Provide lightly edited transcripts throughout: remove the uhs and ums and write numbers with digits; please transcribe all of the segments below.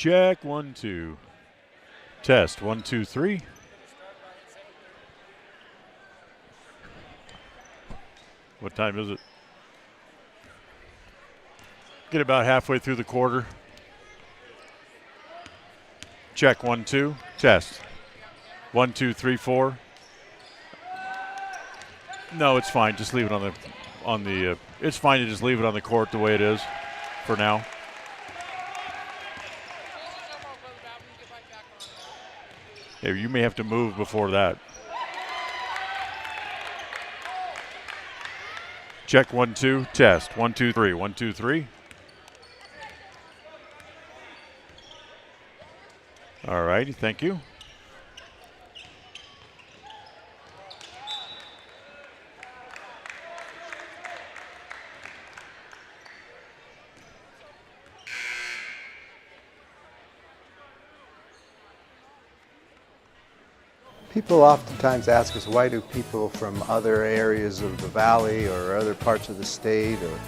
Check, 1, 2. Test, 1, 2, 3. What time is it? Get about halfway through the quarter. Check, 1, 2. Test. 1, 2, 3, 4. No, it's fine. Just leave it on the. It's fine to just leave it on the court the way it is for now. Hey, you may have to move before that. Check, 1, 2. Test. 1, 2, 3. 1, 2, 3. All righty. Thank you. People oftentimes ask us, why do people from other areas of the valley or other parts of the state or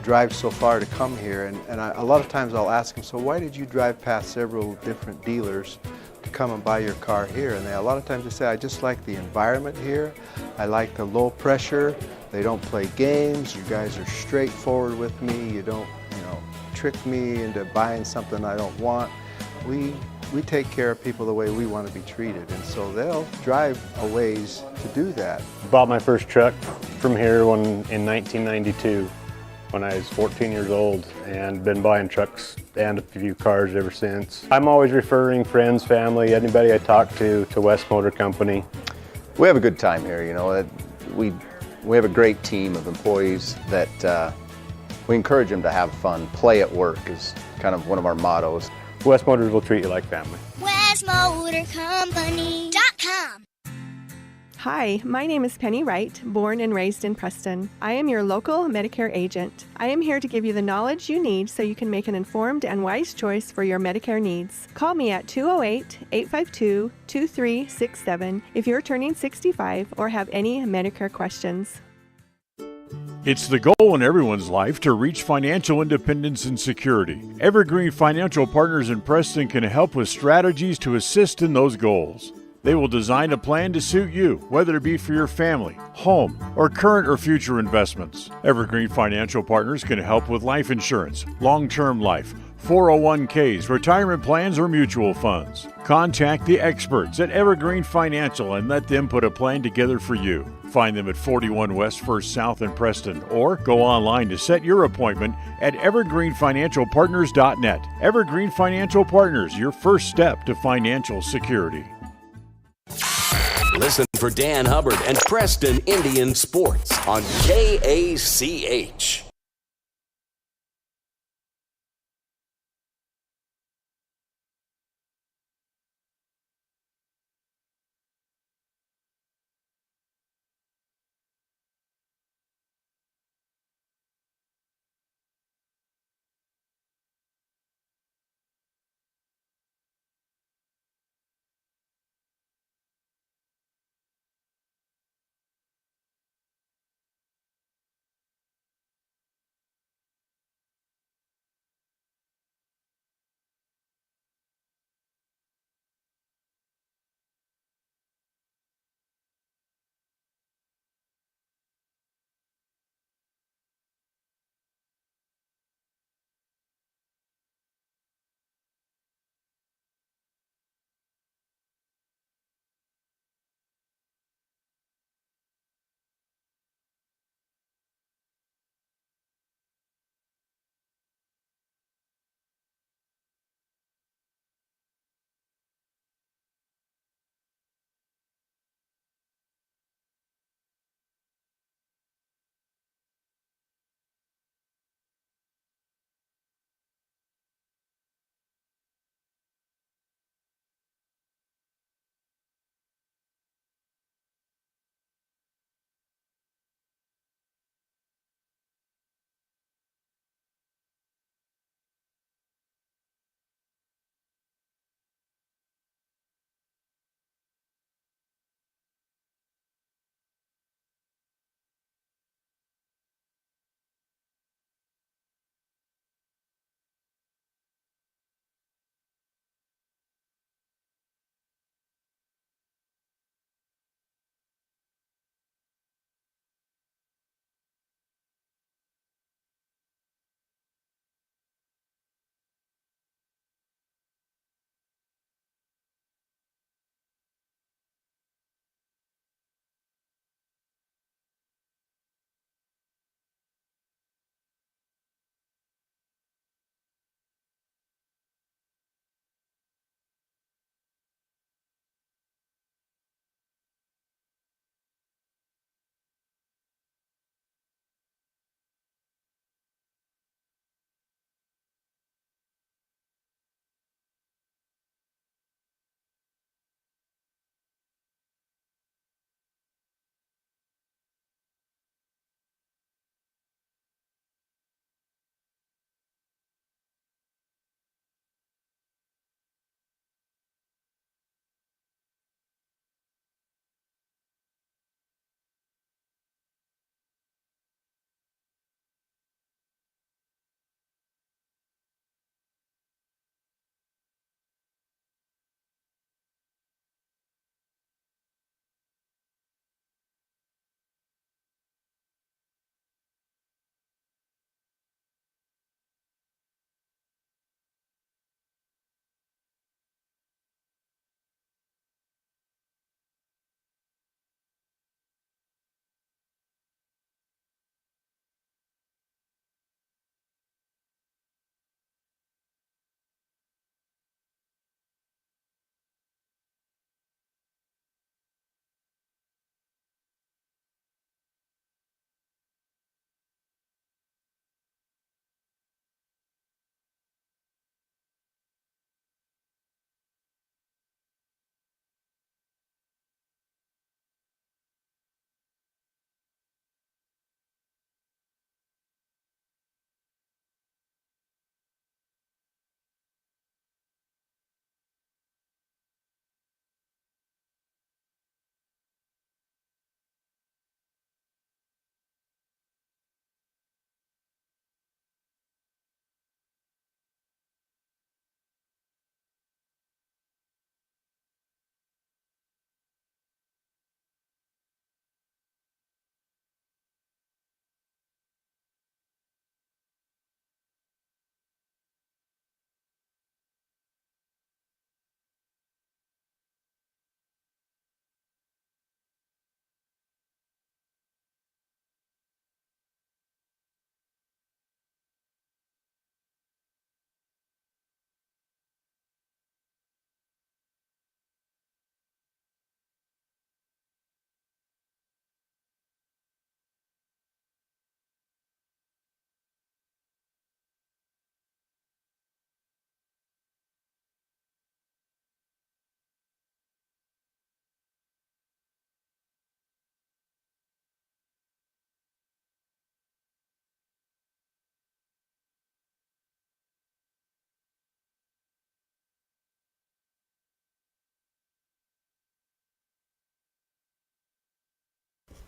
drive so far to come here? A lot of times I'll ask them, so why did you drive past several different dealers to come and buy your car here? And a lot of times they say, I just like the environment here. I like the low pressure. They don't play games. You guys are straightforward with me. You don't, trick me into buying something I don't want. We take care of people the way we want to be treated, and so they'll drive a ways to do that. Bought my first truck from here in 1992 when I was 14 years old, and been buying trucks and a few cars ever since. I'm always referring friends, family, anybody I talk to West Motor Company. We have a good time here, We have a great team of employees that we encourage them to have fun. Play at work is kind of one of our mottos. West Motors will treat you like family. WestMotorCompany.com. Hi, my name is Penny Wright, born and raised in Preston. I am your local Medicare agent. I am here to give you the knowledge you need so you can make an informed and wise choice for your Medicare needs. Call me at 208-852-2367 if you're turning 65 or have any Medicare questions. It's the goal in everyone's life to reach financial independence and security. Evergreen Financial Partners in Preston can help with strategies to assist in those goals. They will design a plan to suit you, whether it be for your family, home, or current or future investments. Evergreen Financial Partners can help with life insurance, long-term life, 401ks, retirement plans, or mutual funds. Contact the experts at Evergreen Financial and let them put a plan together for you. Find them at 41 West 1st South in Preston, or go online to set your appointment at evergreenfinancialpartners.net. Evergreen Financial Partners, your first step to financial security. Listen for Dan Hubbard and Preston Indian Sports on KACH.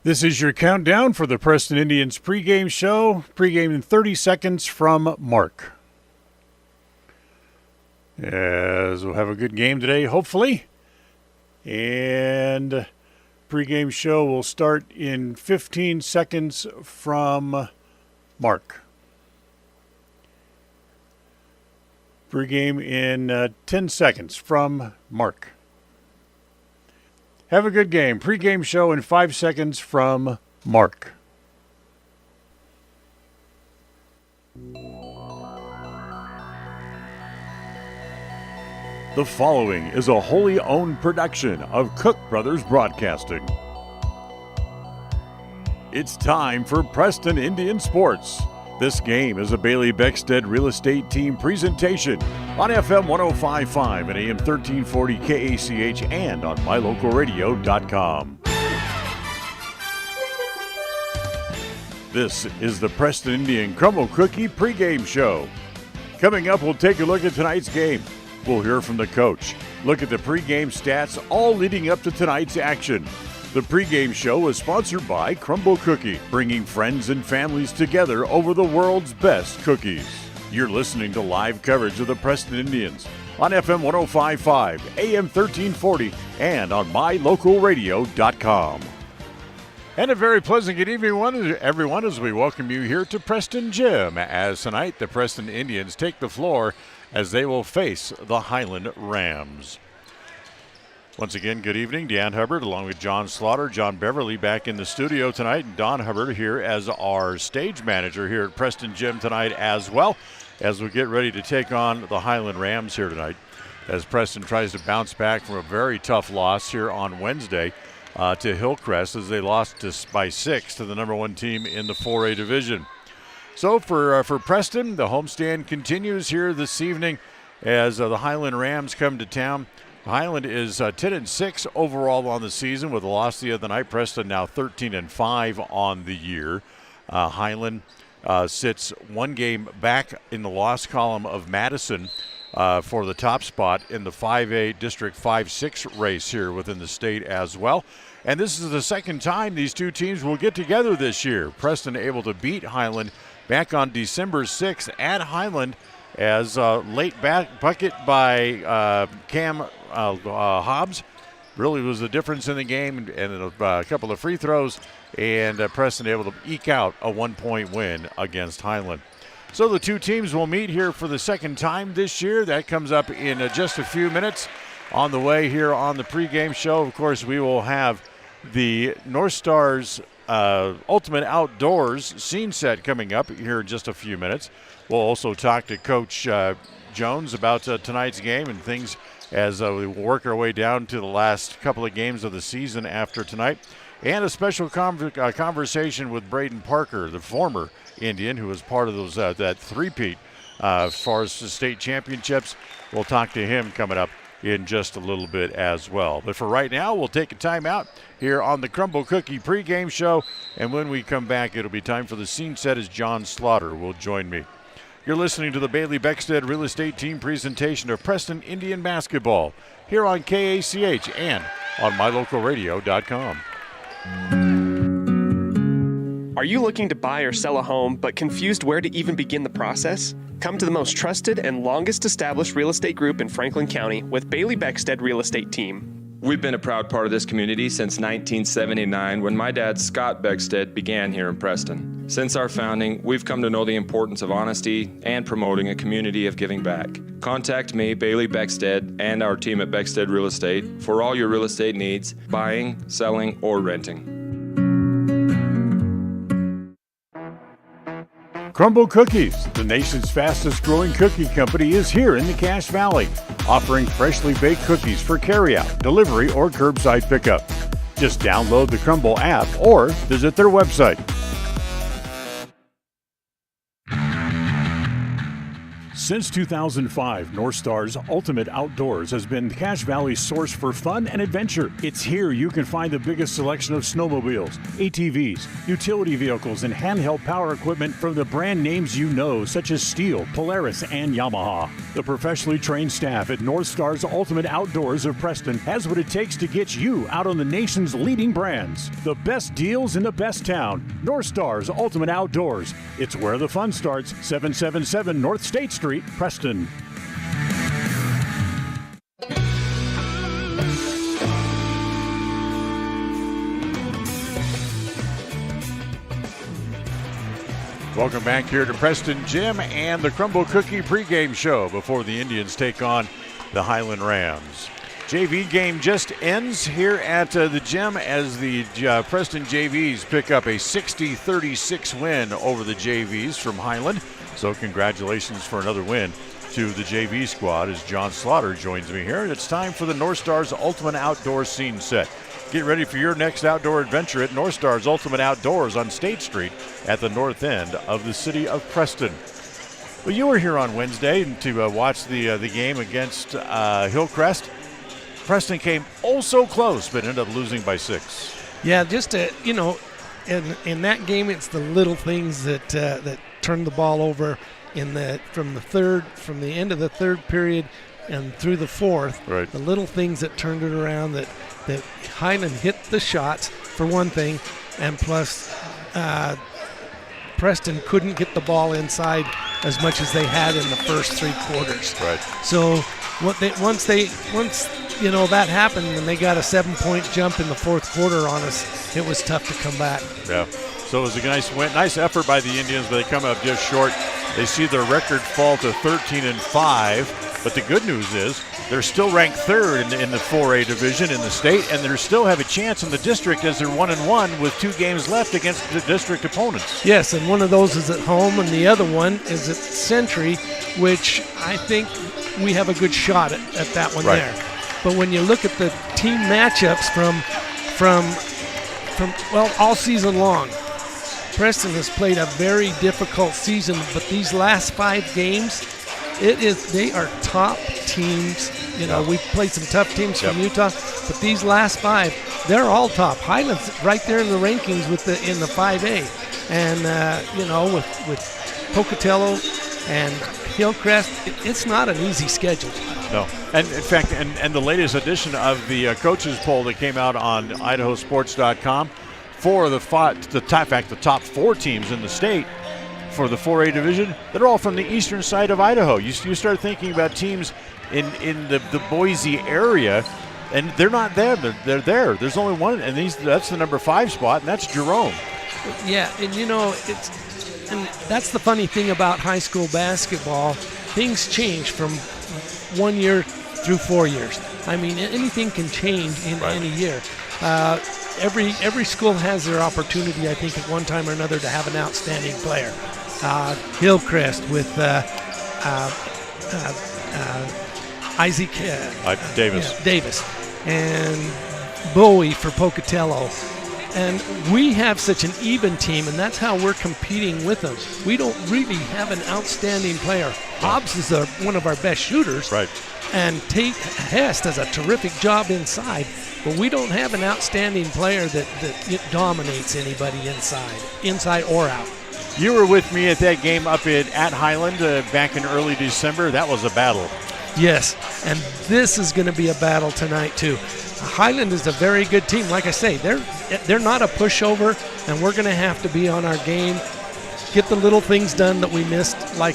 This is your countdown for the Preston Indians pregame show. Pregame in 30 seconds from Mark. As we'll have a good game today, hopefully. And pregame show will start in 15 seconds from Mark. Pregame in 10 seconds from Mark. Have a good game. Pre-game show in 5 seconds from Mark. The following is a wholly owned production of Cook Brothers Broadcasting. It's time for Preston Indian Sports. This game is a Bailey Beckstead Real Estate Team presentation on FM 105.5 and AM 1340 KACH and on mylocalradio.com. This is the Preston Indian Crumble Cookie pregame show. Coming up, we'll take a look at tonight's game. We'll hear from the coach, look at the pregame stats, all leading up to tonight's action. The pregame show is sponsored by Crumble Cookie, bringing friends and families together over the world's best cookies. You're listening to live coverage of the Preston Indians on FM 105.5, AM 1340, and on mylocalradio.com. And a very pleasant good evening, everyone, as we welcome you here to Preston Gym, as tonight the Preston Indians take the floor as they will face the Highland Rams. Once again, good evening. Dan Hubbard along with John Slaughter, John Beverly back in the studio tonight, and Don Hubbard here as our stage manager here at Preston Gym tonight as well, as we get ready to take on the Highland Rams here tonight, as Preston tries to bounce back from a very tough loss here on Wednesday to Hillcrest, as they lost by 6 to the number 1 team in the 4A division. So for Preston, the homestand continues here this evening as the Highland Rams come to town. Highland is 10-6 overall on the season with a loss the other night. Preston now 13-5 on the year. Highland sits one game back in the loss column of Madison for the top spot in the 5A District 5-6 race here within the state as well. And this is the second time these two teams will get together this year. Preston able to beat Highland back on December 6th at Highland as late bucket by Cam Hobbs really was the difference in the game, and a couple of free throws, and Preston able to eke out a 1-point win against Highland. So the two teams will meet here for the second time this year. That comes up in just a few minutes. On the way here on the pregame show, of course, we will have the North Stars Ultimate Outdoors scene set coming up here in just a few minutes. We'll also talk to Coach Jones about tonight's game and things as we work our way down to the last couple of games of the season after tonight. And a special conversation with Braden Parker, the former Indian, who was part of those that three-peat as far as the state championships. We'll talk to him coming up in just a little bit as well. But for right now, we'll take a timeout here on the Crumble Cookie pregame show. And when we come back, it'll be time for the scene set as John Slaughter will join me. You're listening to the Bailey Beckstead Real Estate Team presentation of Preston Indian Basketball here on KACH and on mylocalradio.com. Are you looking to buy or sell a home but confused where to even begin the process? Come to the most trusted and longest established real estate group in Franklin County with Bailey Beckstead Real Estate Team. We've been a proud part of this community since 1979 when my dad, Scott Beckstead, began here in Preston. Since our founding, we've come to know the importance of honesty and promoting a community of giving back. Contact me, Bailey Beckstead, and our team at Beckstead Real Estate for all your real estate needs, buying, selling, or renting. Crumble Cookies, the nation's fastest growing cookie company, is here in the Cache Valley, offering freshly baked cookies for carryout, delivery, or curbside pickup. Just download the Crumble app or visit their website. Since 2005, North Star's Ultimate Outdoors has been Cache Valley's source for fun and adventure. It's here you can find the biggest selection of snowmobiles, ATVs, utility vehicles, and handheld power equipment from the brand names you know, such as Steel, Polaris, and Yamaha. The professionally trained staff at North Star's Ultimate Outdoors of Preston has what it takes to get you out on the nation's leading brands. The best deals in the best town. North Star's Ultimate Outdoors. It's where the fun starts. 777 North State Street, Preston. Welcome back here to Preston Gym and the Crumble Cookie pregame show before the Indians take on the Highland Rams. JV game just ends here at the gym as the Preston JVs pick up a 60-36 win over the JVs from Highland. So congratulations for another win to the JV squad as John Slaughter joins me here. It's time for the North Star's Ultimate Outdoor Scene Set. Get ready for your next outdoor adventure at North Star's Ultimate Outdoors on State Street at the north end of the city of Preston. Well, you were here on Wednesday to watch the game against Hillcrest. Preston came oh so close, but ended up losing by 6. Yeah, just in that game, it's the little things that turned the ball over from the end of the third period and through the fourth. Right. The little things that turned it around, that Highland hit the shots for one thing, and plus Preston couldn't get the ball inside as much as they had in the first 3 quarters. Right. So once that happened and they got a 7-point jump in the fourth quarter on us, it was tough to come back. Yeah. So it was a nice effort by the Indians, but they come up just short. They see their record fall to 13-5. But the good news is they're still ranked 3rd in the 4A division in the state, and they still have a chance in the district as they're 1-1 with 2 games left against the district opponents. Yes, and one of those is at home, and the other one is at Century, which I think we have a good shot at that one there. But when you look at the team matchups from all season long, Preston has played a very difficult season, but these last 5 games, they are top teams. We've played some tough teams from Utah, but these last 5, they're all top. Highland's right there in the rankings in the 5A, and with Pocatello and Hillcrest, it's not an easy schedule. No, and in fact, and the latest edition of the coaches poll that came out on idahosports.com, the top 4 teams in the state for the 4A division, they're all from the eastern side of Idaho. You start thinking about teams in the Boise area, and they're not there. They're there. There's only one, and that's the number 5 spot, and that's Jerome. Yeah, and and that's the funny thing about high school basketball. Things change from 1 year through 4 years. I mean, anything can change in any year. Every school has their opportunity, I think, at one time or another to have an outstanding player. Hillcrest with Isaac Davis, and Bowie for Pocatello. And we have such an even team, and that's how we're competing with them. We don't really have an outstanding player. Hobbs is one of our best shooters. Right. And Tate Hess does a terrific job inside, but we don't have an outstanding player that dominates anybody inside or out. You were with me at that game up at Highland back in early December. That was a battle. Yes, and this is going to be a battle tonight too. Highland is a very good team. Like I say, they're not a pushover, and we're going to have to be on our game, get the little things done that we missed, like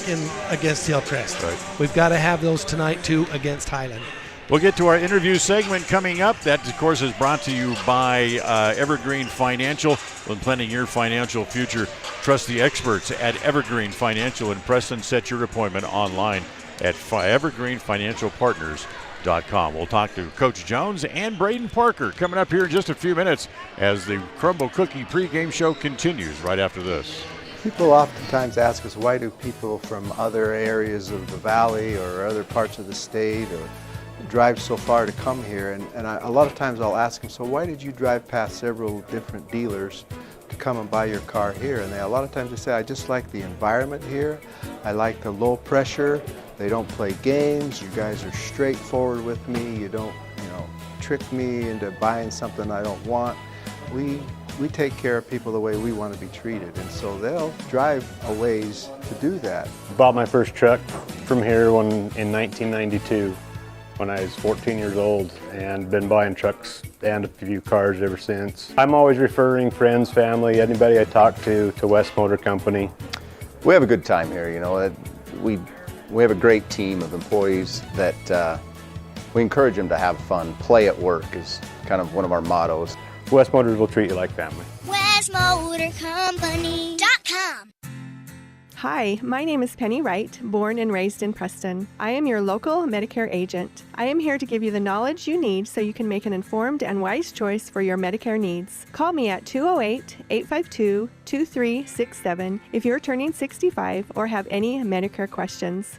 against Hillcrest. Right. We've got to have those tonight too against Highland. We'll get to our interview segment coming up. That, of course, is brought to you by Evergreen Financial. When planning your financial future, trust the experts at Evergreen Financial in Preston. Set your appointment online at evergreenfinancialpartners.com. We'll talk to Coach Jones and Braden Parker coming up here in just a few minutes as the Crumble Cookie pregame show continues right after this. People oftentimes ask us, why do people from other areas of the valley or other parts of the state or drive so far to come here? And a lot of times I'll ask them, so why did you drive past several different dealers to come and buy your car here, and a lot of times they say, I just like the environment here. I like the low pressure. They don't play games. You guys are straightforward with me. You don't, trick me into buying something I don't want. We take care of people the way we want to be treated, and so they'll drive a ways to do that. Bought my first truck from here in 1992 when I was 14 years old, and been buying trucks and a few cars ever since. I'm always referring friends, family, anybody I talk to West Motor Company. We have a good time here, We have a great team of employees that we encourage them to have fun. Play at work is kind of one of our mottos. West Motors will treat you like family. WestMotorCompany.com. Hi, my name is Penny Wright, born and raised in Preston. I am your local Medicare agent. I am here to give you the knowledge you need so you can make an informed and wise choice for your Medicare needs. Call me at 208-852-2367 if you're turning 65 or have any Medicare questions.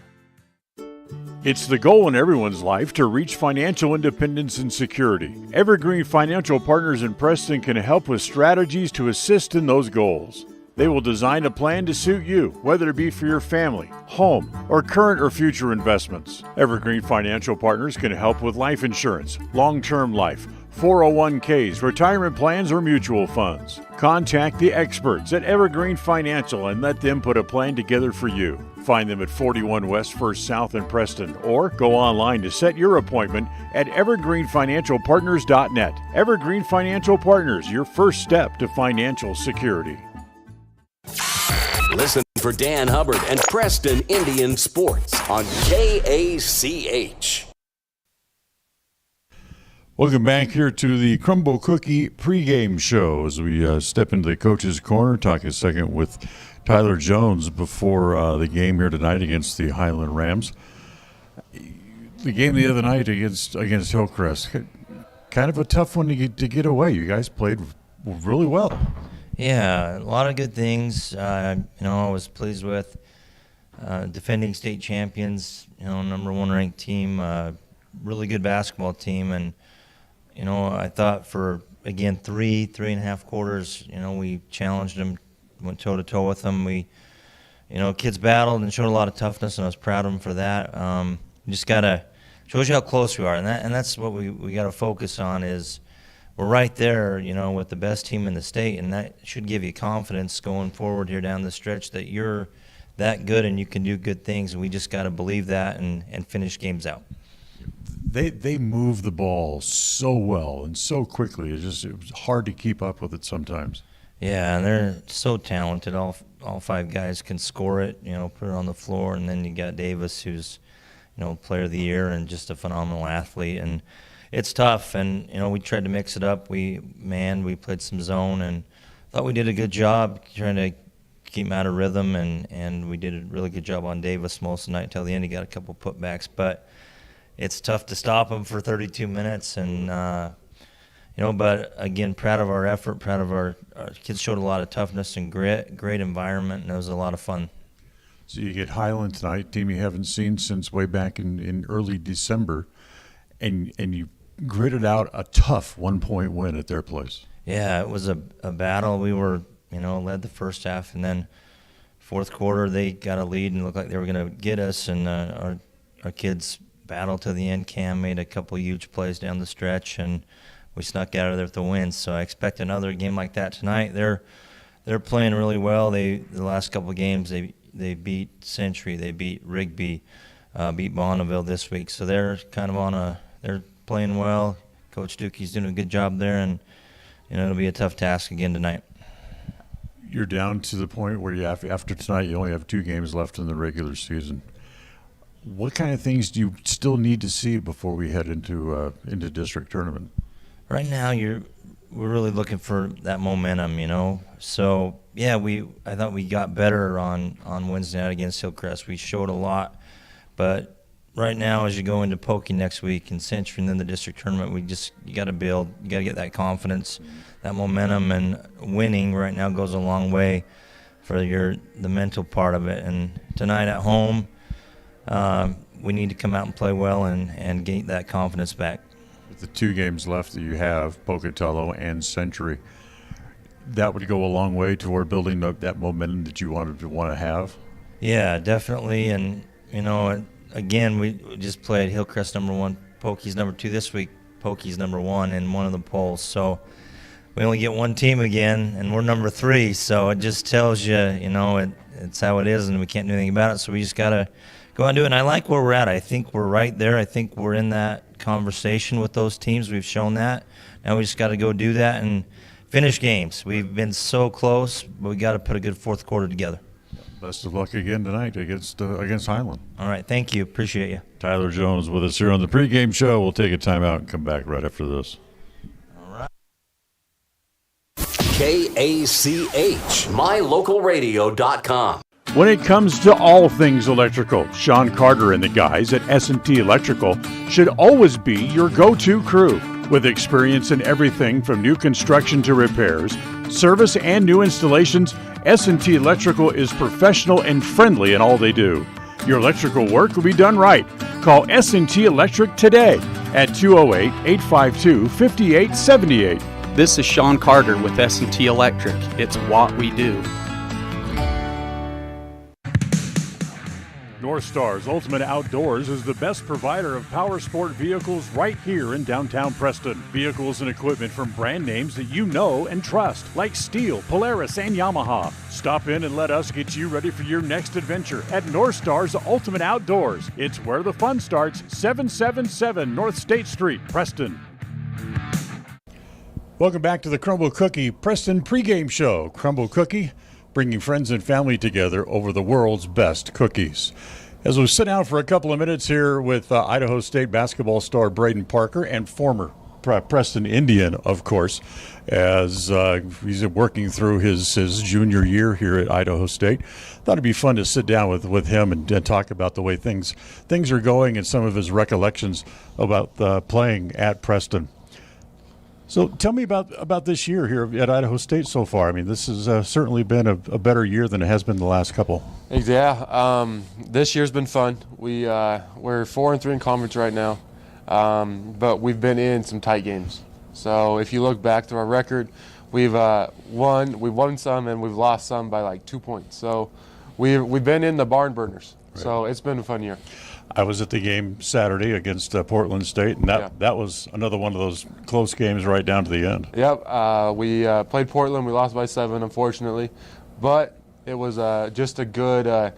It's the goal in everyone's life to reach financial independence and security. Evergreen Financial Partners in Preston can help with strategies to assist in those goals. They will design a plan to suit you, whether it be for your family, home, or current or future investments. Evergreen Financial Partners can help with life insurance, long-term life, 401ks, retirement plans, or mutual funds. Contact the experts at Evergreen Financial and let them put a plan together for you. Find them at 41 West 1st South in Preston, or go online to set your appointment at evergreenfinancialpartners.net. Evergreen Financial Partners, your first step to financial security. Listen for Dan Hubbard and Preston Indian Sports on KACH. Welcome back here to the Crumble Cookie pregame show as we step into the coach's corner, talk a second with Tyler Jones before the game here tonight against the Highland Rams. The game the other night against Hillcrest, kind of a tough one to get away. You guys played really well. Yeah, a lot of good things. I was pleased with defending state champions. Number one ranked team, really good basketball team, and I thought for again three and a half quarters, we challenged them, went toe to toe with them. We, kids battled and showed a lot of toughness, and I was proud of them for that. Just gotta shows you how close we are, and that's what we got to focus on is. We're right there, with the best team in the state, and that should give you confidence going forward here down the stretch that you're that good and you can do good things, and we just got to believe that and finish games out. They move the ball so well and so quickly. It was hard to keep up with it sometimes. Yeah, and they're so talented. All five guys can score it, put it on the floor, and then you got Davis, who's, player of the year and just a phenomenal athlete. And it's tough, and we tried to mix it up. We played some zone, and thought we did a good job trying to keep him out of rhythm, and we did a really good job on Davis most of the night till the end. He got a couple putbacks, but it's tough to stop him for 32 minutes, and but again, proud of our effort, proud of our kids showed a lot of toughness and grit, great environment, and it was a lot of fun. So you get Highland tonight, team you haven't seen since way back in early December, and you gritted out a tough 1-point win at their place. Yeah, it was a battle. We were, led the first half, and then fourth quarter they got a lead and looked like they were going to get us, and our kids battled to the end. Cam made a couple huge plays down the stretch, and we snuck out of there with the win. So I expect another game like that tonight. They're playing really well. The last couple of games they beat Century, they beat Rigby, beat Bonneville this week. So they're kind of they're playing well. Coach Dukey's doing a good job there, and it'll be a tough task again tonight. You're down to the point where after tonight you only have 2 games left in the regular season. What kind of things do you still need to see before we head into district tournament? Right now we're really looking for that momentum, So yeah, I thought we got better on Wednesday night against Hillcrest. We showed a lot, but right now, as you go into Pokey next week and Century and then the district tournament, you got to get that confidence, that momentum, and winning right now goes a long way for the mental part of it. And tonight at home, we need to come out and play well and gain that confidence back. With the 2 games left that you have, Pocatello and Century, that would go a long way toward building up that momentum that you want to have. Yeah, definitely. And, again, we just played Hillcrest #1, Pokey's #2 this week. Pokey's #1 in one of the polls. So we only get one team again, and we're #3. So it just tells you, it's how it is, and we can't do anything about it. So we just got to go out and do it. And I like where we're at. I think we're right there. I think we're in that conversation with those teams. We've shown that. Now we just got to go do that and finish games. We've been so close, but we got to put a good fourth quarter together. Best of luck again tonight against Highland. All right, thank you. Appreciate you. Tyler Jones with us here on the pregame show. We'll take a timeout and come back right after this. All right. KACH, mylocalradio.com. When it comes to all things electrical, Sean Carter and the guys at S&T Electrical should always be your go-to crew. With experience in everything from new construction to repairs, service, and new installations, S&T Electrical is professional and friendly in all they do. Your electrical work will be done right. Call S&T Electric today at 208-852-5878. This is Sean Carter with S&T Electric. It's what we do. North Star's Ultimate Outdoors is the best provider of power sport vehicles right here in downtown Preston. Vehicles and equipment from brand names that you know and trust, like Steel, Polaris, and Yamaha. Stop in and let us get you ready for your next adventure at North Star's Ultimate Outdoors. It's where the fun starts, 777 North State Street, Preston. Welcome back to the Crumble Cookie Preston pregame show. Crumble Cookie, bringing friends and family together over the world's best cookies. As we sit down for a couple of minutes here with Idaho State basketball star Braden Parker and former Preston Indian, of course, as he's working through his junior year here at Idaho State. Thought it'd be fun to sit down with him and talk about the way things are going and some of his recollections about playing at Preston. So tell me about this year here at Idaho State so far. I mean, this has certainly been a better year than it has been the last couple. Yeah, this year's been fun. We're 4-3 in conference right now, but we've been in some tight games. So if you look back to our record, we've won some and we've lost some by like 2 points. So we've been in the barn burners. Right. So it's been a fun year. I was at the game Saturday against Portland State, and that was another one of those close games right down to the end. Yep, we played Portland. We lost by 7, unfortunately, but it was just a good.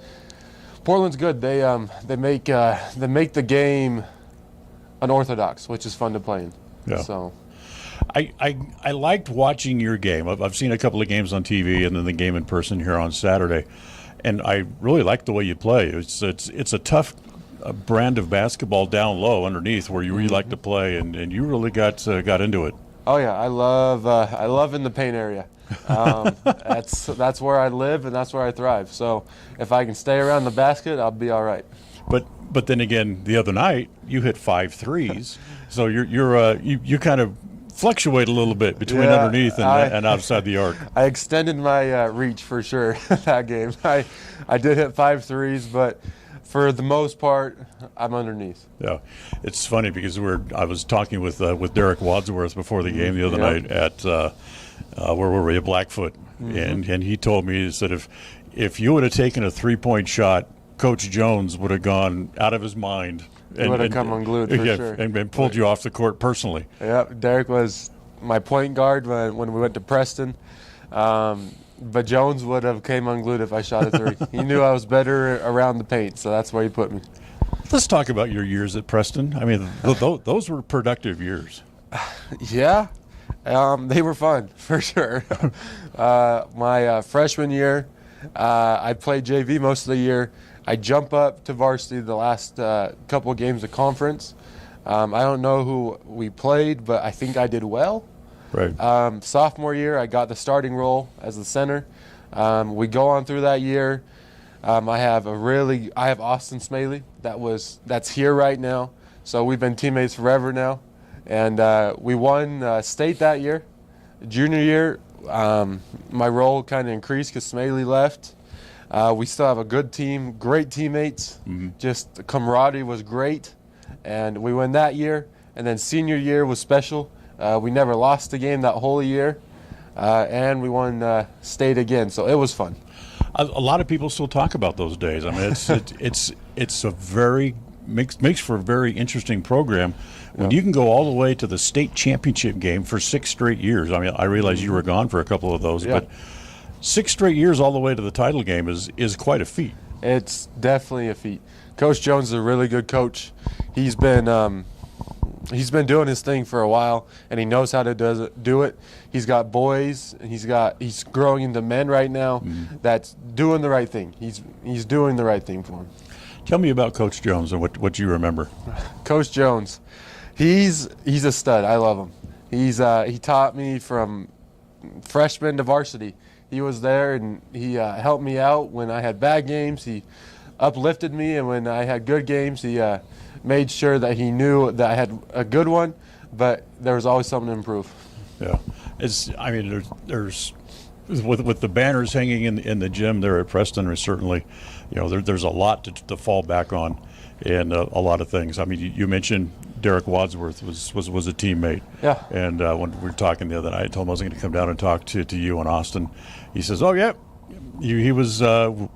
Portland's good. They make the game unorthodox, which is fun to play in. Yeah. So. I liked watching your game. I've seen a couple of games on TV and then the game in person here on Saturday, and I really like the way you play. It's a tough brand of basketball down low underneath where you really like to play, and you really got into it. Oh yeah, I love in the paint area. That's where I live and that's where I thrive. So if I can stay around the basket, I'll be all right. But then again, the other night you hit 5 threes, so you kind of fluctuate a little bit between underneath and outside the arc. I extended my reach for sure that game. I did hit 5 threes, but for the most part, I'm underneath. Yeah, it's funny because I was talking with Derek Wadsworth before the game the other night at where were we, at Blackfoot, and he told me, he said if you would have taken a 3-point shot, Coach Jones would have gone out of his mind. He would have come unglued for sure. And pulled you off the court personally. Yeah, Derek was my point guard when we went to Preston. But Jones would have came unglued if I shot a 3. He knew I was better around the paint, so that's where he put me. Let's talk about your years at Preston. I mean, those were productive years. Yeah, they were fun, for sure. My freshman year, I played JV most of the year. I jump up to varsity the last couple of games of conference. I don't know who we played, but I think I did well. Right. Sophomore year, I got the starting role as the center. We go on through that year. I have Austin Smaley that's here right now. So we've been teammates forever now, and we won state that year. Junior year, my role kind of increased because Smaley left. We still have a good team, great teammates. Just the camaraderie was great, and we won that year. And then senior year was special. We never lost a game that whole year. and we won state again. So it was fun. A lot of people still talk about those days. I mean, it's a very makes for a very interesting program when you can go all the way to the state championship game for 6 straight years. I mean, I realize you were gone for a couple of those, but 6 straight years all the way to the title game is quite a feat. It's definitely a feat. Coach Jones is a really good coach. He's been doing his thing for a while, and he knows how to do it. He's got boys, and he's growing into men right now. That's doing the right thing. He's doing the right thing for him. Tell me about Coach Jones and what you remember. Coach Jones, he's a stud. I love him. He taught me from freshman to varsity. He was there, and he helped me out when I had bad games. He uplifted me, and when I had good games, he made sure that he knew that I had a good one, but there was always something to improve. Yeah, there's with the banners hanging in the gym there at Preston, there's certainly, there's a lot to fall back on, and a lot of things. I mean, you mentioned Derek Wadsworth was a teammate. Yeah. And when we were talking the other night, I told him I was going to come down and talk to you in Austin. He says, "Oh yeah." He was.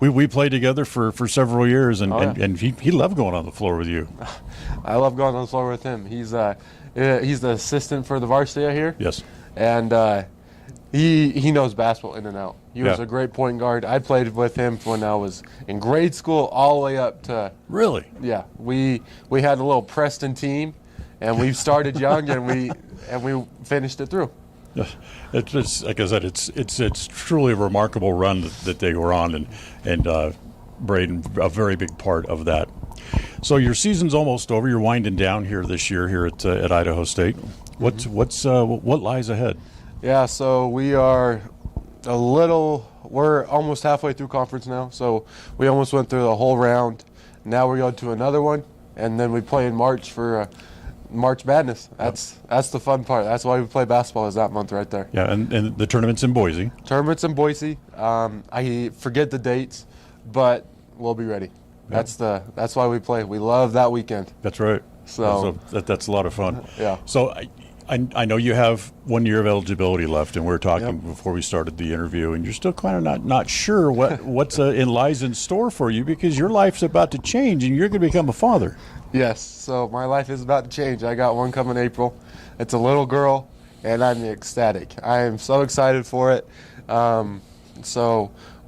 We played together for several years, and he loved going on the floor with you. I love going on the floor with him. He's the assistant for the varsity here. Yes, and he knows basketball in and out. He was a great point guard. I played with him when I was in grade school, all the way up to. Really? Yeah, we had a little Preston team, and we started young, and we finished it through. It's like I said, it's truly a remarkable run that they were on, and Braden, a very big part of that. So your season's almost over. You're winding down here this year here at Idaho State. What lies ahead? Yeah, so we're almost halfway through conference now. So we almost went through the whole round. Now we're going to another one, and then we play in March for March Madness. That's the fun part. That's why we play basketball, is that month right there. Yeah, and the tournament's in Boise. I forget the dates, but we'll be ready. Yeah. That's why we play. We love that weekend. That's right. So that's a lot of fun. Yeah. So I know you have 1 year of eligibility left, and we were talking before we started the interview, and you're still kind of not sure what's lies in store for you, because your life's about to change, and you're going to become a father. Yes, so my life is about to change. I got one coming April. It's a little girl, and I'm ecstatic. I am so excited for it. I'm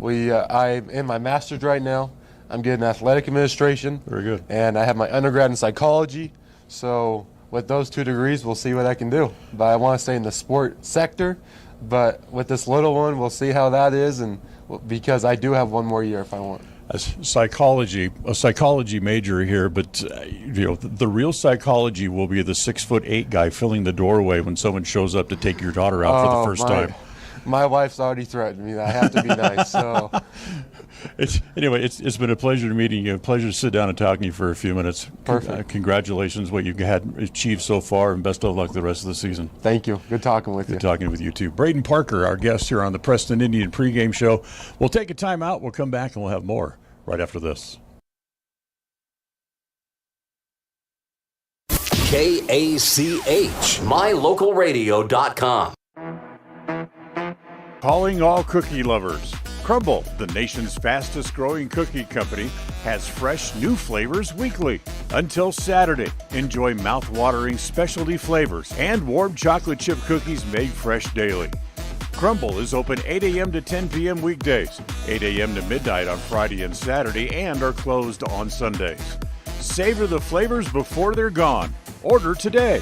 in my master's right now. I'm getting athletic administration. Very good. And I have my undergrad in psychology. So with those 2 degrees, we'll see what I can do. But I want to stay in the sport sector. But with this little one, we'll see how that is, and because I do have 1 more year if I want. A psychology major here, but the real psychology will be the 6'8" guy filling the doorway when someone shows up to take your daughter out for the first time. My wife's already threatened me that I have to be nice. So, it's been a pleasure meeting you. A pleasure to sit down and talk to you for a few minutes. Perfect. Congratulations, what you've had achieved so far, and best of luck the rest of the season. Thank you. Good talking with you. Good talking with you too. Braden Parker, our guest here on the Preston Indian pregame show. We'll take a time out. We'll come back and we'll have more right after this. KACH, mylocalradio.com. Calling all cookie lovers. Crumble, the nation's fastest growing cookie company, has fresh new flavors weekly. Until Saturday, enjoy mouth-watering specialty flavors and warm chocolate chip cookies made fresh daily. Crumble is open 8 a.m. to 10 p.m. weekdays, 8 a.m. to midnight on Friday and Saturday, and are closed on Sundays. Savor the flavors before they're gone. Order today.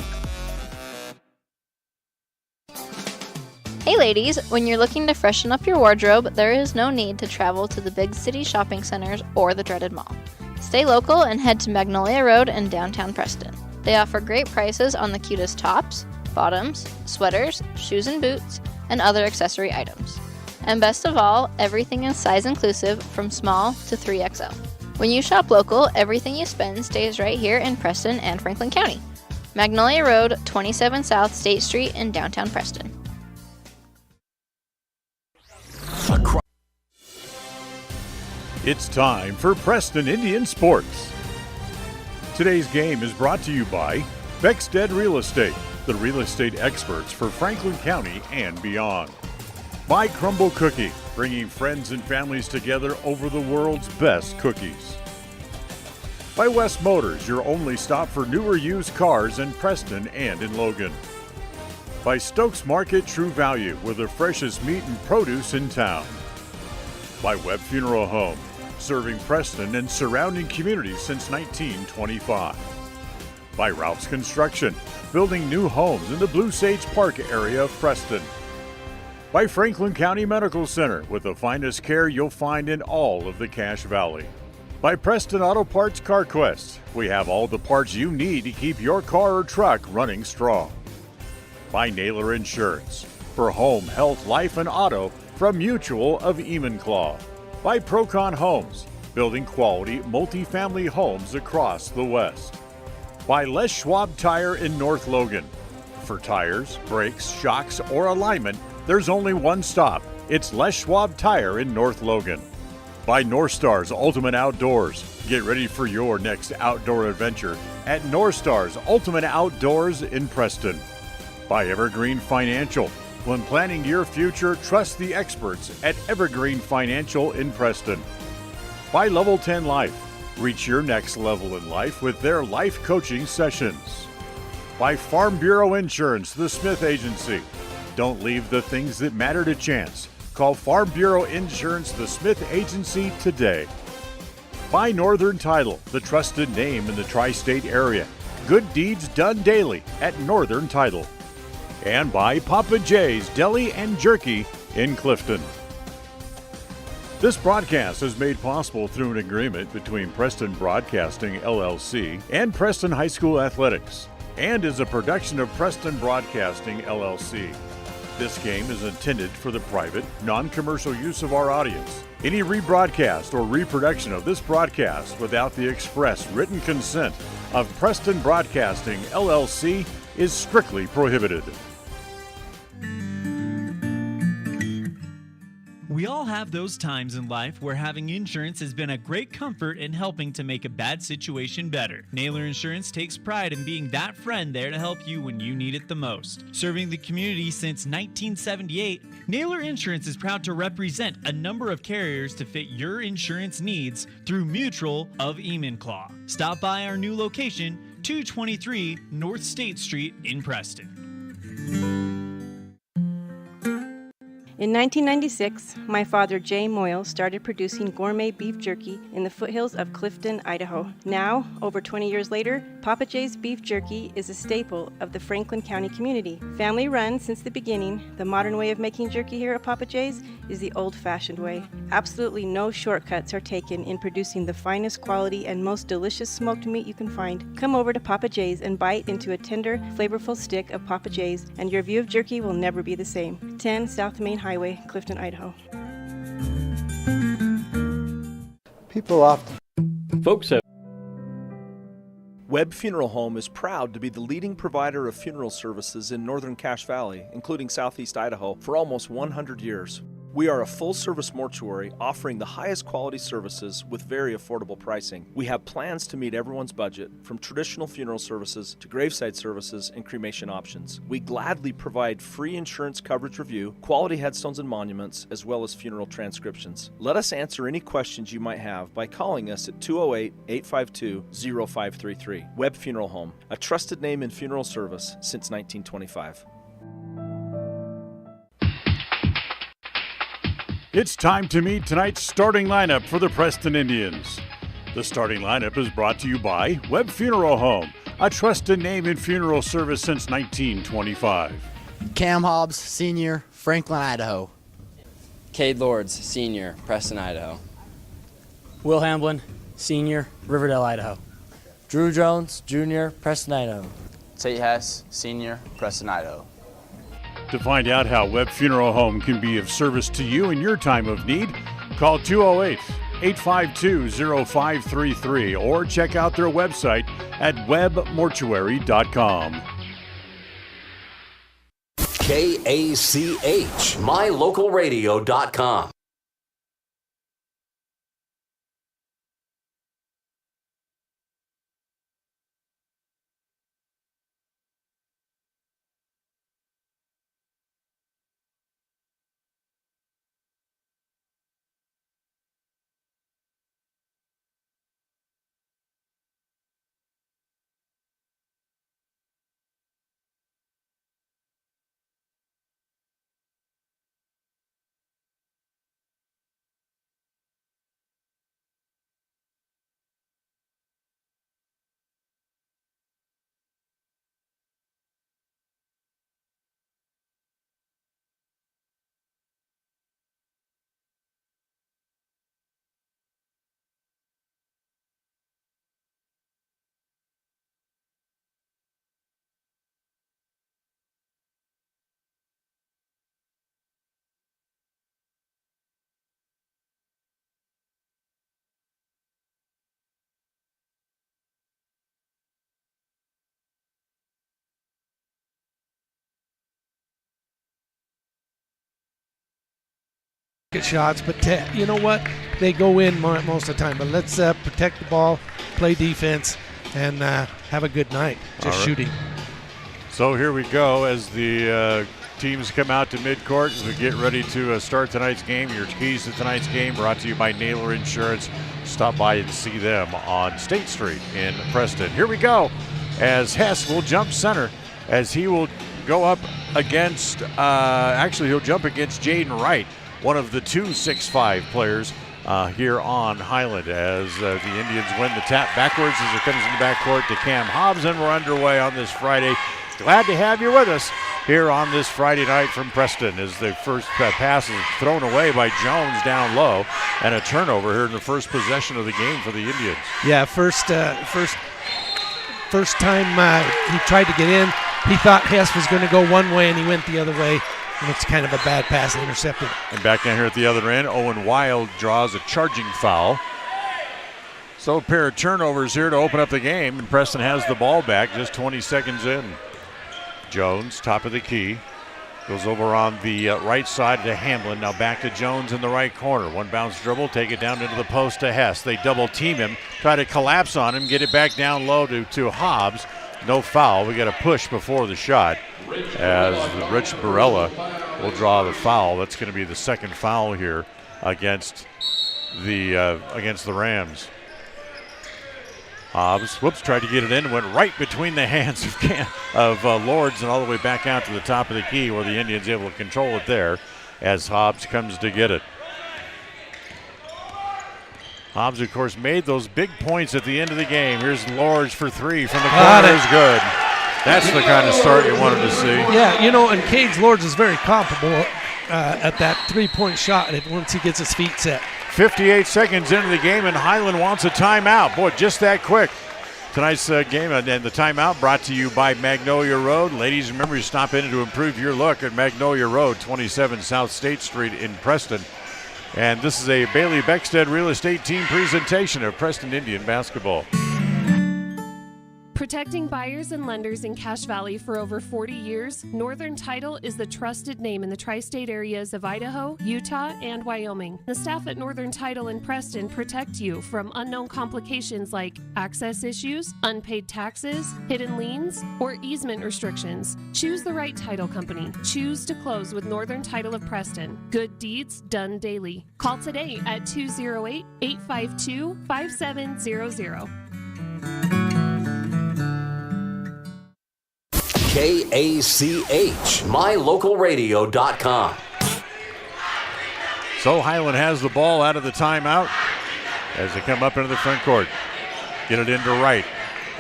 Hey ladies, when you're looking to freshen up your wardrobe, there is no need to travel to the big city shopping centers or the dreaded mall. Stay local and head to Magnolia Road in downtown Preston. They offer great prices on the cutest tops, bottoms, sweaters, shoes and boots, and other accessory items. And best of all, everything is size inclusive from small to 3XL. When you shop local, everything you spend stays right here in Preston and Franklin County. Magnolia Road, 27 South State Street in downtown Preston. It's time for Preston Indian Sports. Today's game is brought to you by Beckstead Real Estate, the real estate experts for Franklin County and beyond. By Crumble Cookie, bringing friends and families together over the world's best cookies. By West Motors, your only stop for newer used cars in Preston and in Logan. By Stokes Market True Value, with the freshest meat and produce in town. By Webb Funeral Home, serving Preston and surrounding communities since 1925. By Ralph's Construction, building new homes in the Blue Sage Park area of Preston. By Franklin County Medical Center, with the finest care you'll find in all of the Cache Valley. By Preston Auto Parts CarQuest, we have all the parts you need to keep your car or truck running strong. By Naylor Insurance, for home, health, life, and auto from Mutual of Enumclaw. By Procon Homes, building quality multifamily homes across the West. By Les Schwab Tire in North Logan. For tires, brakes, shocks, or alignment, there's only one stop. It's Les Schwab Tire in North Logan. By North Stars Ultimate Outdoors. Get ready for your next outdoor adventure at North Stars Ultimate Outdoors in Preston. By Evergreen Financial. When planning your future, trust the experts at Evergreen Financial in Preston. By Level 10 Life. Reach your next level in life with their life coaching sessions. By Farm Bureau Insurance, the Smith Agency. Don't leave the things that matter to chance. Call Farm Bureau Insurance, the Smith Agency today. By Northern Title, the trusted name in the tri-state area. Good deeds done daily at Northern Title. And by Papa J's Deli and Jerky in Clifton. This broadcast is made possible through an agreement between Preston Broadcasting, LLC and Preston High School Athletics, and is a production of Preston Broadcasting, LLC. This game is intended for the private, non-commercial use of our audience. Any rebroadcast or reproduction of this broadcast without the express written consent of Preston Broadcasting, LLC is strictly prohibited. We all have those times in life where having insurance has been a great comfort in helping to make a bad situation better. Naylor Insurance takes pride in being that friend there to help you when you need it the most. Serving the community since 1978, Naylor Insurance is proud to represent a number of carriers to fit your insurance needs through Mutual of Enumclaw. Stop by our new location, 223 North State Street in Preston. In 1996, my father, Jay Moyle, started producing gourmet beef jerky in the foothills of Clifton, Idaho. Now, over 20 years later, Papa J's beef jerky is a staple of the Franklin County community. Family run since the beginning, the modern way of making jerky here at Papa J's is the old-fashioned way. Absolutely no shortcuts are taken in producing the finest quality and most delicious smoked meat you can find. Come over to Papa J's and bite into a tender, flavorful stick of Papa J's, and your view of jerky will never be the same. 10 South Main Highway, Clifton, Idaho. People often... Folks have... Webb Funeral Home is proud to be the leading provider of funeral services in northern Cache Valley, including southeast Idaho, for almost 100 years. We are a full-service mortuary offering the highest quality services with very affordable pricing. We have plans to meet everyone's budget, from traditional funeral services to graveside services and cremation options. We gladly provide free insurance coverage review, quality headstones and monuments, as well as funeral transcriptions. Let us answer any questions you might have by calling us at 208-852-0533. Webb Funeral Home, a trusted name in funeral service since 1925. It's time to meet tonight's starting lineup for the Preston Indians. The starting lineup is brought to you by Webb Funeral Home, a trusted name in funeral service since 1925. Cam Hobbs, Senior, Franklin, Idaho. Cade Lords, Senior, Preston, Idaho. Will Hamblin, Senior, Riverdale, Idaho. Drew Jones, Junior, Preston, Idaho. Tate Hess, Senior, Preston, Idaho. To find out how Webb Funeral Home can be of service to you in your time of need, call 208-852-0533 or check out their website at webbmortuary.com. KACH, mylocalradio.com. shots, but you know what? They go in most of the time. But let's protect the ball, play defense, and have a good night. Just shooting. So here we go as the teams come out to midcourt as we get ready to start tonight's game. Your keys to tonight's game brought to you by Naylor Insurance. Stop by and see them on State Street in Preston. Here we go as Hess will jump center as he will go up against, he'll jump against Jaden Wright, one of the two 6'5" players here on Highland as the Indians win the tap backwards as it comes in the backcourt to Cam Hobbs, and we're underway on this Friday. Glad to have you with us here on this Friday night from Preston as the first pass is thrown away by Jones down low, and a turnover here in the first possession of the game for the Indians. Yeah, first time he tried to get in, he thought Hess was going to go one way and he went the other way. And it's kind of a bad pass, intercepted. And back down here at the other end, Owen Wild draws a charging foul. So a pair of turnovers here to open up the game, and Preston has the ball back just 20 seconds in. Jones, top of the key, goes over on the right side to Hamlin. Now back to Jones in the right corner. One bounce dribble, take it down into the post to Hess. They double team him, try to collapse on him, get it back down low to Hobbs. No foul. We got a push before the shot as Rich Barella will draw the foul. That's going to be the second foul here against the Rams. Hobbs, tried to get it in, went right between the hands of Lords and all the way back out to the top of the key where the Indians able to control it there as Hobbs comes to get it. Hobbs, of course, made those big points at the end of the game. Here's Lords for three from the corner is good. That's the kind of start you wanted to see. Yeah, and Cage Lords is very comparable at that three-point shot once he gets his feet set. 58 seconds into the game, and Highland wants a timeout. Boy, just that quick. Tonight's game and the timeout brought to you by Magnolia Road. Ladies, remember to stop in to improve your look at Magnolia Road, 27 South State Street in Preston. And this is a Bailey Beckstead Real Estate Team presentation of Preston Indian basketball. Protecting buyers and lenders in Cache Valley for over 40 years, Northern Title is the trusted name in the tri-state areas of Idaho, Utah, and Wyoming. The staff at Northern Title in Preston protect you from unknown complications like access issues, unpaid taxes, hidden liens, or easement restrictions. Choose the right title company. Choose to close with Northern Title of Preston. Good deeds done daily. Call today at 208-852-5700. KACH, mylocalradio.com. So Highland has the ball out of the timeout as they come up into the front court. Get it into Wright.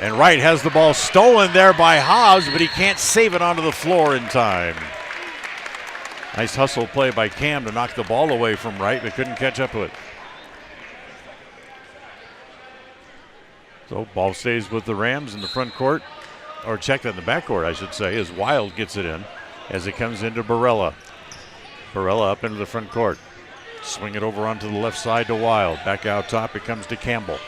And Wright has the ball stolen there by Hobbs, but he can't save it onto the floor in time. Nice hustle play by Cam to knock the ball away from Wright, but couldn't catch up with it. So ball stays with the Rams in the front court. Or checked in the backcourt, I should say, as Wild gets it in as it comes into Barella. Barella up into the front court. Swing it over onto the left side to Wild. Back out top, it comes to Campbell.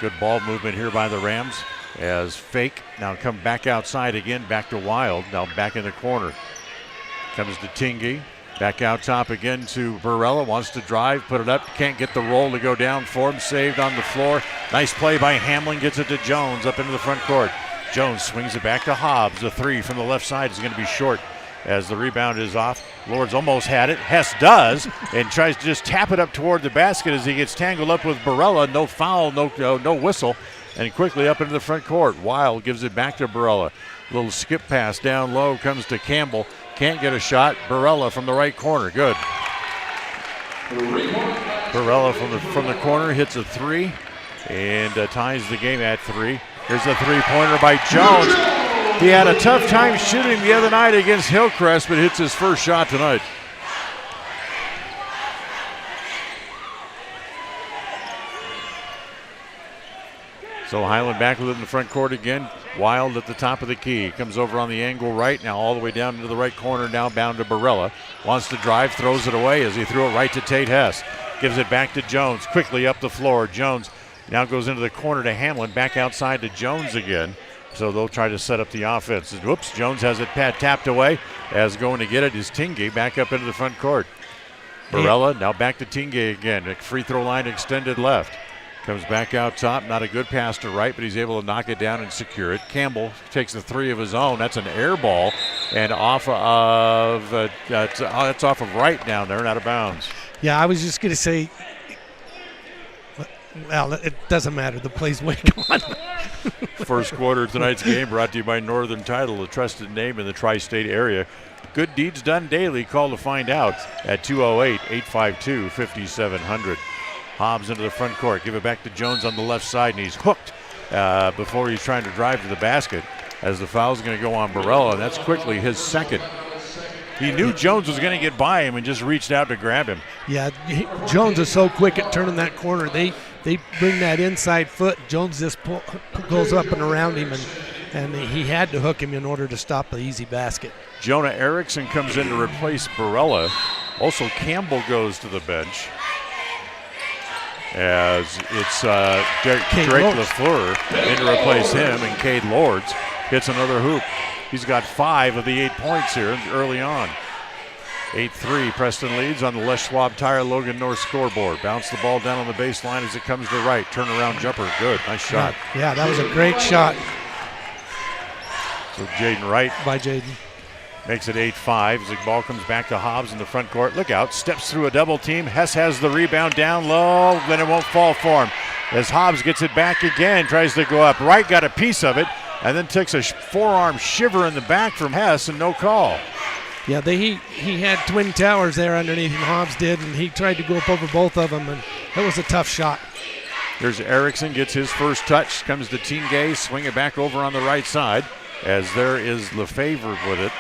Good ball movement here by the Rams as Fake now come back outside again, back to Wild. Now back in the corner. Comes to Tingy. Back out top again to Barella. Wants to drive, put it up. Can't get the roll to go down for him. Saved on the floor. Nice play by Hamlin. Gets it to Jones up into the front court. Jones swings it back to Hobbs. The three from the left side is going to be short as the rebound is off. Lords almost had it. Hess does and tries to just tap it up toward the basket as he gets tangled up with Barella. No foul, no whistle, and quickly up into the front court. Wild gives it back to Barella. Little skip pass down low comes to Campbell. Can't get a shot. Barella from the right corner. Good. Barella from the corner hits a three and ties the game at three. Here's a three-pointer by Jones. He had a tough time shooting the other night against Hillcrest, but hits his first shot tonight. So Highland back with it in the front court again. Wild at the top of the key. Comes over on the angle right, now all the way down into the right corner, now bound to Barella. Wants to drive, throws it away as he threw it right to Tate Hess. Gives it back to Jones, quickly up the floor. Jones now goes into the corner to Hamlin, back outside to Jones again. So they'll try to set up the offense. Whoops, Jones has it tapped away. As going to get it is Tingy back up into the front court. Barella now back to Tingay again. Free throw line extended left. Comes back out top. Not a good pass to right, but he's able to knock it down and secure it. Campbell takes the three of his own. That's an air ball, and off of that's off of right down there and out of bounds. Yeah, I was just going to say, well, it doesn't matter. The play's way gone. First quarter of tonight's game brought to you by Northern Title, a trusted name in the tri-state area. Good deeds done daily. Call to find out at 208-852-5700. Hobbs into the front court. Give it back to Jones on the left side, and he's hooked before he's trying to drive to the basket as the foul's going to go on Barella, and that's quickly his second. He knew Jones was going to get by him and just reached out to grab him. Yeah, Jones is so quick at turning that corner. They bring that inside foot. Jones just goes up and around him, and he had to hook him in order to stop the easy basket. Jonah Erickson comes in to replace Barella. Also, Campbell goes to the bench as it's Drake LaFleur in to replace him, and Cade Lords hits another hoop. He's got 5 of the 8 points here early on. 8-3, Preston leads on the Les Schwab Tire Logan North scoreboard. Bounce the ball down on the baseline as it comes to right. Turnaround jumper, good, nice shot. Yeah, that was a great shot. So Jaden Wright by Jaden makes it 8-5 as the ball comes back to Hobbs in the front court. Look out, steps through a double team. Hess has the rebound down low, then it won't fall for him. As Hobbs gets it back again, tries to go up. Wright got a piece of it, and then takes a forearm shiver in the back from Hess, and no call. Yeah, he had twin towers there underneath him, Hobbs did, and he tried to go up over both of them, and it was a tough shot. Here's Erickson, gets his first touch, comes to Tingay, swing it back over on the right side, as there is Lefevre with it.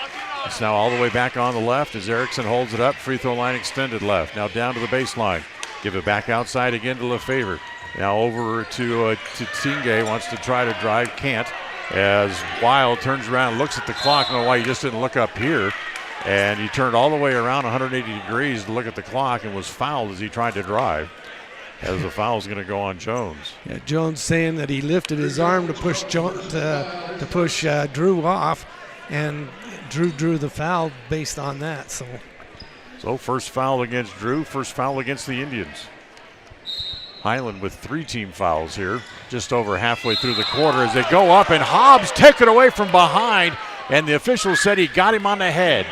It's now all the way back on the left as Erickson holds it up, free throw line extended left. Now down to the baseline. Give it back outside again to Lefevre. Now over to Tingay, wants to try to drive, can't. As Wild turns around, looks at the clock. I don't know why he just didn't look up here. And he turned all the way around 180 degrees to look at the clock and was fouled as he tried to drive. As the foul's going to go on Jones. Yeah, Jones saying that he lifted his arm to push Drew off, and Drew drew the foul based on that. So first foul against Drew, first foul against the Indians. Highland with 3 team fouls here, just over halfway through the quarter as they go up, and Hobbs take it away from behind, and the official said he got him on the head.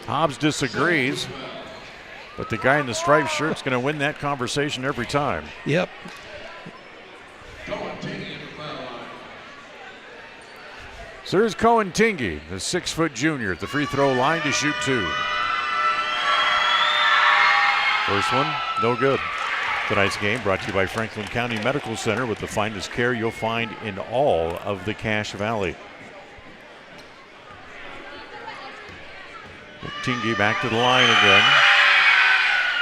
Hobbs disagrees, but the guy in the striped shirt's going to win that conversation every time. Yep. So here's Cohen Tingey, the 6-foot junior at the free throw line to shoot 2. First one, no good. Tonight's game brought to you by Franklin County Medical Center, with the finest care you'll find in all of the Cache Valley. Tingey back to the line again.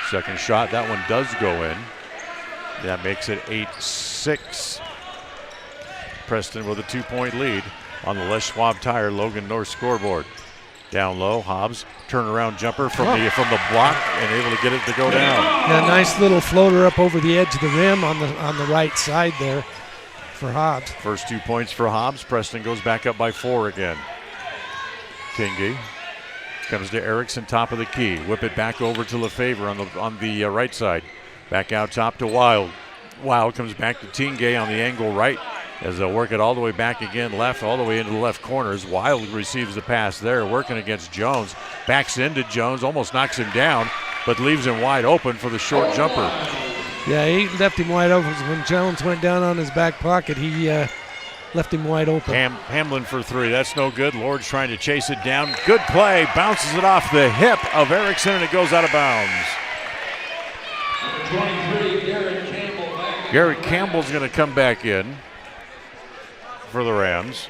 Second shot, that one does go in. That makes it 8-6. Preston with a 2-point lead on the Les Schwab Tire Logan North scoreboard. Down low, Hobbs, turnaround jumper from the block, and able to get it to go down. Yeah, nice little floater up over the edge of the rim on the right side there for Hobbs. First 2 points for Hobbs. Preston goes back up by 4 again. Tingey comes to Erickson, top of the key. Whip it back over to Lefevre on the right side. Back out top to Wild. Wild comes back to Tingay on the angle right, as they'll work it all the way back again left, all the way into the left corners. Wild receives the pass there, working against Jones. Backs into Jones, almost knocks him down, but leaves him wide open for the short jumper. Yeah, he left him wide open. When Jones went down on his back pocket, he left him wide open. Hamlin for 3, that's no good. Lord's trying to chase it down. Good play, bounces it off the hip of Erickson, and it goes out of bounds. 23, Garrett Campbell's going to come back in for the Rams,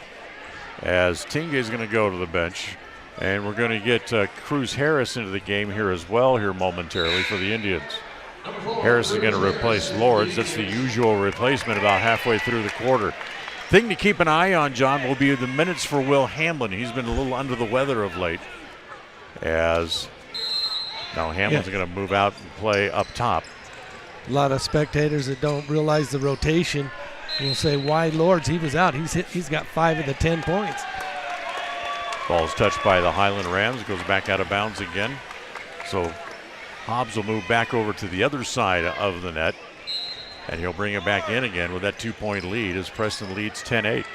as Tingay's going to go to the bench, and we're going to get Cruz Harris into the game here as well here momentarily for the Indians. Harris is going to replace Lords. That's the usual replacement about halfway through the quarter. Thing to keep an eye on, John, will be the minutes for Will Hamlin. He's been a little under the weather of late, as now Hamlin's going to move out and play up top. A lot of spectators that don't realize the rotation will say, why Lords? He was out. He's got 5 of the 10 points. Ball's touched by the Highland Rams. Goes back out of bounds again. So Hobbs will move back over to the other side of the net, and he'll bring it back in again with that 2-point lead as Preston leads 10-8.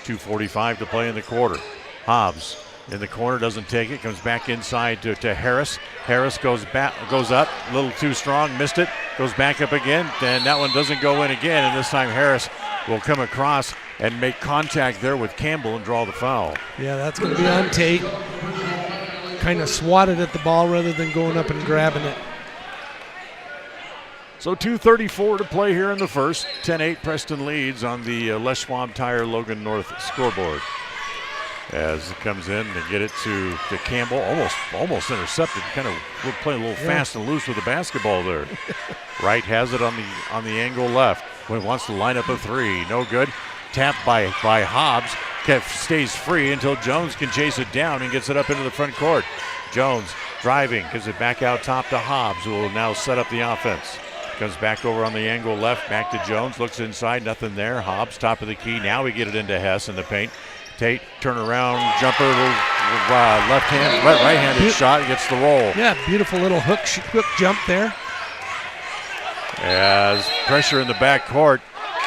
2:45 to play in the quarter. Hobbs in the corner, doesn't take it, comes back inside to Harris. Harris goes up, a little too strong, missed it, goes back up again, and that one doesn't go in again, and this time Harris will come across and make contact there with Campbell and draw the foul. Yeah, that's going to be on tape. Kind of swatted at the ball rather than going up and grabbing it. So 2:34 to play here in the first. 10-8 Preston leads on the Les Schwab Tire Logan North scoreboard. As it comes in to get it to Campbell, almost intercepted. Kind of playing a little fast and loose with the basketball there. Wright has it on the angle left. When wants to line up a three, no good. Tapped by Hobbs. Stays free until Jones can chase it down and gets it up into the front court. Jones driving, gives it back out top to Hobbs, who will now set up the offense. Comes back over on the angle left, back to Jones, looks inside, nothing there. Hobbs, top of the key. Now we get it into Hess in the paint. Tate, turn around, jumper, right-handed shot, gets the roll. Yeah, beautiful little hook jump there. As pressure in the back court,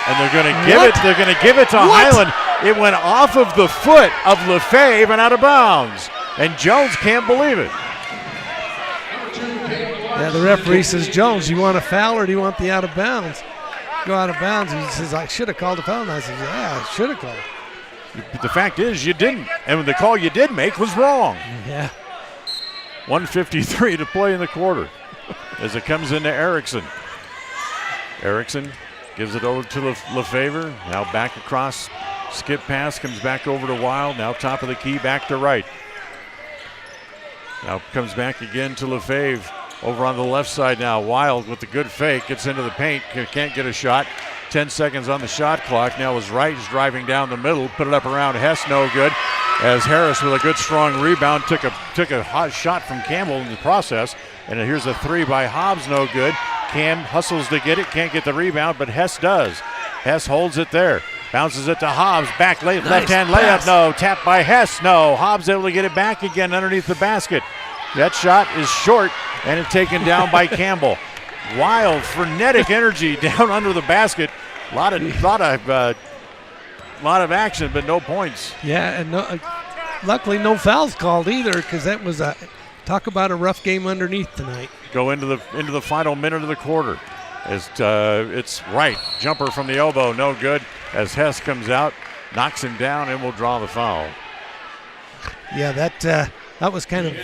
and they're going to give it. They're going to give it to Highland. It went off of the foot of Lefebvre and out of bounds, and Jones can't believe it. Yeah, the referee says, Jones, you want a foul or do you want the out of bounds? Go out of bounds. He says, I should have called a foul. And I said, yeah, I should have called. The fact is you didn't, and the call you did make was wrong. Yeah. 1:53 to play in the quarter as it comes into Erickson. Erickson gives it over to Lefebvre. Now back across, skip pass, comes back over to Wild. Now top of the key, back to Wright. Now comes back again to Lefebvre. Over on the left side now, Wild with the good fake, gets into the paint, can't get a shot. 10 seconds on the shot clock. Now as Wright is driving down the middle, put it up around Hess, no good. As Harris with a good strong rebound, took a hot shot from Campbell in the process. And here's a three by Hobbs, no good. Cam hustles to get it, can't get the rebound, but Hess does. Hess holds it there. Bounces it to Hobbs, back left-hand layup, no. Tapped by Hess, no. Hobbs able to get it back again underneath the basket. That shot is short, and it's taken down by Campbell. Wild, frenetic energy down under the basket. A lot of action, but no points. Yeah, and luckily no fouls called either, because that was talk about a rough game underneath tonight. Go into the final minute of the quarter. It's Wright, jumper from the elbow, no good. As Hess comes out, knocks him down, and will draw the foul. Yeah, that was kind of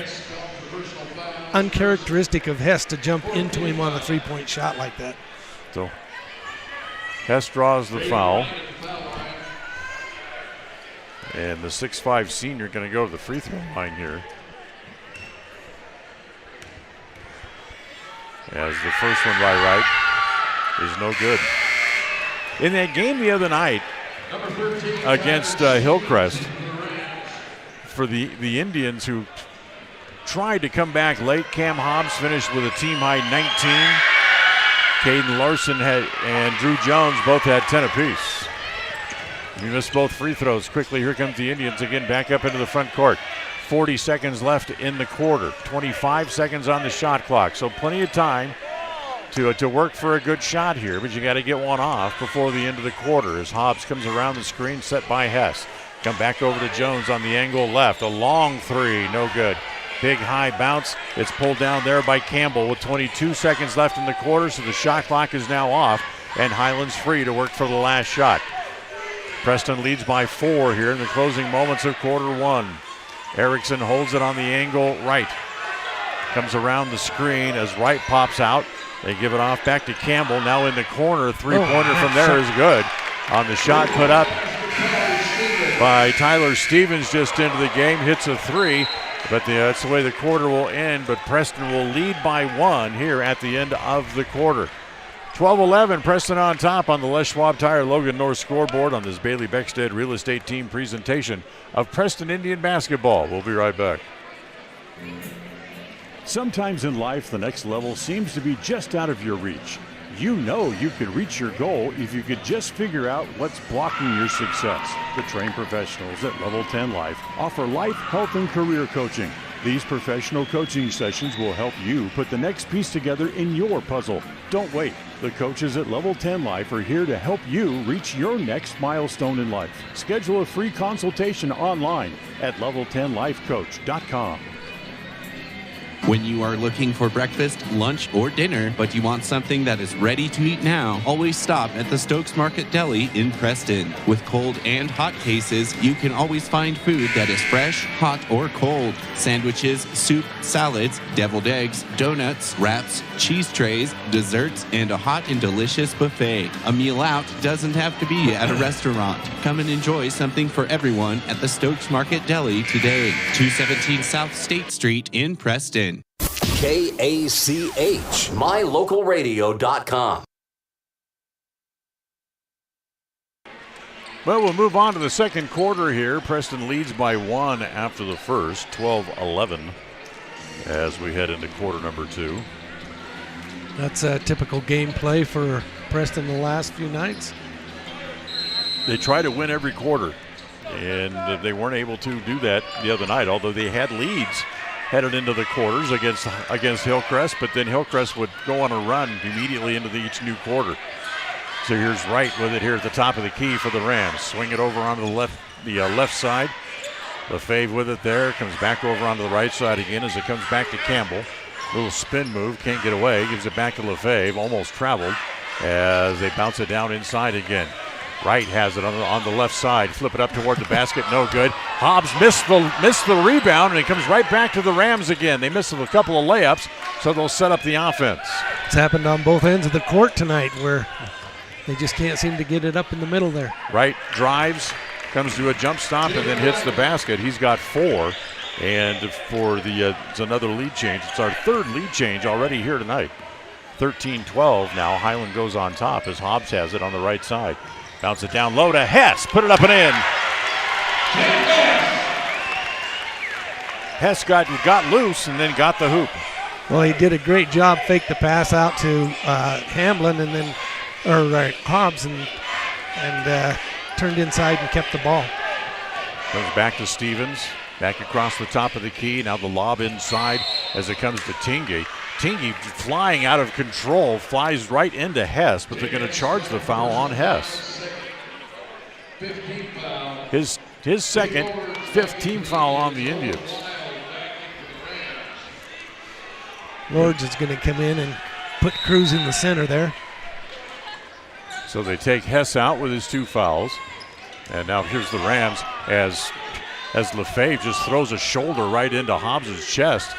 uncharacteristic of Hess to jump into him on a three-point shot like that. So Hess draws the foul. And the 6'5" senior going to go to the free throw line here. As the first one by Wright is no good. In that game the other night against Hillcrest, for the Indians who tried to come back late, Cam Hobbs finished with a team-high 19. Caden Larson and Drew Jones both had 10 apiece. You missed both free throws. Quickly, here comes the Indians again back up into the front court. 40 seconds left in the quarter. 25 seconds on the shot clock. So plenty of time to work for a good shot here, but you got to get one off before the end of the quarter as Hobbs comes around the screen set by Hess. Come back over to Jones on the angle left. A long three, no good. Big high bounce. It's pulled down there by Campbell with 22 seconds left in the quarter, so the shot clock is now off, and Highland's free to work for the last shot. Preston leads by 4 here in the closing moments of quarter one. Erickson holds it on the angle right. Comes around the screen as Wright pops out. They give it off back to Campbell. Now in the corner, three-pointer from there is good. On the shot put up by Tyler Stevens just into the game, hits a three. But that's the way the quarter will end, but Preston will lead by 1 here at the end of the quarter. 12-11, Preston on top on the Les Schwab Tire Logan North scoreboard on this Bailey Beckstead Real Estate Team presentation of Preston Indian basketball. We'll be right back. Sometimes in life, the next level seems to be just out of your reach. You know you could reach your goal if you could just figure out what's blocking your success. The trained professionals at Level 10 Life offer life, health, and career coaching. These professional coaching sessions will help you put the next piece together in your puzzle. Don't wait. The coaches at Level 10 Life are here to help you reach your next milestone in life. Schedule a free consultation online at level10lifecoach.com. When you are looking for breakfast, lunch, or dinner, but you want something that is ready to eat now, always stop at the Stokes Market Deli in Preston. With cold and hot cases, you can always find food that is fresh, hot, or cold. Sandwiches, soup, salads, deviled eggs, donuts, wraps, cheese trays, desserts, and a hot and delicious buffet. A meal out doesn't have to be at a restaurant. Come and enjoy something for everyone at the Stokes Market Deli today. 217 South State Street in Preston. KACH, mylocalradio.com. Well, we'll move on to the second quarter here. Preston leads by 1 after the first, 12-11, as we head into quarter number 2. That's a typical gameplay for Preston the last few nights. They try to win every quarter, and they weren't able to do that the other night, although they had leads headed into the quarters against Hillcrest, but then Hillcrest would go on a run immediately into each new quarter. So here's Wright with it here at the top of the key for the Rams. Swing it over onto the left side. Lefebvre with it there, comes back over onto the right side again as it comes back to Campbell. Little spin move, can't get away, gives it back to Lefebvre, almost traveled as they bounce it down inside again. Wright has it on the left side. Flip it up toward the basket. No good. Hobbs missed the rebound, and it comes right back to the Rams again. They missed a couple of layups, so they'll set up the offense. It's happened on both ends of the court tonight where they just can't seem to get it up in the middle there. Wright drives, comes to a jump stop, and then hits the basket. He's got 4. And for it's another lead change. It's our third lead change already here tonight. 13-12 now. Highland goes on top as Hobbs has it on the right side. Bounce it down low to Hess. Put it up and in. Hess got loose and then got the hoop. Well, he did a great job. Faked the pass out to Hamlin and then Hobbs and turned inside and kept the ball. Comes back to Stevens. Back across the top of the key. Now the lob inside as it comes to Tingey. Tingey flying out of control, flies right into Hess, but they're going to charge the foul on Hess. His second, 5th team foul on the Indians. Lords is going to come in and put Cruz in the center there. So they take Hess out with his 2 fouls. And now here's the Rams as Lefebvre just throws a shoulder right into Hobbs' chest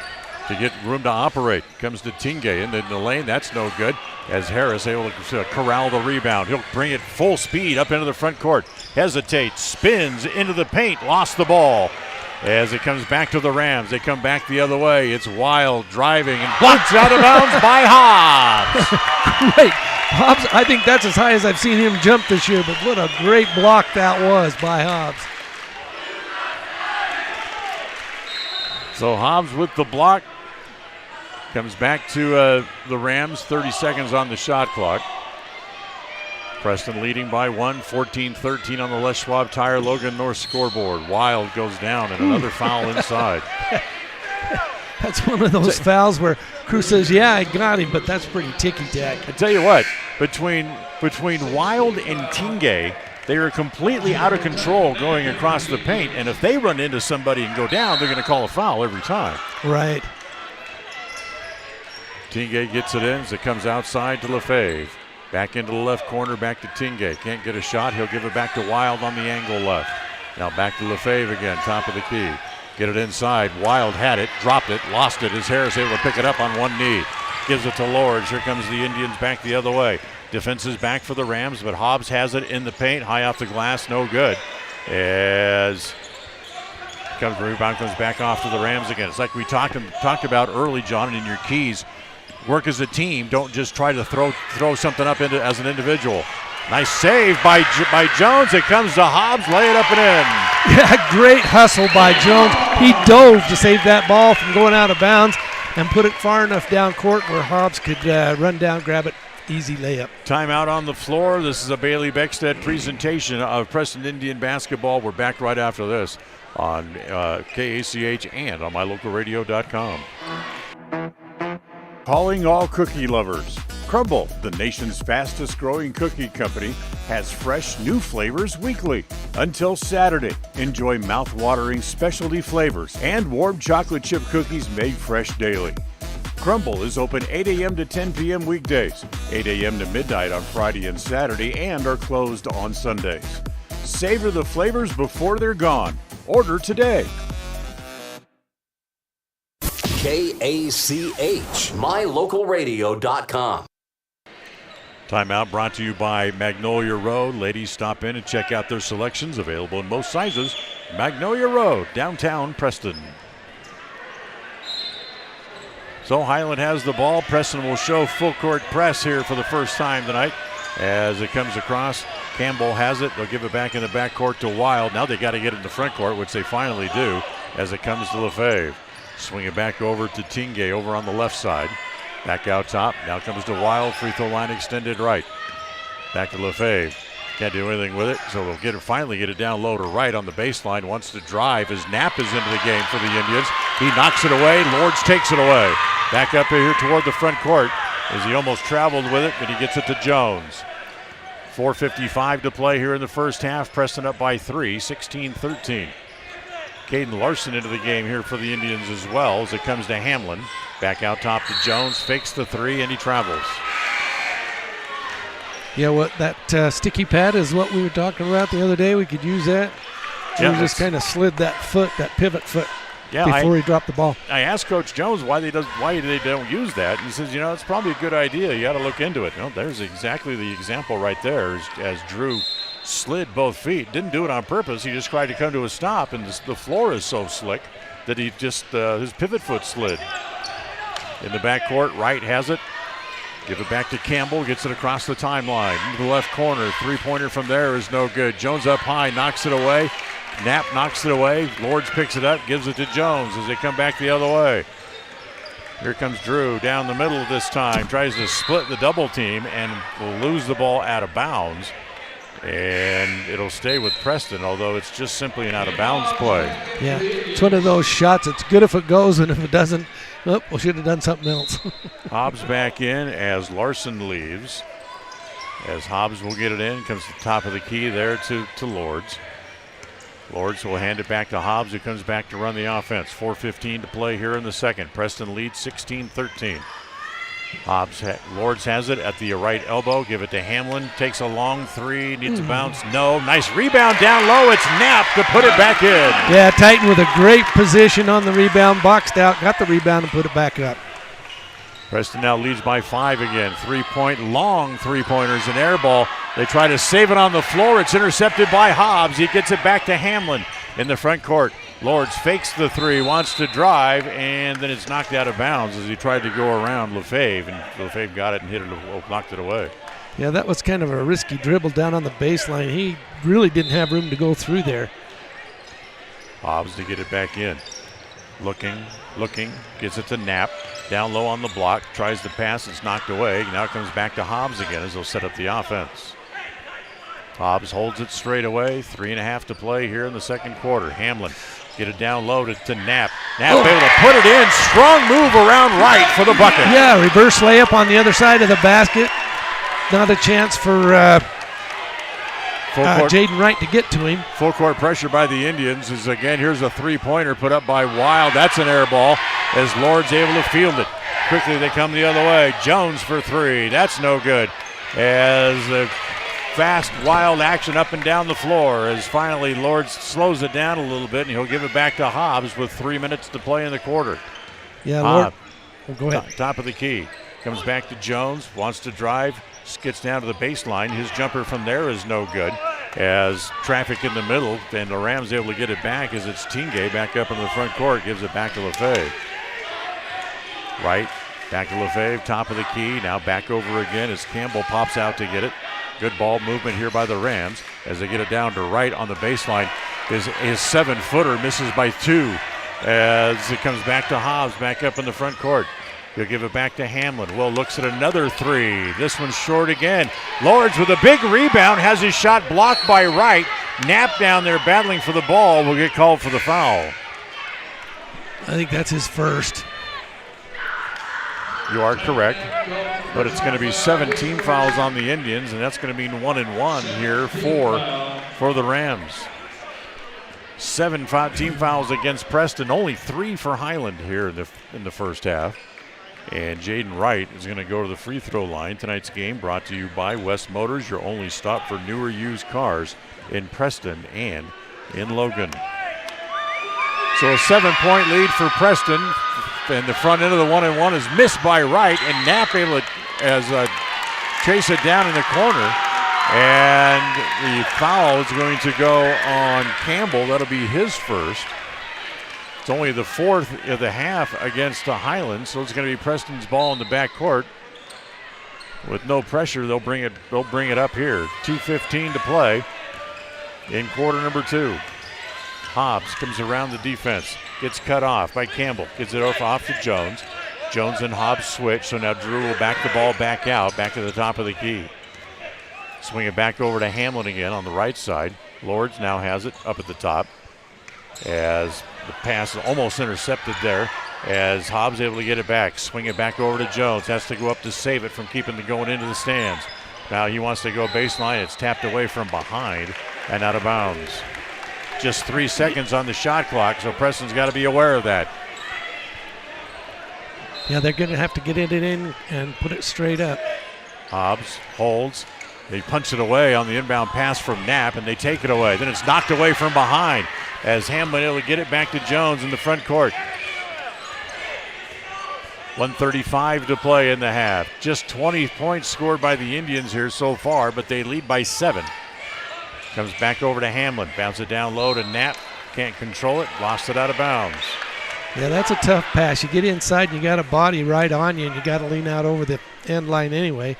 to get room to operate. Comes to Tingey in the lane. That's no good. As Harris able to corral the rebound. He'll bring it full speed up into the front court. Hesitates, spins into the paint, lost the ball. As it comes back to the Rams, they come back the other way. It's Wild driving and blocked out of bounds by Hobbs. Great. Hobbs, I think that's as high as I've seen him jump this year, but what a great block that was by Hobbs. So Hobbs with the block. Comes back to the Rams, 30 seconds on the shot clock. Preston leading by 1, 14-13 on the Les Schwab Tire Logan North scoreboard. Wild goes down and another foul inside. That's one of those fouls where Cruz says, yeah, I got him, but that's pretty ticky-tack. I tell you what, between Wild and Tingey, they are completely out of control going across the paint, and if they run into somebody and go down, they're going to call a foul every time. Right. Tingey gets it in as it comes outside to Lefebvre. Back into the left corner, back to Tingey. Can't get a shot. He'll give it back to Wild on the angle left. Now back to Lefebvre again, top of the key. Get it inside. Wild had it, dropped it, lost it. Is Harris able to pick it up on one knee? Gives it to Lords. Here comes the Indians back the other way. Defense is back for the Rams, but Hobbs has it in the paint. High off the glass, no good. As the rebound comes back off to the Rams again. It's like we talked about early, John, in your keys. Work as a team. Don't just try to throw something up into as an individual. Nice save by Jones. It comes to Hobbs. Lay it up and in. Yeah, great hustle by Jones. He dove to save that ball from going out of bounds and put it far enough down court where Hobbs could run down, grab it, easy layup. Timeout on the floor. This is a Bailey Beckstead presentation of Preston Indian basketball. We're back right after this on KACH and on mylocalradio.com. Calling all cookie lovers. Crumble, the nation's fastest growing cookie company, has fresh new flavors weekly. Until Saturday, enjoy mouth-watering specialty flavors and warm chocolate chip cookies made fresh daily. Crumble is open 8 a.m. to 10 p.m. weekdays, 8 a.m. to midnight on Friday and Saturday, and are closed on Sundays. Savor the flavors before they're gone. Order today. KACH, mylocalradio.com. Timeout brought to you by Magnolia Road. Ladies, stop in and check out their selections, available in most sizes. Magnolia Road, downtown Preston. So Highland has the ball. Preston will show full court press here for the first time tonight as it comes across. Campbell has it. They'll give it back in the backcourt to Wild. Now they got to get it in the front court, which they finally do as it comes to Lefebvre. Swing it back over to Tingay over on the left side. Back out top. Now comes to Wild. Free throw line extended right. Back to Lefebvre. Can't do anything with it, so they'll finally get it down low to right on the baseline. Wants to drive as Knapp is into the game for the Indians. He knocks it away. Lords takes it away. Back up here toward the front court as he almost traveled with it, but he gets it to Jones. 4:55 to play here in the first half. Preston up by 3, 16-13. Caden Larson into the game here for the Indians as well as it comes to Hamlin. Back out top to Jones, fakes the three, and he travels. Yeah, what that sticky pad is what we were talking about the other day. We could use that. Yeah, he just kind of slid that foot, that pivot foot, before he dropped the ball. I asked Coach Jones why they don't use that. And he says, it's probably a good idea. You got to look into it. There's exactly the example right there as Drew slid both feet. Didn't do it on purpose. He just tried to come to a stop, and the floor is so slick that he just his pivot foot slid. In the backcourt, Wright has it. Give it back to Campbell, gets it across the timeline. Into the left corner, three-pointer from there is no good. Jones up high, knocks it away. Knapp knocks it away. Lords picks it up, gives it to Jones as they come back the other way. Here comes Drew down the middle this time. Tries to split the double team and will lose the ball out of bounds. And it'll stay with Preston, although it's just simply an out-of-bounds play. Yeah, it's one of those shots. It's good if it goes, and if it doesn't, we should have done something else. Hobbs back in as Larson leaves. As Hobbs will get it in, comes to the top of the key there to Lords. Lords will hand it back to Hobbs, who comes back to run the offense. 4:15 to play here in the second. Preston leads 16-13. Lords has it at the right elbow. Give it to Hamlin. Takes a long three. Needs a bounce. No. Nice rebound down low. It's Knapp to put it back in. Yeah, Titan with a great position on the rebound. Boxed out. Got the rebound and put it back up. Preston now leads by 5 again. Long three-pointers and air ball. They try to save it on the floor. It's intercepted by Hobbs. He gets it back to Hamlin in the front court. Lords fakes the three, wants to drive, and then it's knocked out of bounds as he tried to go around Lefebvre, and Lefebvre got it and knocked it away. Yeah, that was kind of a risky dribble down on the baseline. He really didn't have room to go through there. Hobbs to get it back in. Looking, gets it to Knapp. Down low on the block, tries to pass, it's knocked away. Now it comes back to Hobbs again as they'll set up the offense. Hobbs holds it straight away. 3.5 to play here in the second quarter. Hamlin, get it down low to Knapp. Knapp able to put it in. Strong move around right for the bucket. Yeah, reverse layup on the other side of the basket. Not a chance for Jaden Wright to get to him. Full court pressure by the Indians as again here's a three-pointer put up by Wild. That's an air ball as Lord's able to field it. Quickly they come the other way. Jones for three. That's no good. As the fast, wild action up and down the floor as finally Lords slows it down a little bit and he'll give it back to Hobbs with 3 minutes to play in the quarter. Yeah, Lord. Go ahead. Top of the key. Comes back to Jones, wants to drive, gets down to the baseline. His jumper from there is no good as traffic in the middle, and the Rams able to get it back as it's Tingay back up in the front court, gives it back to Lefebvre. Right, back to Lefebvre, top of the key, now back over again as Campbell pops out to get it. Good ball movement here by the Rams as they get it down to Wright on the baseline. His 7-footer misses by 2 as it comes back to Hobbs back up in the front court. He'll give it back to Hamlin. Will looks at another three. This one's short again. Lords with a big rebound, has his shot blocked by Wright. Knapp down there battling for the ball will get called for the foul. I think that's his first. You are correct, but it's going to be 17 fouls on the Indians, and that's going to mean 1-1 here for the Rams. 7 team fouls against Preston, only 3 for Highland here in the first half. And Jaden Wright is going to go to the free throw line. Tonight's game brought to you by West Motors, your only stop for newer used cars in Preston and in Logan. So a 7-point lead for Preston. And the front end of the 1-1 is missed by Wright, and Knapp able to chase it down in the corner. And the foul is going to go on Campbell. That'll be his first. It's only the fourth of the half against the Highland, so it's going to be Preston's ball in the backcourt. With no pressure, they'll bring it up here. 2:15 to play in quarter number 2. Hobbs comes around the defense, gets cut off by Campbell, gets it off to Jones. Jones and Hobbs switch, so now Drew will back the ball back out, back to the top of the key. Swing it back over to Hamlin again on the right side. Lords now has it up at the top as the pass is almost intercepted there as Hobbs able to get it back. Swing it back over to Jones. Has to go up to save it from keeping it going into the stands. Now he wants to go baseline. It's tapped away from behind and out of bounds. Just 3 seconds on the shot clock, so Preston's got to be aware of that. Yeah, they're going to have to get it in and put it straight up. Hobbs holds. They punch it away on the inbound pass from Knapp, and they take it away. Then it's knocked away from behind as Hamlin able to get it back to Jones in the front court. 1:35 to play in the half. Just 20 points scored by the Indians here so far, but they lead by 7. Comes back over to Hamlin. Bounce it down low to Knapp. Can't control it. Lost it out of bounds. Yeah, that's a tough pass. You get inside and you got a body right on you, and you got to lean out over the end line anyway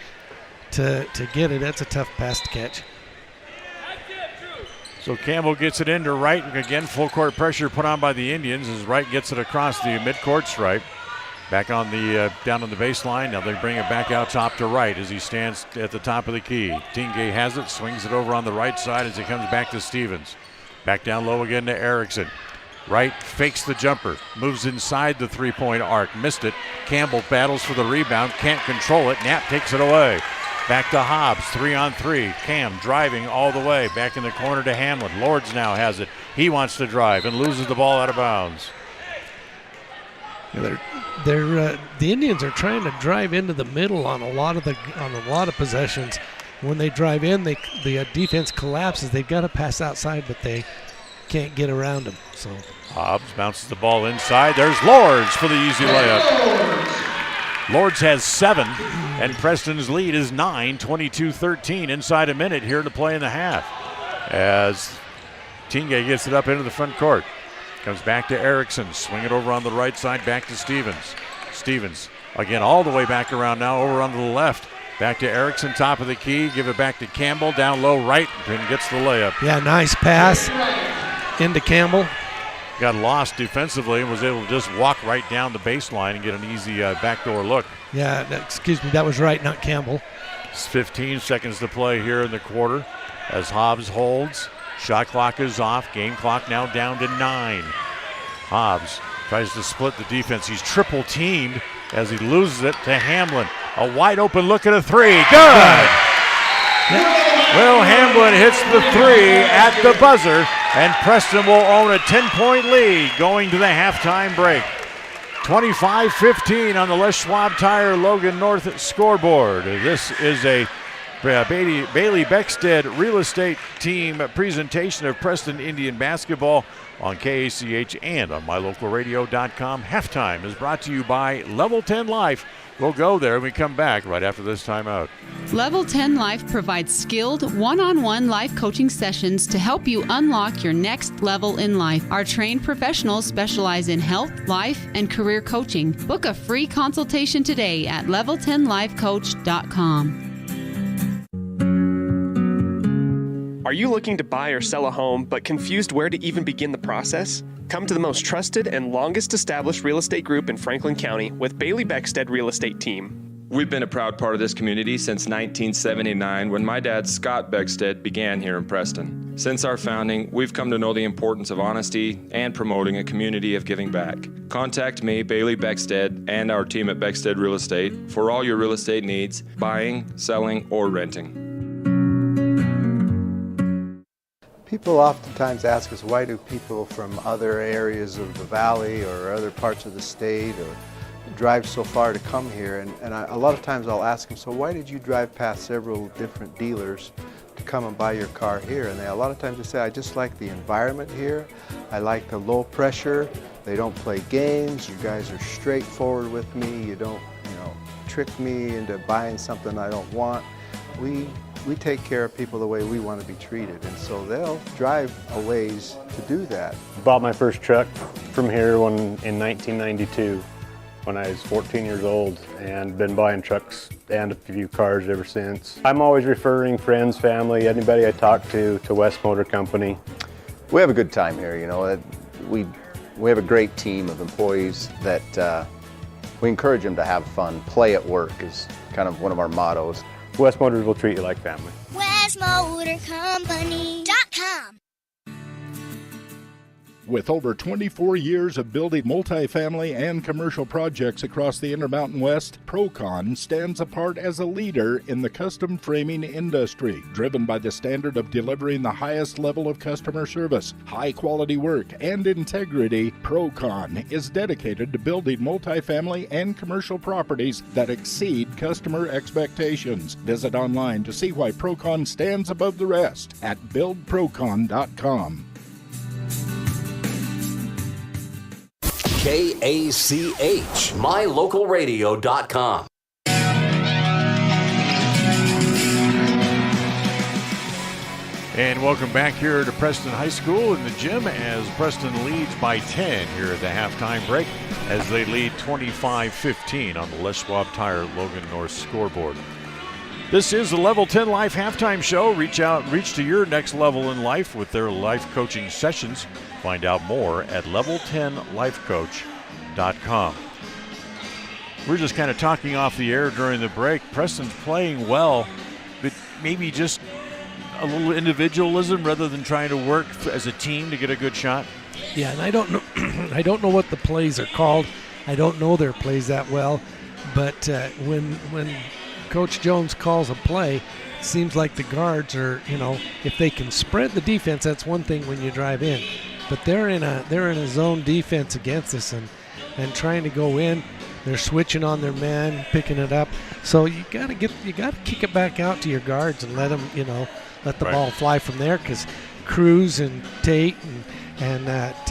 to get it. That's a tough pass to catch. So Campbell gets it into Wright. Again, full court pressure put on by the Indians as Wright gets it across the midcourt stripe. Back on the down on the baseline. Now they bring it back out top to Wright as he stands at the top of the key. Tingay has it, swings it over on the right side as it comes back to Stevens. Back down low again to Erickson. Wright fakes the jumper, moves inside the three-point arc, missed it. Campbell battles for the rebound, can't control it. Knapp takes it away. Back to Hobbs, 3-on-3. Cam driving all the way, back in the corner to Hamlin. Lords now has it. He wants to drive and loses the ball out of bounds. Yeah, the Indians are trying to drive into the middle on a lot of possessions. When they drive in, the defense collapses. They've got to pass outside, but they can't get around them. So Hobbs bounces the ball inside. There's Lords for the easy layup. Lords has 7, and Preston's lead is 9, 22-13. Inside a minute here to play in the half. As Tingay gets it up into the front court. Comes back to Erickson. Swing it over on the right side, back to Stevens. Stevens again all the way back around now, over on the left. Back to Erickson, top of the key. Give it back to Campbell, down low right, and gets the layup. Yeah, nice pass into Campbell. Got lost defensively and was able to just walk right down the baseline and get an easy backdoor look. Yeah, that was right, not Campbell. It's 15 seconds to play here in the quarter as Hobbs holds. Shot clock is off. Game clock now down to 9. Hobbs tries to split the defense. He's triple teamed as he loses it to Hamlin. A wide open look at a 3. Good! Will Hamlin hits the 3 at the buzzer, and Preston will own a 10-point lead going to the halftime break. 25-15 on the Les Schwab Tire Logan North scoreboard. This is a Bailey Beckstead Real Estate Team presentation of Preston Indian basketball on KACH and on mylocalradio.com. Halftime is brought to you by Level 10 Life. We'll go there when we come back right after this timeout. Level 10 Life provides skilled one-on-one life coaching sessions to help you unlock your next level in life. Our trained professionals specialize in health, life, and career coaching. Book a free consultation today at level10lifecoach.com. Are you looking to buy or sell a home but confused where to even begin the process? Come to the most trusted and longest established real estate group in Franklin County with Bailey Beckstead Real Estate Team. We've been a proud part of this community since 1979 when my dad, Scott Beckstead, began here in Preston. Since our founding, we've come to know the importance of honesty and promoting a community of giving back. Contact me, Bailey Beckstead, and our team at Beckstead Real Estate for all your real estate needs, buying, selling, or renting. People oftentimes ask us, why do people from other areas of the valley or other parts of the state or drive so far to come here? And a lot of times I'll ask them, so why did you drive past several different dealers to come and buy your car here? And a lot of times they say, I just like the environment here. I like the low pressure. They don't play games. You guys are straightforward with me. You don't, trick me into buying something I don't want. We take care of people the way we want to be treated, and so they'll drive a ways to do that. Bought my first truck from here in 1992 when I was 14 years old, and been buying trucks and a few cars ever since. I'm always referring friends, family, anybody I talk to West Motor Company. We have a good time here, We have a great team of employees that we encourage them to have fun. Play at work is kind of one of our mottos. West Motors will treat you like family. WestMotorCompany.com. With over 24 years of building multifamily and commercial projects across the Intermountain West, Procon stands apart as a leader in the custom framing industry, driven by the standard of delivering the highest level of customer service, high-quality work, and integrity. Procon is dedicated to building multifamily and commercial properties that exceed customer expectations. Visit online to see why Procon stands above the rest at buildprocon.com. KACH, mylocalradio.com. And welcome back here to Preston High School in the gym as Preston leads by 10 here at the halftime break as they lead 25-15 on the Les Schwab Tire Logan North scoreboard. This is the Level 10 Life Halftime Show. Reach to your next level in life with their life coaching sessions. Find out more at level10lifecoach.com. We're just kind of talking off the air during the break. Preston's playing well, but maybe just a little individualism rather than trying to work as a team to get a good shot. Yeah, and I don't know I don't know what the plays are called. I don't know their plays that well, but when Coach Jones calls a play, it seems like the guards are, if they can spread the defense, that's one thing when you drive in. But they're in a zone defense against us and trying to go in. They're switching on their man, picking it up. So you got to kick it back out to your guards and let them, let the ball fly from there, because Cruz and Tate and Knapp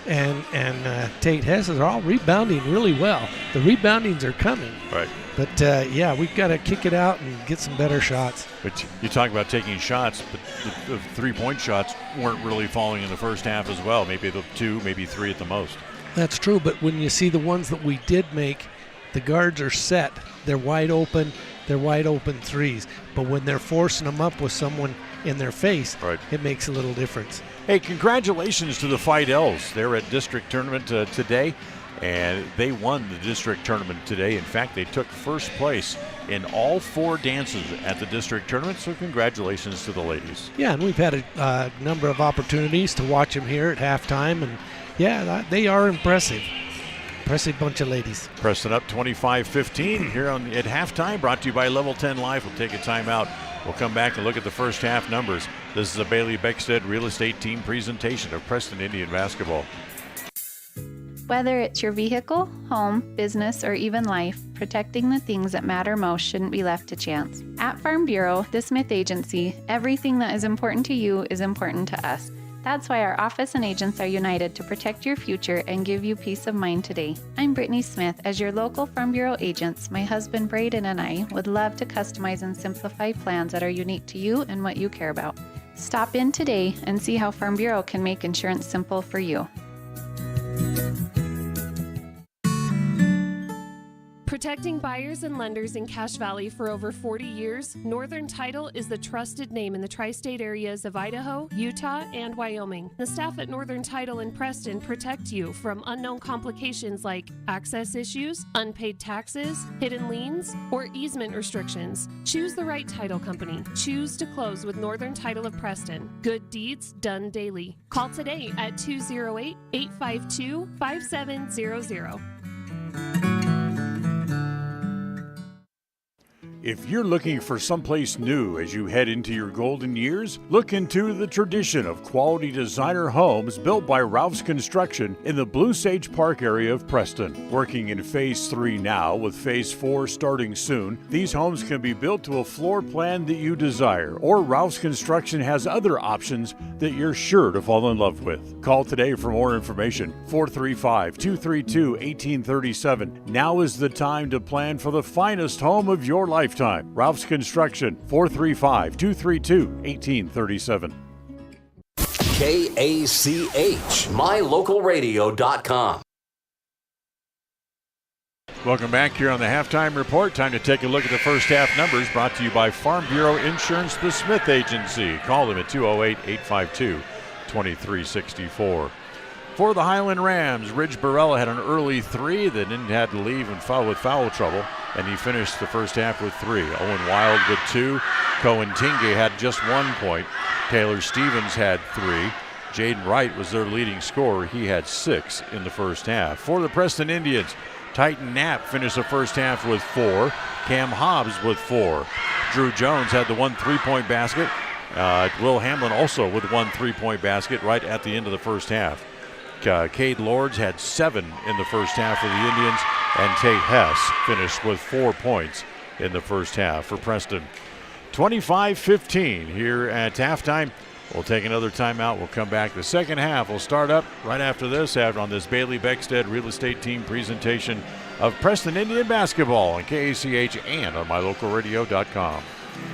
and Tate Hess are all rebounding really well. The reboundings are coming. Right. But, we've got to kick it out and get some better shots. But you talk about taking shots, but the three-point shots weren't really falling in the first half as well. Maybe the 2, maybe 3 at the most. That's true, but when you see the ones that we did make, the guards are set. They're wide open. They're wide open threes. But when they're forcing them up with someone in their face, it makes a little difference. Hey, congratulations to the Fidels. They're at district tournament today, and they won the district tournament today. In fact, they took first place in all 4 dances at the district tournament, so congratulations to the ladies. Yeah, and we've had a number of opportunities to watch them here at halftime, and they are impressive. Impressive bunch of ladies. Preston up 25-15 here at halftime, brought to you by Level 10 Life. We'll take a timeout. We'll come back and look at the first half numbers. This is a Bailey Beckstead Real Estate Team presentation of Preston Indian basketball. Whether it's your vehicle, home, business, or even life, protecting the things that matter most shouldn't be left to chance. At Farm Bureau, the Smith Agency, everything that is important to you is important to us. That's why our office and agents are united to protect your future and give you peace of mind today. I'm Brittany Smith. As your local Farm Bureau agents, my husband Braden and I would love to customize and simplify plans that are unique to you and what you care about. Stop in today and see how Farm Bureau can make insurance simple for you. Protecting buyers and lenders in Cache Valley for over 40 years, Northern Title is the trusted name in the tri-state areas of Idaho, Utah, and Wyoming. The staff at Northern Title in Preston protect you from unknown complications like access issues, unpaid taxes, hidden liens, or easement restrictions. Choose the right title company. Choose to close with Northern Title of Preston. Good deeds done daily. Call today at 208-852-5700. If you're looking for someplace new as you head into your golden years, look into the tradition of quality designer homes built by Ralph's Construction in the Blue Sage Park area of Preston. Working in Phase 3 now, with Phase 4 starting soon, these homes can be built to a floor plan that you desire, or Ralph's Construction has other options that you're sure to fall in love with. Call today for more information, 435-232-1837. Now is the time to plan for the finest home of your lifetime. Ralph's Construction, 435-232-1837. KACH, mylocalradio.com. Welcome back here on the Halftime Report. Time to take a look at the first half numbers, brought to you by Farm Bureau Insurance, the Smith Agency. Call them at 208-852-2364. For the Highland Rams, Ridge Barella had an early three, then had to leave and foul with foul trouble, and he finished the first half with three. Owen Wild with two. Cohen Tinge had just 1 point. Taylor Stevens had three. Jaden Wright was their leading scorer. He had 6 in the first half. For the Preston Indians, Titan Knapp finished the first half with 4. Cam Hobbs with 4. Drew Jones had the 1 3-point basket. Will Hamlin also with 1 3-point basket right at the end of the first half. Cade Lords had 7 in the first half for the Indians, and Tate Hess finished with 4 points in the first half for Preston. 25-15 here at halftime. We'll take another timeout. We'll come back. The second half will start up right after this, on this Bailey Beckstead Real Estate Team presentation of Preston Indian basketball on KACH and on mylocalradio.com.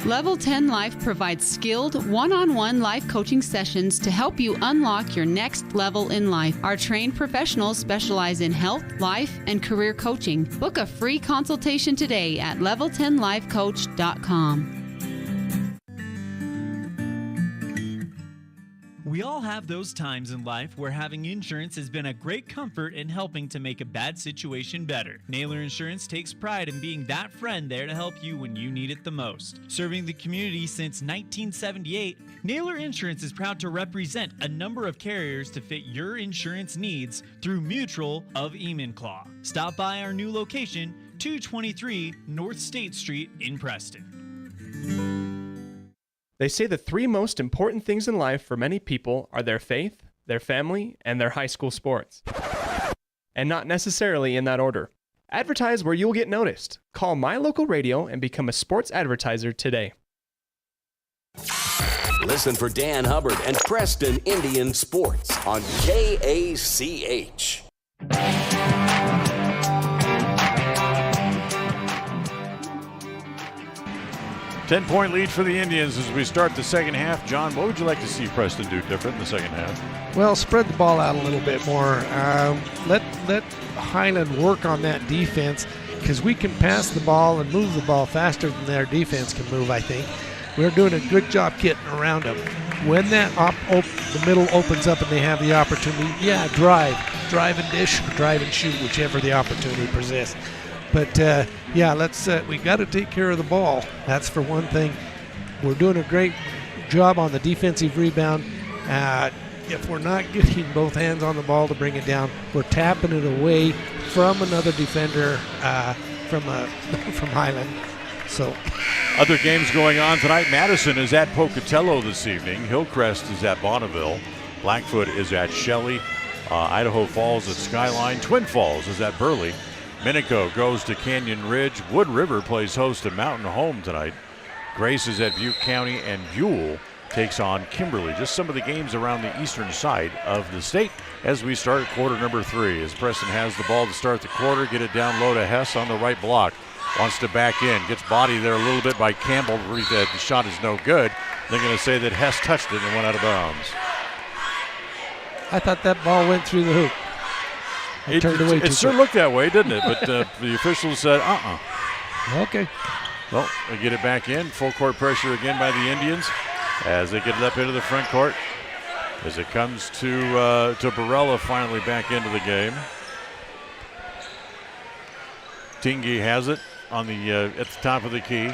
Level 10 Life provides skilled one-on-one life coaching sessions to help you unlock your next level in life. Our trained professionals specialize in health, life, and career coaching. Book a free consultation today at level10lifecoach.com. We all have those times in life where having insurance has been a great comfort in helping to make a bad situation better. Naylor Insurance takes pride in being that friend there to help you when you need it the most. Serving the community since 1978, Naylor Insurance is proud to represent a number of carriers to fit your insurance needs through Mutual of Enumclaw. Stop by our new location, 223 North State Street in Preston. They say the 3 most important things in life for many people are their faith, their family, and their high school sports. And not necessarily in that order. Advertise where you'll get noticed. Call My Local Radio and become a sports advertiser today. Listen for Dan Hubbard and Preston Indian Sports on KACH. 10-point lead for the Indians as we start the second half. John, what would you like to see Preston do different in the second half? Well, spread the ball out a little bit more. Let Highland work on that defense, because we can pass the ball and move the ball faster than their defense can move, I think. We're doing a good job getting around them. When that the middle opens up and they have the opportunity, drive and dish, or drive and shoot, whichever the opportunity presents. But we got to take care of the ball. That's for one thing. We're doing a great job on the defensive rebound. If we're not getting both hands on the ball to bring it down, we're tapping it away from another defender from Highland. So, other games going on tonight. Madison is at Pocatello this evening. Hillcrest is at Bonneville. Blackfoot is at Shelley. Idaho Falls at Skyline. Twin Falls is at Burley. Minico goes to Canyon Ridge. Wood River plays host to Mountain Home tonight. Grace is at Butte County, and Buell takes on Kimberly. Just some of the games around the eastern side of the state as we start quarter number 3. As Preston has the ball to start the quarter, get it down low to Hess on the right block. Wants to back in, gets bodied there a little bit by Campbell. The shot is no good. They're going to say that Hess touched it and went out of bounds. I thought that ball went through the hoop. It turned away it sure looked that way, didn't it? But the officials said, Okay. Well, they get it back in. Full court pressure again by the Indians as they get it up into the front court. As it comes to Barella finally back into the game. Tingey has it on the at the top of the key.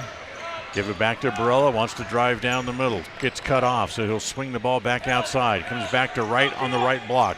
Give it back to Barella. Wants to drive down the middle. Gets cut off, so he'll swing the ball back outside. Comes back to Wright on the right block.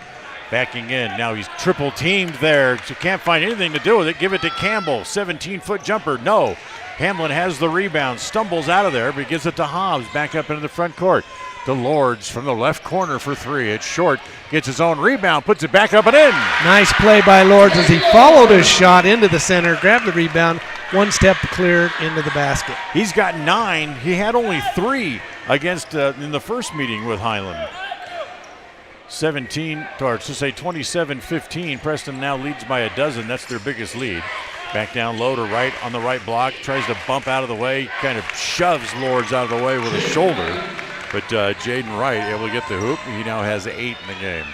Backing in. Now he's triple teamed there. So can't find anything to do with it. Give it to Campbell. 17-foot jumper. No. Hamlin has the rebound. Stumbles out of there, but he gives it to Hobbs. Back up into the front court. To Lords from the left corner for three. It's short. Gets his own rebound. Puts it back up and in. Nice play by Lords as he followed his shot into the center. Grabbed the rebound. One step cleared into the basket. He's got 9. He had only 3 against in the first meeting with Highland. 27-15. Preston now leads by a dozen. That's their biggest lead. Back down low to Wright on the right block. Tries to bump out of the way. Kind of shoves Lords out of the way with a shoulder. But Jaden Wright able to get the hoop. He now has 8 in the game.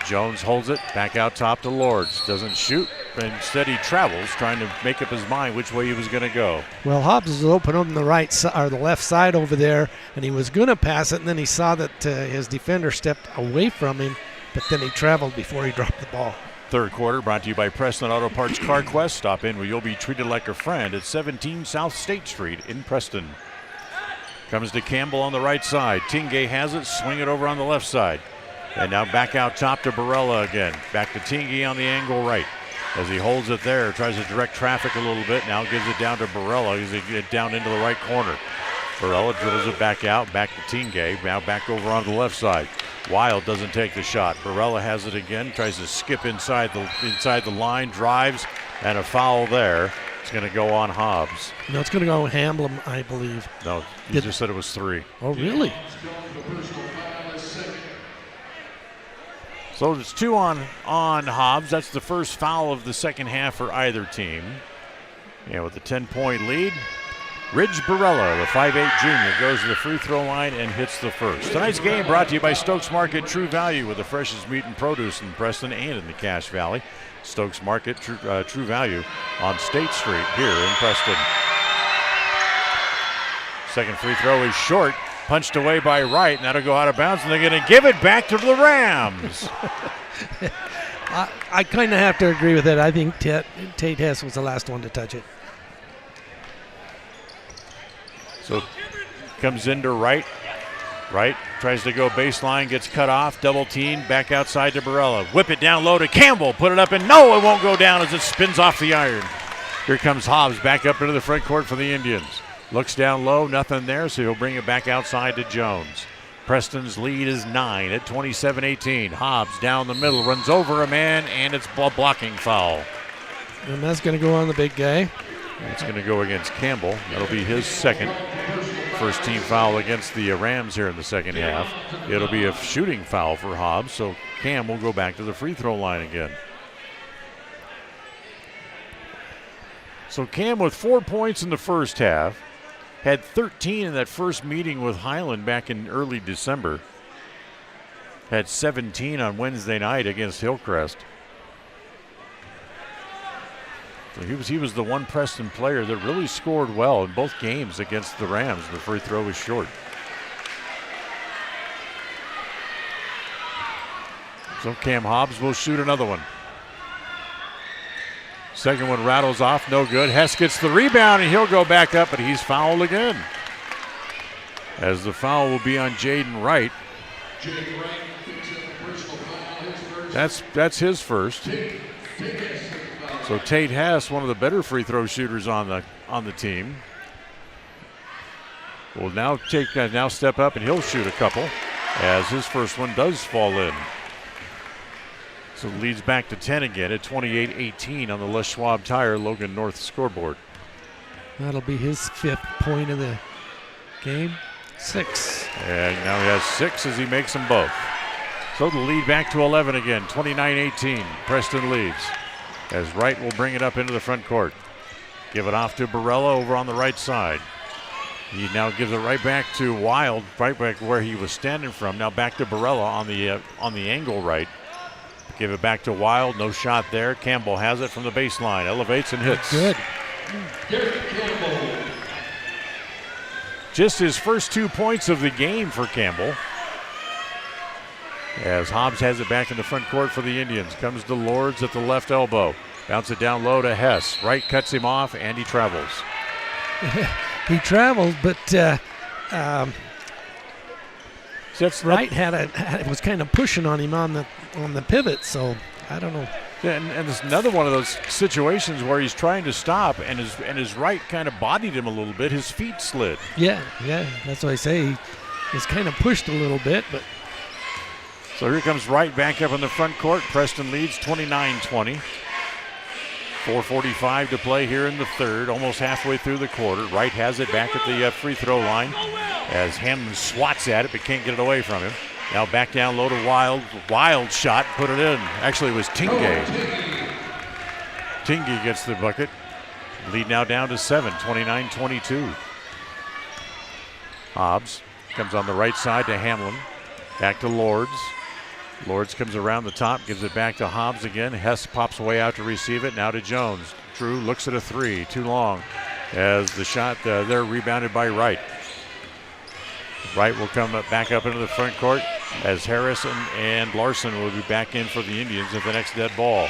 Jones holds it. Back out top to Lords. Doesn't shoot. Instead he travels, trying to make up his mind which way he was going to go. Well, Hobbs was open on the right side or the left side over there, and he was going to pass it, and then he saw that his defender stepped away from him, but then he traveled before he dropped the ball. Third quarter brought to you by Preston Auto Parts Car Quest. Stop in where you'll be treated like a friend at 17 South State Street in Preston. Comes to Campbell on the right side. Tingey has it, swing it over on the left side. And now back out top to Barella again. Back to Tingey on the angle right. As he holds it there, tries to direct traffic a little bit. Now gives it down to Barella as he gets down into the right corner. Barella dribbles it back out, back to Tingey. Now back over on the left side. Wild doesn't take the shot. Barella has it again, tries to skip inside the line, drives, and a foul there. It's going to go on Hobbs. No, it's going to go on Hamblin, I believe. No, you just said it was 3. Oh, really? So it's 2 on Hobbs. That's the first foul of the second half for either team. And with a 10-point lead, Ridge Barella, the 5'8 junior, goes to the free throw line and hits the first. Tonight's game brought to you by Stokes Market True Value, with the freshest meat and produce in Preston and in the Cache Valley. Stokes Market True Value on State Street here in Preston. Second free throw is short. Punched away by Wright, and that'll go out of bounds, and they're going to give it back to the Rams. I kind of have to agree with it. I think Tate Hess was the last one to touch it. So comes into Wright. Wright tries to go baseline, gets cut off, double team, back outside to Barella. Whip it down low to Campbell, put it up, and no, it won't go down as it spins off the iron. Here comes Hobbs back up into the front court for the Indians. Looks down low, nothing there, so he'll bring it back outside to Jones. Preston's lead is 9 at 27-18. Hobbs down the middle, runs over a man, and it's a blocking foul. And that's going to go on the big guy. It's going to go against Campbell. That'll be his second first team foul against the Rams here in the second half. It'll be a shooting foul for Hobbs, so Cam will go back to the free throw line again. So Cam with 4 points in the first half. Had 13 in that first meeting with Highland back in early December. Had 17 on Wednesday night against Hillcrest. So he was the one Preston player that really scored well in both games against the Rams. The free throw was short. So Cam Hobbs will shoot another one. Second one rattles off, no good. Hess gets the rebound, and he'll go back up, but he's fouled again. As the foul will be on Jaden Wright. That's his first. So Tate Hess, one of the better free throw shooters on the team, will now step up, and he'll shoot a couple, as his first one does fall in. So leads back to 10 again at 28-18 on the Les Schwab Tire Logan North scoreboard. That'll be his 5th point of the game. 6. And now he has 6 as he makes them both. So the lead back to 11 again, 29-18. Preston leads as Wright will bring it up into the front court. Give it off to Barella over on the right side. He now gives it right back to Wild, right back where he was standing from. Now back to Barella on the angle right. Give it back to Wild. No shot there. Campbell has it from the baseline. Elevates and hits. Good. Just his first 2 points of the game for Campbell. As Hobbs has it back in the front court for the Indians. Comes to Lords at the left elbow. Bounce it down low to Hess. Wright cuts him off, and he travels. He traveled, but Wright was kind of pushing on him on the pivot, so I don't know. Yeah, and it's another one of those situations where he's trying to stop, and his right kind of bodied him a little bit. His feet slid. Yeah, that's what I say. He was kind of pushed a little bit, but. So here comes Wright back up in the front court. Preston leads 29-20. 4:45 to play here in the third, almost halfway through the quarter. Wright has it back at the free throw line as Hammond swats at it but can't get it away from him. Now back down low to Wild. Wild shot, put it in. Actually, it was Tingay. Tingay gets the bucket. Lead now down to 7, 29-22. Hobbs comes on the right side to Hamlin. Back to Lords. Lords comes around the top, gives it back to Hobbs again. Hess pops away out to receive it. Now to Jones. Drew looks at a three, too long. As the shot there rebounded by Wright. Wright will come back up into the front court as Harrison and Larson will be back in for the Indians at the next dead ball.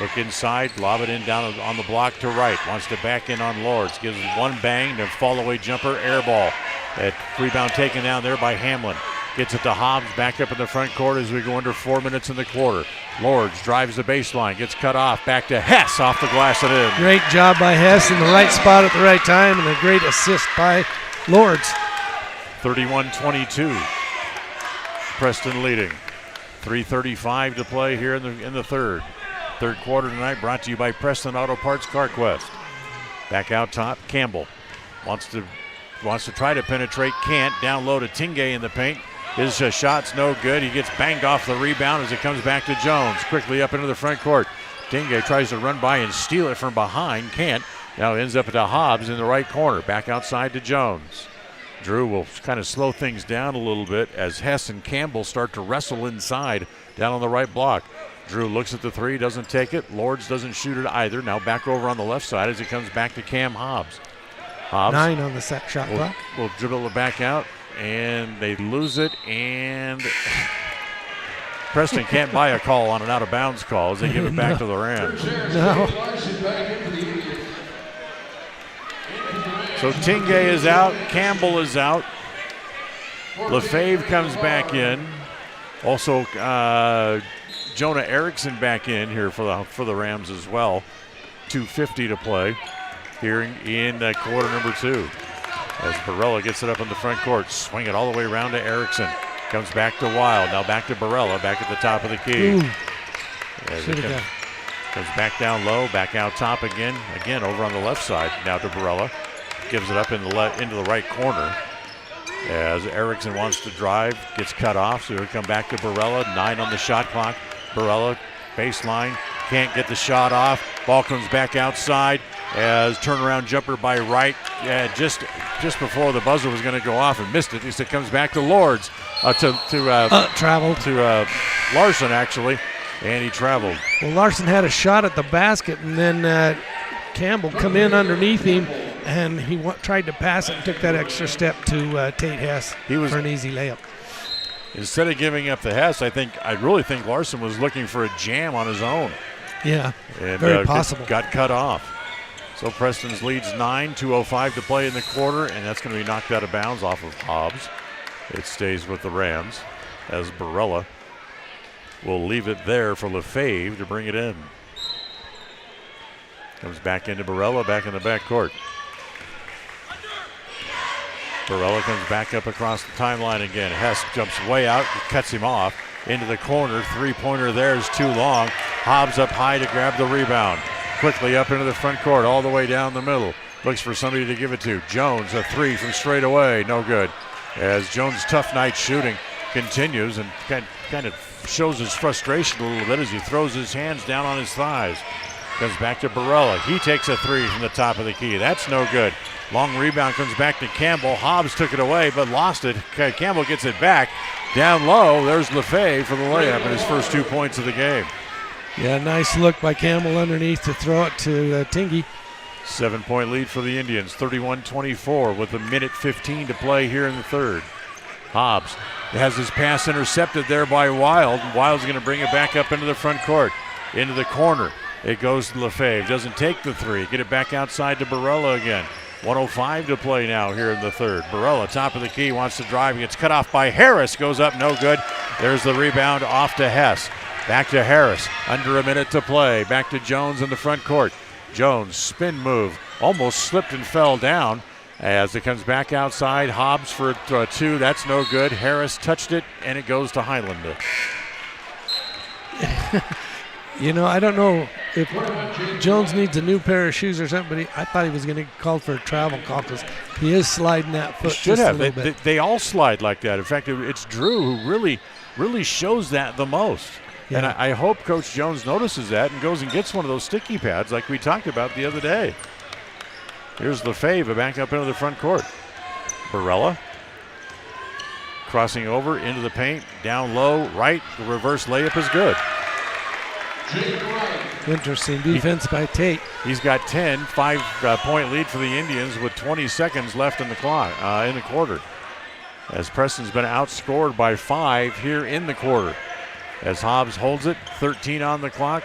Look inside, lob it in down on the block to Wright. Wants to back in on Lords. Gives one bang, then fall away jumper, air ball. That rebound taken down there by Hamlin. Gets it to Hobbs back up in the front court as we go under 4 minutes in the quarter. Lords drives the baseline, gets cut off, back to Hess off the glass and in. Great job by Hess in the right spot at the right time, and a great assist by Lords. 31-22. Preston leading. 3:35 to play here in the third. Third quarter tonight brought to you by Preston Auto Parts CarQuest. Back out top, Campbell wants to try to penetrate, can't. Down low to Tingay in the paint. His shot's no good. He gets banged off the rebound as it comes back to Jones. Quickly up into the front court. Tingay tries to run by and steal it from behind, can't. Now ends up to Hobbs in the right corner. Back outside to Jones. Drew will kind of slow things down a little bit as Hess and Campbell start to wrestle inside down on the right block. Drew looks at the three, doesn't take it. Lords doesn't shoot it either. Now back over on the left side as it comes back to Cam Hobbs. Hobbs 9 on the shot clock. Will dribble it back out, and they lose it, and Preston can't buy a call on an out-of-bounds call as they give it back to the Rams. No. So Tingay is out, Campbell is out. LaFave comes back in. Also, Jonah Erickson back in here for the Rams as well. 2:50 to play here in quarter number two. As Barella gets it up in the front court, swing it all the way around to Erickson. Comes back to Wild, now back to Barella, back at the top of the key. Comes back down low, back out top again over on the left side, now to Barella. Gives it up into the right corner. As Erickson wants to drive, gets cut off, so he'll come back to Barella. 9 on the shot clock. Barella, baseline, can't get the shot off. Ball comes back outside as turnaround jumper by Wright. Just before the buzzer was going to go off and missed it. It comes back to Lords, traveled to Larson actually, and he traveled. Well, Larson had a shot at the basket, and then Campbell come in underneath him, and he tried to pass it and took that extra step to Tate Hess for an easy layup. Instead of giving up the Hess, I really think Larson was looking for a jam on his own. Yeah, and very possible. Got cut off. So Preston's leads 9, 2:05 to play in the quarter, and that's going to be knocked out of bounds off of Hobbs. It stays with the Rams as Barella will leave it there for LaFave to bring it in. Comes back into Barella, back in the backcourt. Barella comes back up across the timeline again. Hess jumps way out, cuts him off into the corner. Three-pointer there is too long. Hobbs up high to grab the rebound. Quickly up into the front court, all the way down the middle. Looks for somebody to give it to. Jones, a three from straight away, no good. As Jones' tough night shooting continues and kind of shows his frustration a little bit as he throws his hands down on his thighs. Comes back to Barella. He takes a three from the top of the key. That's no good. Long rebound comes back to Campbell. Hobbs took it away but lost it. Campbell gets it back. Down low, there's LeFay for the layup and his first 2 points of the game. Yeah, nice look by Campbell underneath to throw it to Tingy. 7-point lead for the Indians, 31-24 with 1:15 to play here in the third. Hobbs has his pass intercepted there by Wild. Wild's going to bring it back up into the front court. Into the corner. It goes to LeFay. Doesn't take the three. Get it back outside to Barella again. 1:05 to play now here in the third. Barella, top of the key, wants to drive. Gets cut off by Harris. Goes up, no good. There's the rebound off to Hess. Back to Harris. Under a minute to play. Back to Jones in the front court. Jones, spin move. Almost slipped and fell down. As it comes back outside, Hobbs for two. That's no good. Harris touched it, and it goes to Highland. You know, I don't know if Jones needs a new pair of shoes or something, but I thought he was going to call for a travel call because he is sliding that foot Should just have. a little bit. They all slide like that. In fact, it's Drew who really shows that the most. Yeah. And I hope Coach Jones notices that and goes and gets one of those sticky pads like we talked about the other day. Here's LeFay back up into the front court. Barella crossing over into the paint, down low, right. The reverse layup is good. Interesting defense by Tate. He's got 10, 5-point lead for the Indians with 20 seconds left in the clock, in the quarter. As Preston's been outscored by 5 here in the quarter. As Hobbs holds it, 13 on the clock.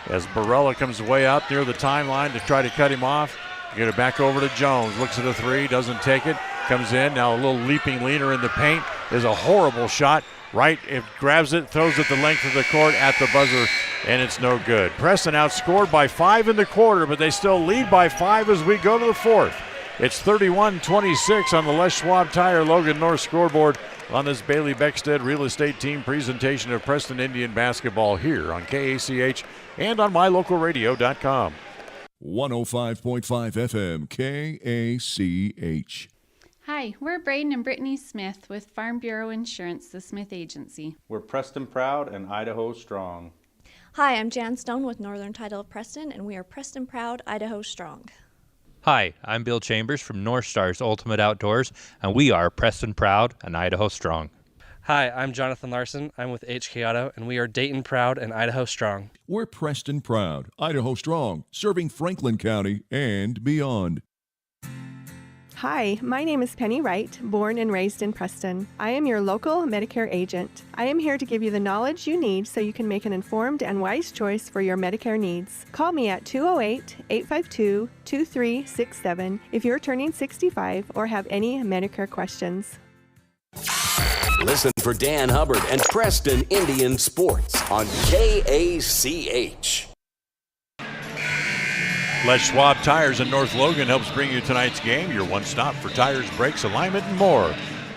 As Barella comes way out near the timeline to try to cut him off. Get it back over to Jones. Looks at a three, doesn't take it. Comes in, now a little leaping leaner in the paint. Is a horrible shot. Right, it grabs it, throws it the length of the court at the buzzer, and it's no good. Preston outscored by 5 in the quarter, but they still lead by 5 as we go to the fourth. It's 31-26 on the Les Schwab Tire Logan North scoreboard on this Bailey Beckstead Real Estate Team presentation of Preston Indian basketball here on KACH and on mylocalradio.com. 105.5 FM KACH. Hi, we're Braden and Brittany Smith with Farm Bureau Insurance, the Smith Agency. We're Preston Proud and Idaho Strong. Hi, I'm Jan Stone with Northern Title of Preston, and we are Preston Proud, Idaho Strong. Hi, I'm Bill Chambers from North Stars Ultimate Outdoors, and we are Preston Proud and Idaho Strong. Hi, I'm Jonathan Larson. I'm with HK Auto, and we are Dayton Proud and Idaho Strong. We're Preston Proud, Idaho Strong, serving Franklin County and beyond. Hi, my name is Penny Wright, born and raised in Preston. I am your local Medicare agent. I am here to give you the knowledge you need so you can make an informed and wise choice for your Medicare needs. Call me at 208-852-2367 if you're turning 65 or have any Medicare questions. Listen for Dan Hubbard and Preston Indian Sports on KACH. Les Schwab Tires in North Logan helps bring you tonight's game. Your one stop for tires, brakes, alignment, and more.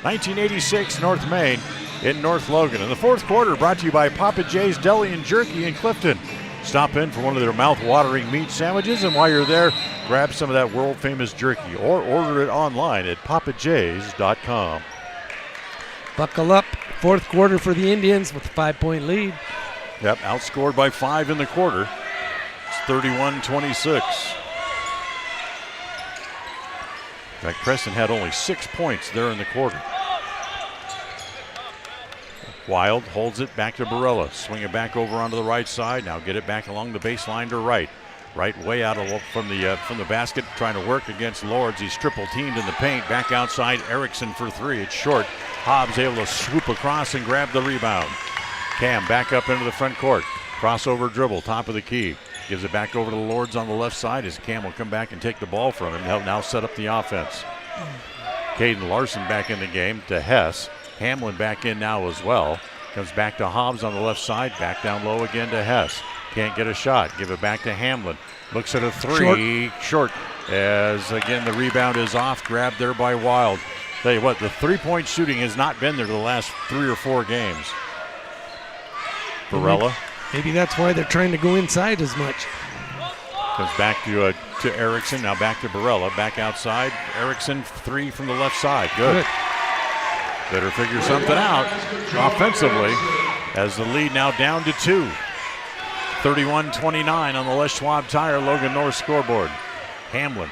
1986 North Main in North Logan. In the fourth quarter, brought to you by Papa J's Deli and Jerky in Clifton. Stop in for one of their mouth-watering meat sandwiches, and while you're there, grab some of that world-famous jerky or order it online at papajays.com. Buckle up. Fourth quarter for the Indians with a 5-point lead. Yep, outscored by 5 in the quarter. 31-26. In fact, Preston had only 6 points there in the quarter. Wild holds it back to Barella. Swing it back over onto the right side. Now get it back along the baseline to right. Right way out from the basket, trying to work against Lords. He's triple teamed in the paint. Back outside, Erickson for three. It's short. Hobbs able to swoop across and grab the rebound. Cam back up into the front court. Crossover dribble, top of the key. Gives it back over to the Lords on the left side as Cam will come back and take the ball from him. He'll now set up the offense. Caden Larson back in the game to Hess. Hamlin back in now as well. Comes back to Hobbs on the left side. Back down low again to Hess. Can't get a shot. Give it back to Hamlin. Looks at a three. Short. As again the rebound is off. Grabbed there by Wild. Tell you what, the three-point shooting has not been there the last 3 or 4 games. Barella. Maybe that's why they're trying to go inside as much. Comes back to Erickson. Now back to Barella. Back outside. Erickson, three from the left side. Good. Better figure something out offensively as the lead now down to 2. 31-29 on the Les Schwab Tire Logan North scoreboard. Hamlin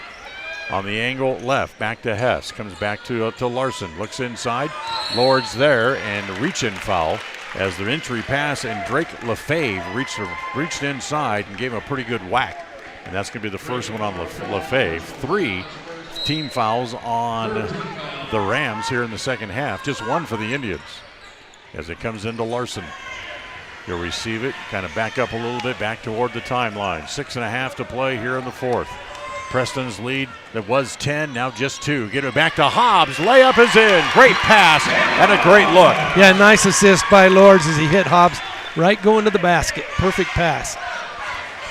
On the angle left, back to Hess. Comes back to Larson. Looks inside. Lord's there, and reach-in foul as the entry pass, and Drake Lefebvre reached inside and gave him a pretty good whack. And that's going to be the first one on Lefebvre. 3 team fouls on the Rams here in the second half. Just 1 for the Indians as it comes into Larson. He'll receive it, kind of back up a little bit, back toward the timeline. 6.5 to play here in the fourth. Preston's lead that was 10, now just 2. Get it back to Hobbs. Layup is in. Great pass and a great look. Yeah, nice assist by Lords as he hit Hobbs right going to the basket. Perfect pass.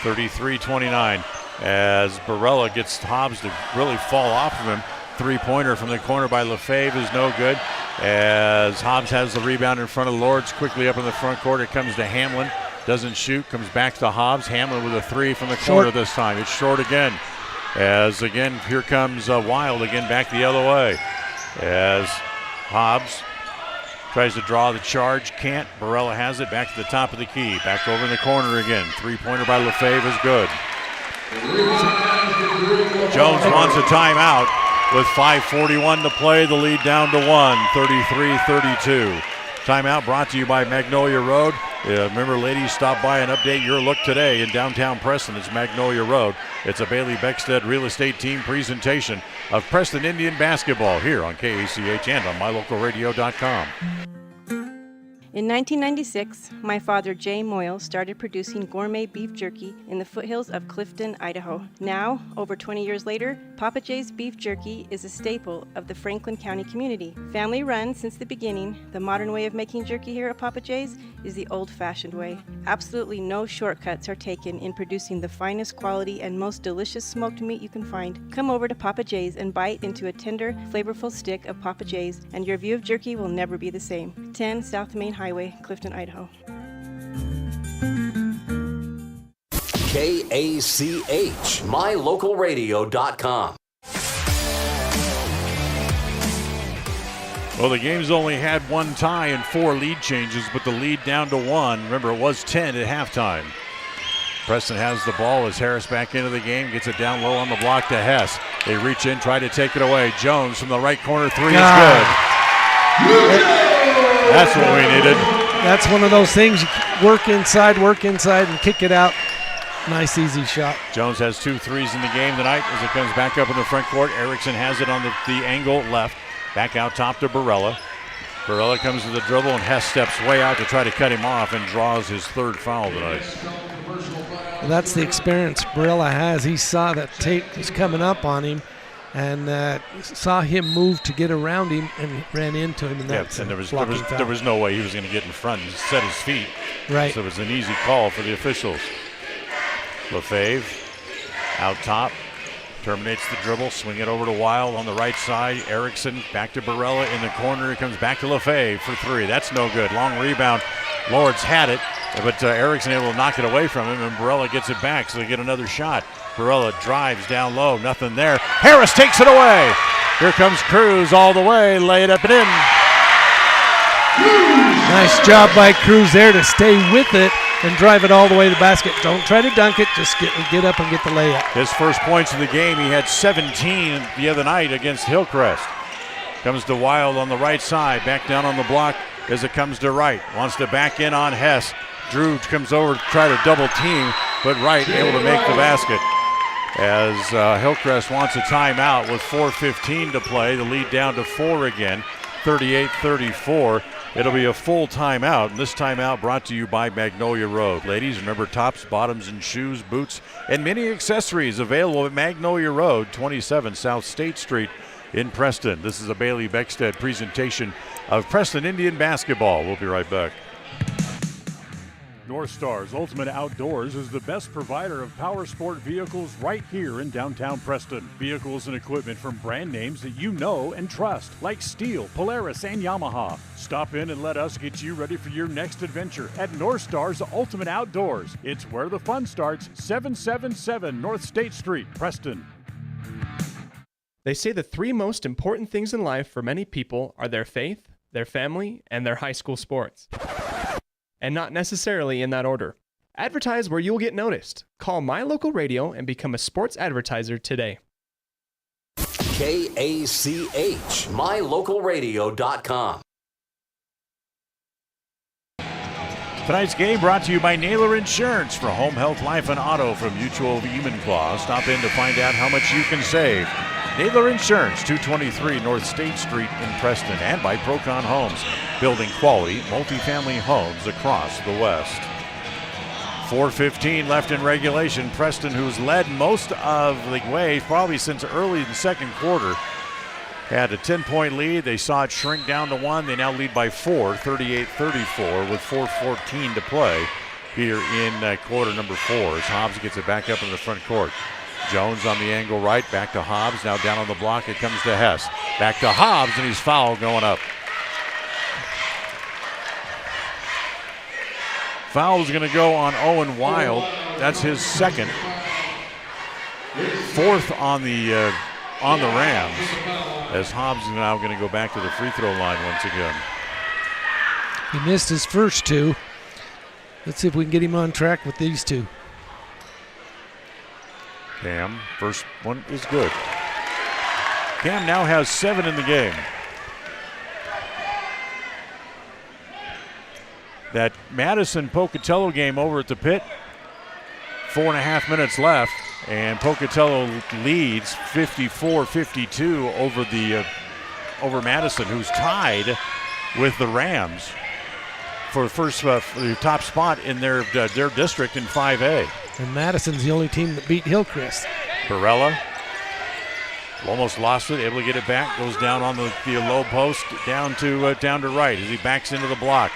33-29 as Barella gets Hobbs to really fall off of him. Three-pointer from the corner by Lefebvre is no good as Hobbs has the rebound in front of Lords. Quickly up in the front court, it comes to Hamlin. Doesn't shoot, comes back to Hobbs. Hamlin with a 3 from the corner this time. It's short again. As again, here comes Wild again back the other way. As Hobbs tries to draw the charge, can't. Barella has it back to the top of the key. Back over in the corner again. Three-pointer by Lefebvre is good. Jones wants a timeout with 5:41 to play. The lead down to 1, 33-32. Timeout brought to you by Magnolia Road. Remember, ladies, stop by and update your look today in downtown Preston. It's Magnolia Road. It's a Bailey Beckstead Real Estate Team presentation of Preston Indian basketball here on KACH and on mylocalradio.com. In 1996, my father, Jay Moyle, started producing gourmet beef jerky in the foothills of Clifton, Idaho. Now, over 20 years later, Papa Jay's beef jerky is a staple of the Franklin County community. Family run since the beginning, the modern way of making jerky here at Papa Jay's is the old-fashioned way. Absolutely no shortcuts are taken in producing the finest quality and most delicious smoked meat you can find. Come over to Papa Jay's and bite into a tender, flavorful stick of Papa Jay's, and your view of jerky will never be the same. 10 South Main Highway, Clifton, Idaho. KACH, mylocalradio.com. Well, the game's only had 1 tie and 4 lead changes, but the lead down to 1. Remember, it was 10 at halftime. Preston has the ball as Harris back into the game, gets it down low on the block to Hess. They reach in, try to take it away. Jones from the right corner, 3 is good. That's what we needed. That's one of those things, you work inside, and kick it out. Nice, easy shot. Jones has 2 threes in the game tonight as it comes back up in the front court. Erickson has it on the angle left. Back out top to Barella. Barella comes to the dribble, and Hess steps way out to try to cut him off and draws his 3rd foul tonight. Well, that's the experience Barella has. He saw that Tate was coming up on him and saw him move to get around him and ran into him. And there was no way he was going to get in front and set his feet. Right. So it was an easy call for the officials. Lefebvre out top. Terminates the dribble, swing it over to Wild on the right side. Erickson back to Barella in the corner. He comes back to Lefebvre for 3. That's no good. Long rebound. Lords had it, but Erickson able to knock it away from him, and Barella gets it back, so they get another shot. Barella drives down low, nothing there. Harris takes it away. Here comes Cruz all the way, lay it up and in. Nice job by Cruz there to stay with it and drive it all the way to the basket. Don't try to dunk it, just get up and get the layup. His first points of the game, he had 17 the other night against Hillcrest. Comes to Wild on the right side, back down on the block as it comes to Wright. Wants to back in on Hess. Drew comes over to try to double team, but Wright able to make the basket. As Hillcrest wants a timeout with 4:15 to play, the lead down to 4 again, 38-34. It'll be a full timeout, and this timeout brought to you by Magnolia Road. Ladies, remember tops, bottoms, and shoes, boots, and many accessories available at Magnolia Road, 27 South State Street in Preston. This is a Bailey Beckstead presentation of Preston Indian basketball. We'll be right back. North Stars Ultimate Outdoors is the best provider of power sport vehicles right here in downtown Preston. Vehicles and equipment from brand names that you know and trust, like Steel, Polaris, and Yamaha. Stop in and let us get you ready for your next adventure at North Stars Ultimate Outdoors. It's where the fun starts, 777 North State Street, Preston. They say the 3 most important things in life for many people are their faith, their family, and their high school sports. And not necessarily in that order. Advertise where you'll get noticed. Call My Local Radio and become a sports advertiser today. KACH, mylocalradio.com. Tonight's game brought to you by Naylor Insurance for home, health, life, and auto from Mutual of Enumclaw. Stop in to find out how much you can save. Naylor Insurance, 223 North State Street in Preston, and by Procon Homes, building quality multifamily homes across the West. 4:15 left in regulation. Preston, who's led most of the way probably since early in the second quarter, had a 10-point lead. They saw it shrink down to 1. They now lead by 4, 38-34, with 4:14 to play here in quarter number 4 as Hobbs gets it back up in the front court. Jones on the angle right, back to Hobbs. Now down on the block, it comes to Hess. Back to Hobbs, and he's fouled going up. Foul is going to go on Owen Wild. That's his second. Fourth on the Rams, as Hobbs is now going to go back to the free throw line once again. He missed his first two. Let's see if we can get him on track with these two. Cam, first one is good. Cam now has 7 in the game. That Madison-Pocatello game over at the pit, 4.5 minutes left, and Pocatello leads 54-52 over Madison, who's tied with the Rams for the first the top spot in their district in 5A. And Madison's the only team that beat Hillcrest. Barella almost lost it, able to get it back, goes down on the low post, down to right as he backs into the block.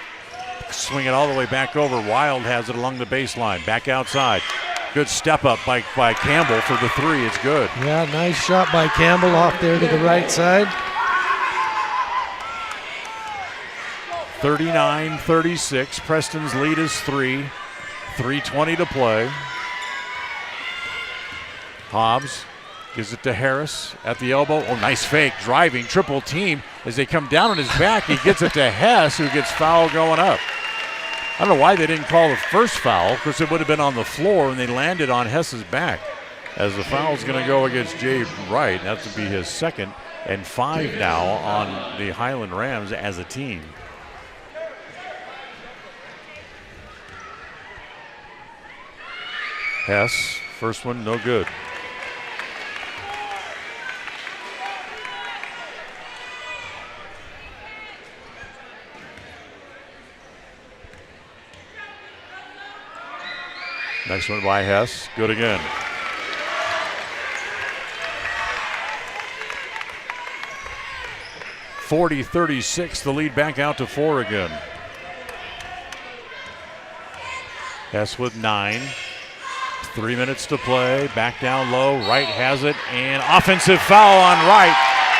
Swing it all the way back over. Wild has it along the baseline. Back outside. Good step up by Campbell for the 3. It's good. Yeah, nice shot by Campbell off there to the right side. 39-36. Preston's lead is 3. 3:20 to play. Hobbs gives it to Harris at the elbow. Oh, nice fake. Driving, triple team. As they come down on his back, he gets it to Hess, who gets fouled going up. I don't know why they didn't call the first foul, because it would have been on the floor when they landed on Hess's back. As the foul's going to go against Jay Wright. That would be his second, and 5 now on the Highland Rams as a team. Hess, first one, no good. Next one by Hess, good again. (40-36), the lead back out to 4 again. Hess with 9. 3 minutes to play, back down low, Wright has it, and offensive foul on Wright.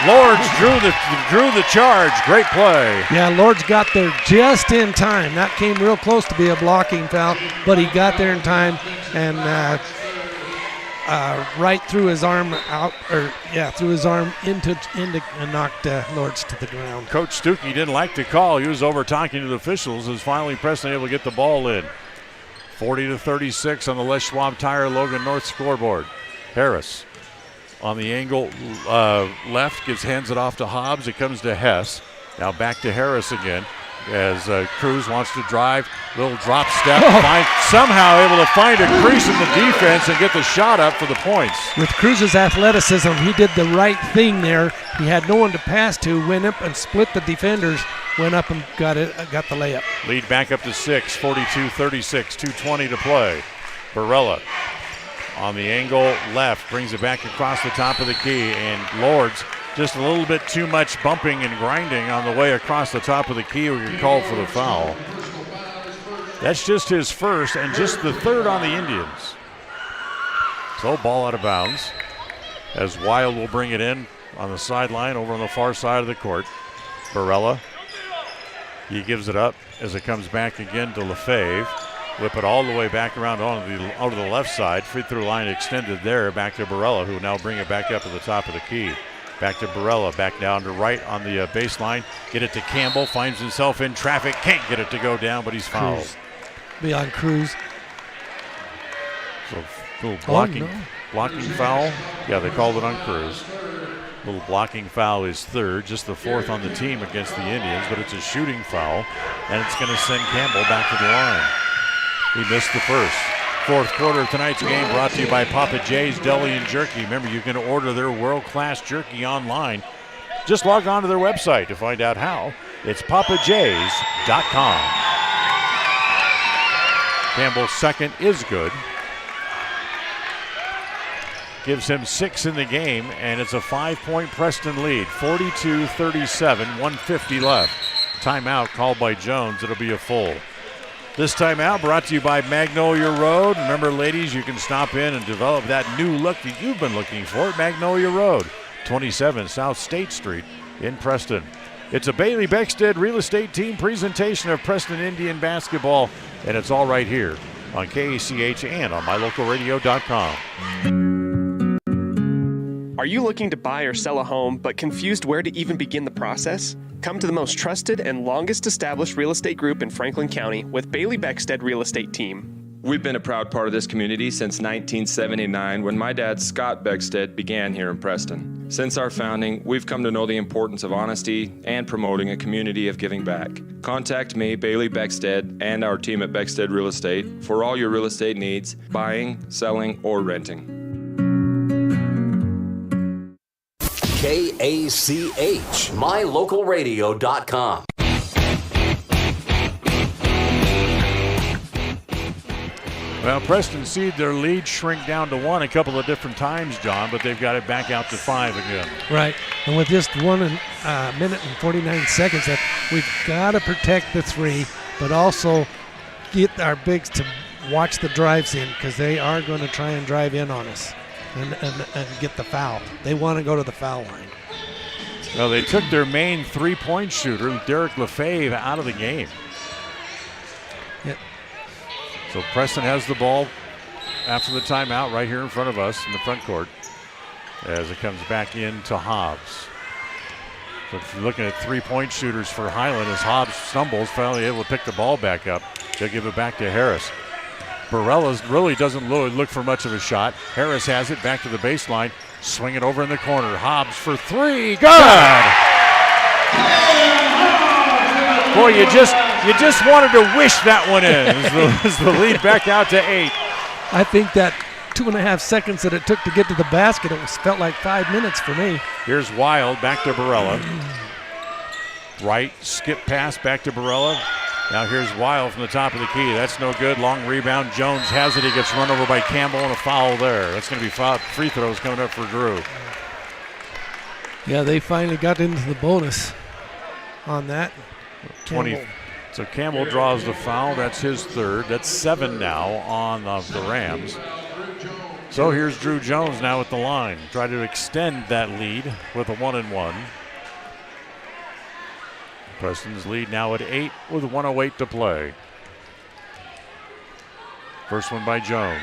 Lords drew the charge, great play. Yeah, Lords got there just in time. That came real close to be a blocking foul, but he got there in time, and Wright threw his arm out, threw his arm into and knocked Lords to the ground. Coach Stuckey didn't like the call. He was over talking to the officials as finally Preston able to get the ball in. 40-36 on the Les Schwab Tire Logan North scoreboard. Harris on the angle left, hands it off to Hobbs. It comes to Hess. Now back to Harris again as Cruz wants to drive. Little drop step. Somehow able to find a crease in the defense and get the shot up for the points. With Cruz's athleticism, he did the right thing there. He had no one to pass to, went up and split the defenders, went up and got the layup. Lead back up to 6, 42-36, 2:20 to play. Barella on the angle left, brings it back across the top of the key, and Lords just a little bit too much bumping and grinding on the way across the top of the key. We get called for the foul. That's just his first and just the third on the Indians. So ball out of bounds as Wild will bring it in on the sideline over on the far side of the court. Barella, he gives it up as it comes back again to Lefebvre. Whip it all the way back around out to the left side. Free throw line extended there. Back to Barella, who will now bring it back up to the top of the key. Back to Barella, back down to right on the baseline. Get it to Campbell, finds himself in traffic. Can't get it to go down, but he's fouled. Be on Cruz. So blocking foul. Yeah, they called it on Cruz. Little blocking foul is third, just the fourth on the team against the Indians, but it's a shooting foul, and it's going to send Campbell back to the line. He missed the first. Fourth quarter of tonight's game brought to you by Papa J's Deli and Jerky. Remember, you can order their world-class jerky online. Just log on to their website to find out how. It's papajs.com. Campbell's second is good. Gives him 6 in the game, and it's a 5-point Preston lead. 42-37, 150 left. Timeout called by Jones. It'll be a full. This timeout brought to you by Magnolia Road. Remember, ladies, you can stop in and develop that new look that you've been looking for at Magnolia Road, 27 South State Street in Preston. It's a Bailey Beckstead Real Estate Team presentation of Preston Indian basketball, and it's all right here on KACH and on mylocalradio.com. Are you looking to buy or sell a home but confused where to even begin the process? Come to the most trusted and longest established real estate group in Franklin County with Bailey Beckstead Real Estate Team. We've been a proud part of this community since 1979 when my dad, Scott Beckstead, began here in Preston. Since our founding, we've come to know the importance of honesty and promoting a community of giving back. Contact me, Bailey Beckstead, and our team at Beckstead Real Estate for all your real estate needs, buying, selling, or renting. KACH, mylocalradio.com. Well, Preston seed their lead shrink down to 1 a couple of different times, John, but they've got it back out to 5 again. Right, and with just 1 minute and 49 seconds, that we've got to protect the 3, but also get our bigs to watch the drives in, because they are going to try and drive in on us and get the foul. They want to go to the foul line. Well, they took their main 3-point shooter, Derek Lefebvre, out of the game. Yep. So Preston has the ball after the timeout right here in front of us in the front court as it comes back into Hobbs. So if you're looking at 3-point shooters for Highland, as Hobbs stumbles, finally able to pick the ball back up. They'll give it back to Harris. Barella's really doesn't look for much of a shot. Harris has it back to the baseline. Swing it over in the corner. Hobbs for 3. Good! Boy, you just wanted to wish that one in as the lead back out to 8. I think that 2.5 seconds that it took to get to the basket, felt like 5 minutes for me. Here's Wild back to Barella. Right, skip pass back to Barella. Now here's Wild from the top of the key. That's no good. Long rebound. Jones has it. He gets run over by Campbell and a foul there. That's going to be free throws coming up for Drew. Yeah, they finally got into the bonus on that. 20. So Campbell draws the foul. That's his third. That's 7 now on the Rams. So here's Drew Jones now at the line. Try to extend that lead with a 1-and-1. Preston's lead now at 8 with 1:08 to play. First one by Jones.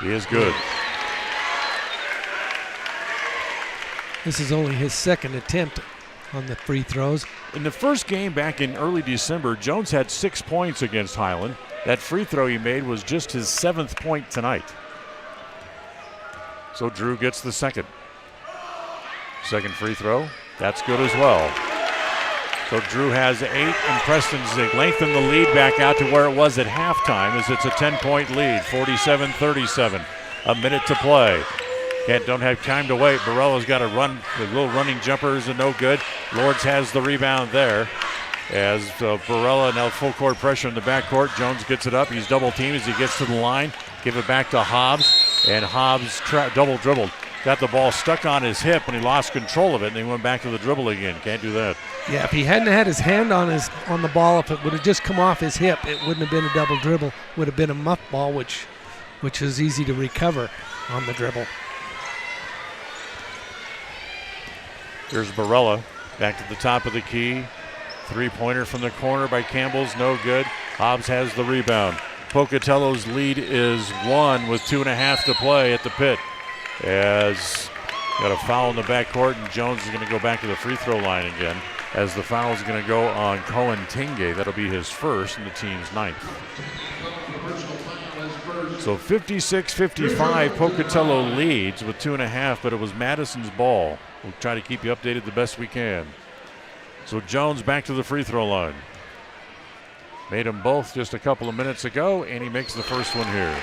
He is good. This is only his second attempt on the free throws. In the first game back in early December, Jones had 6 points against Highland. That free throw he made was just his 7th point tonight. So Drew gets the second. Second free throw, that's good as well. So Drew has 8, and Preston's lengthened the lead back out to where it was at halftime as it's a 10-point lead, 47-37. A minute to play. Don't have time to wait. Barella's got a run. The little running jumper is no good. Lords has the rebound there. As Barella now full court pressure in the backcourt. Jones gets it up. He's double teamed as he gets to the line. Give it back to Hobbs. And Hobbs double dribbled. Got the ball stuck on his hip when he lost control of it, and he went back to the dribble again. Can't do that. Yeah, if he hadn't had his hand on the ball, if it would have just come off his hip, it wouldn't have been a double dribble. Would have been a muff ball, which is easy to recover on the dribble. Here's Barella back to the top of the key. 3-pointer from the corner by Campbell's no good. Hobbs has the rebound. Pocatello's lead is 1 with 2.5 to play at the pit. As got a foul in the backcourt, and Jones is going to go back to the free throw line again. As the foul is going to go on Cohen Tinge. That'll be his first and the team's 9th. So 56-55, Pocatello leads with 2.5, but it was Madison's ball. We'll try to keep you updated the best we can. So Jones back to the free throw line. Made them both just a couple of minutes ago, and he makes the first one here.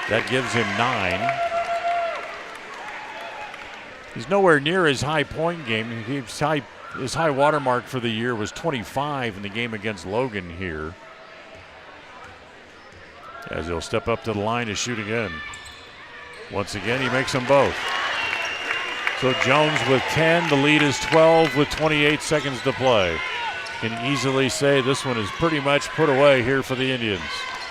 That gives him 9. He's nowhere near his high point game. His high water mark for the year was 25 in the game against Logan here. As he'll step up to the line to shoot again. Once again, he makes them both. So Jones with 10. The lead is 12 with 28 seconds to play. Can easily say this one is pretty much put away here for the Indians.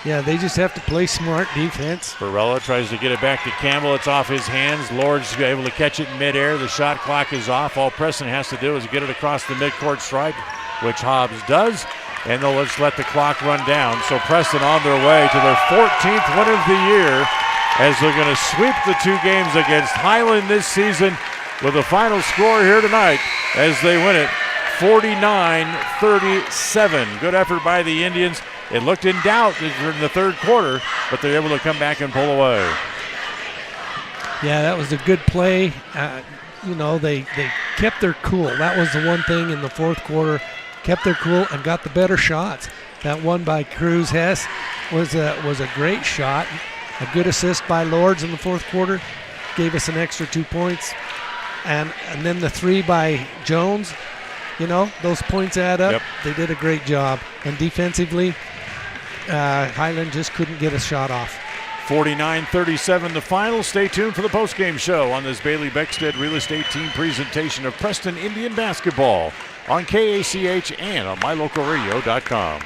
Yeah, they just have to play smart defense. Barella tries to get it back to Campbell. It's off his hands. Lord's able to catch it in midair. The shot clock is off. All Preston has to do is get it across the midcourt stripe, which Hobbs does. And they'll just let the clock run down. So Preston on their way to their 14th win of the year as they're going to sweep the 2 games against Highland this season with a final score here tonight as they win it 49-37. Good effort by the Indians. It looked in doubt in the third quarter, but they're able to come back and pull away. Yeah, that was a good play. They kept their cool. That was the one thing in the fourth quarter. Kept their cool and got the better shots. That one by Cruz Hess was a great shot. A good assist by Lords in the fourth quarter. Gave us an extra 2 points. And then the 3 by Jones. Those points add up. Yep. They did a great job. And defensively, Highland just couldn't get a shot off. 49-37 the final. Stay tuned for the postgame show on this Bailey Beckstead Real Estate Team presentation of Preston Indian basketball on KACH and on mylocalradio.com.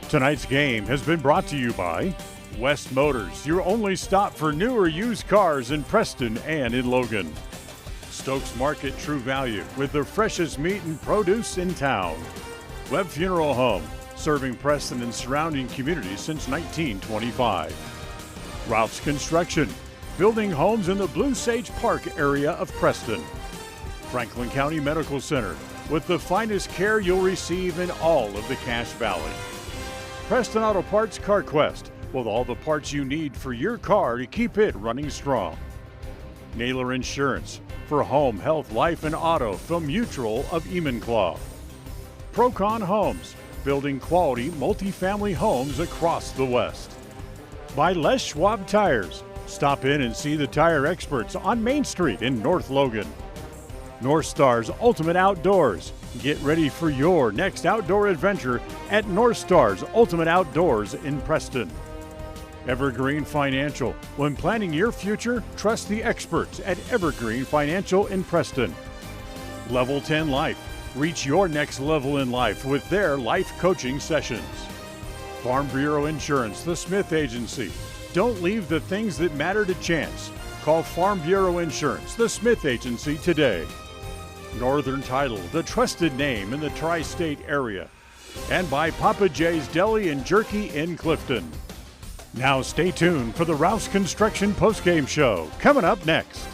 Tonight's game has been brought to you by West Motors, your only stop for new or used cars in Preston and in Logan. Stokes Market True Value with the freshest meat and produce in town. Webb Funeral Home, serving Preston and surrounding communities since 1925. Ralph's Construction, building homes in the Blue Sage Park area of Preston. Franklin County Medical Center, with the finest care you'll receive in all of the Cache Valley. Preston Auto Parts CarQuest, with all the parts you need for your car to keep it running strong. Naylor Insurance, for home, health, life, and auto from Mutual of Enumclaw. Procon Homes, building quality multifamily homes across the West. By Les Schwab Tires. Stop in and see the tire experts on Main Street in North Logan. North Star's Ultimate Outdoors. Get ready for your next outdoor adventure at North Star's Ultimate Outdoors in Preston. Evergreen Financial. When planning your future, trust the experts at Evergreen Financial in Preston. Level 10 Life. Reach your next level in life with their life coaching sessions. Farm Bureau Insurance, the Smith Agency. Don't leave the things that matter to chance. Call Farm Bureau Insurance, the Smith Agency today. Northern Title, the trusted name in the tri-state area. And by Papa J's Deli and Jerky in Clifton. Now stay tuned for the Rouse Construction postgame show, coming up next.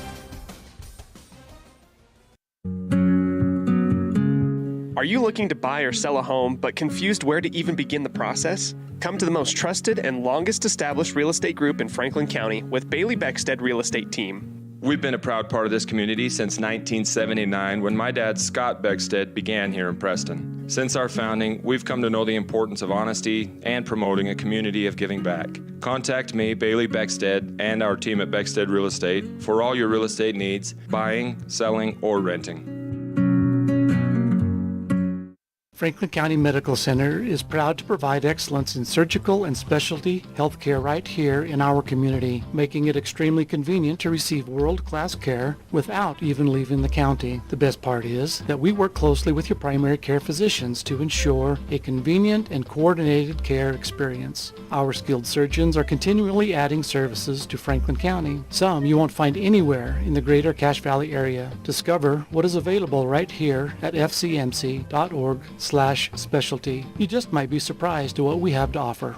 Are you looking to buy or sell a home but confused where to even begin the process? Come to the most trusted and longest established real estate group in Franklin County with Bailey Beckstead Real Estate Team. We've been a proud part of this community since 1979 when my dad, Scott Beckstead, began here in Preston. Since our founding, we've come to know the importance of honesty and promoting a community of giving back. Contact me, Bailey Beckstead, and our team at Beckstead Real Estate for all your real estate needs, buying, selling, or renting. Franklin County Medical Center is proud to provide excellence in surgical and specialty healthcare right here in our community, making it extremely convenient to receive world-class care without even leaving the county. The best part is that we work closely with your primary care physicians to ensure a convenient and coordinated care experience. Our skilled surgeons are continually adding services to Franklin County, some you won't find anywhere in the greater Cache Valley area. Discover what is available right here at fcmc.org/specialty. You just might be surprised at what we have to offer.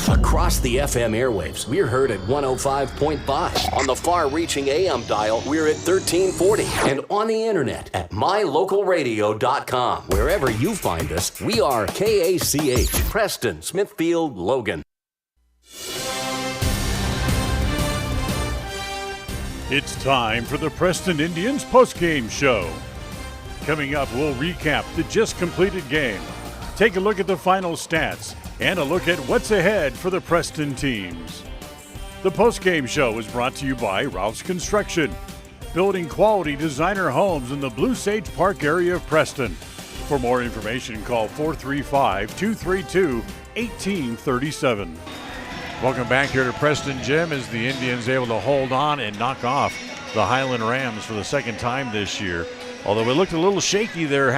Across the FM airwaves, we're heard at 105.5. On the far-reaching AM dial, we're at 1340. And on the internet at mylocalradio.com. Wherever you find us, we are KACH, Preston, Smithfield, Logan. It's time for the Preston Indians postgame show. Coming up, we'll recap the just completed game, take a look at the final stats, and a look at what's ahead for the Preston teams. The postgame show is brought to you by Ralph's Construction, building quality designer homes in the Blue Sage Park area of Preston. For more information, call 435-232-1837. Welcome back here to Preston Gym as the Indians able to hold on and knock off the Highland Rams for the second time this year. Although it looked a little shaky there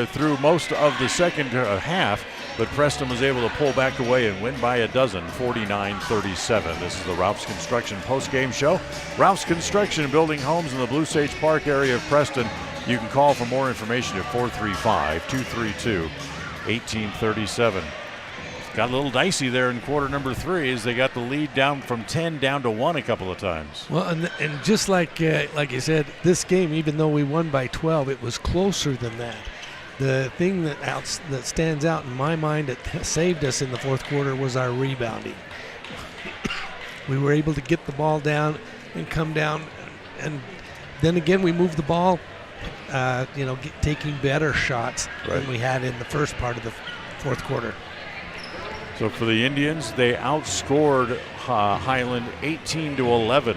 through most of the second half, but Preston was able to pull back away and win by a dozen, 49-37. This is the Ralph's Construction postgame show. Ralph's Construction, building homes in the Blue Sage Park area of Preston. You can call for more information at 435-232-1837. Got a little dicey there in quarter number 3 as they got the lead down from 10 down to 1 a couple of times. Well, and just like you said, this game, even though we won by 12, it was closer than that. The thing that stands out in my mind that saved us in the fourth quarter was our rebounding. We were able to get the ball down and come down, and then again we moved the ball, taking better shots than we had in the first part of the fourth quarter. So for the Indians, they outscored Highland 18-11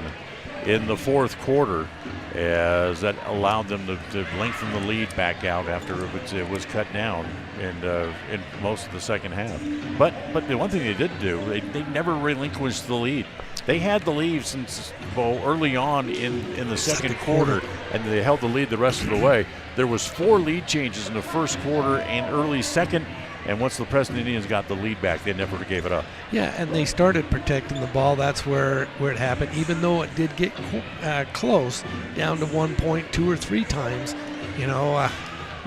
in the fourth quarter, as that allowed them to lengthen the lead back out after it was cut down in most of the second half. But the one thing they did do, they never relinquished the lead. They had the lead since early on in the second quarter, and they held the lead the rest of the way. There was 4 lead changes in the first quarter and early second. And once the Preston Indians got the lead back, they never gave it up. Yeah, and they started protecting the ball. That's where it happened. Even though it did get close, down to 1 point 2 or 3 times, we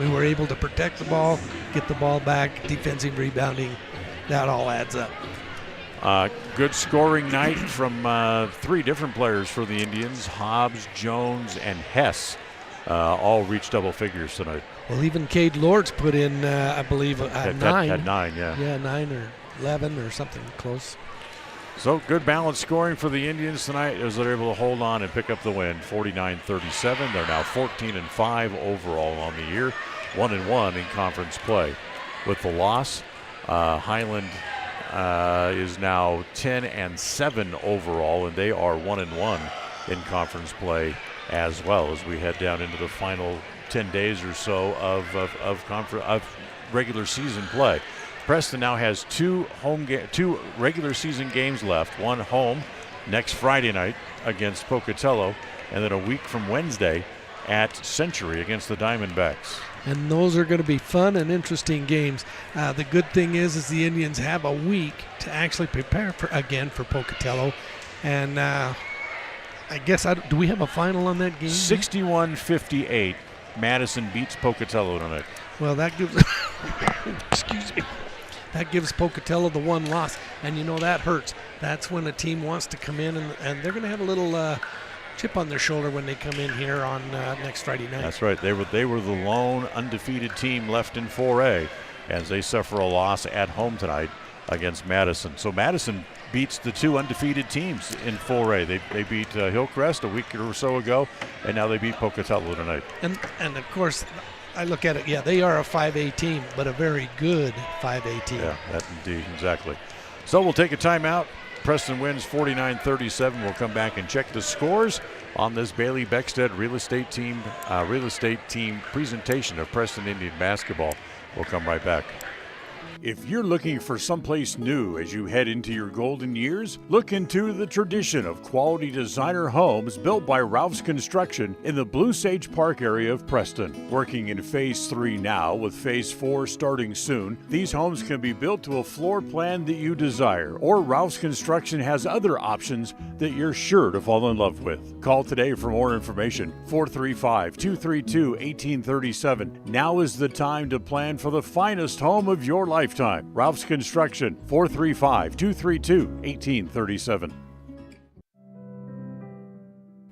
were able to protect the ball, get the ball back, defensive rebounding. That all adds up. Good scoring night from 3 different players for the Indians. Hobbs, Jones, and Hess all reached double figures tonight. Well, even Cade Lords put in, I believe, 9. Had 9, yeah. Yeah, 9 or 11 or something close. So good balanced scoring for the Indians tonight as they're able to hold on and pick up the win, 49-37. They're now 14-5 overall on the year, 1-1 in conference play. With the loss, Highland is now 10-7 overall, and they are 1-1 in conference play as well as we head down into the final 10 days or so of regular season play. Preston now has 2 regular season games left. One home next Friday night against Pocatello, and then a week from Wednesday at Century against the Diamondbacks. And those are going to be fun and interesting games. The good thing is the Indians have a week to actually prepare for Pocatello, and I guess do we have a final on that game? 61-58. Madison beats Pocatello tonight. Well, that gives that gives Pocatello the 1 loss, and that hurts. That's when a team wants to come in, and they're going to have a little chip on their shoulder when they come in here on next Friday night. That's right. They were the lone undefeated team left in 4A as they suffer a loss at home tonight against Madison. So Madison beats the 2 undefeated teams in 4A. They beat Hillcrest a week or so ago, and now they beat Pocatello tonight. And of course, I look at it, they are a 5A team, but a very good 5A team. Yeah, that indeed, exactly. So we'll take a timeout. Preston wins 49-37. We'll come back and check the scores on this Bailey Beckstead real estate team presentation of Preston Indian basketball. We'll come right back. If you're looking for someplace new as you head into your golden years, look into the tradition of quality designer homes built by Ralph's Construction in the Blue Sage Park area of Preston. Working in Phase 3 now, with Phase 4 starting soon, these homes can be built to a floor plan that you desire, or Ralph's Construction has other options that you're sure to fall in love with. Call today for more information, 435-232-1837. Now is the time to plan for the finest home of your lifetime. Ralph's Construction, 435-232-1837.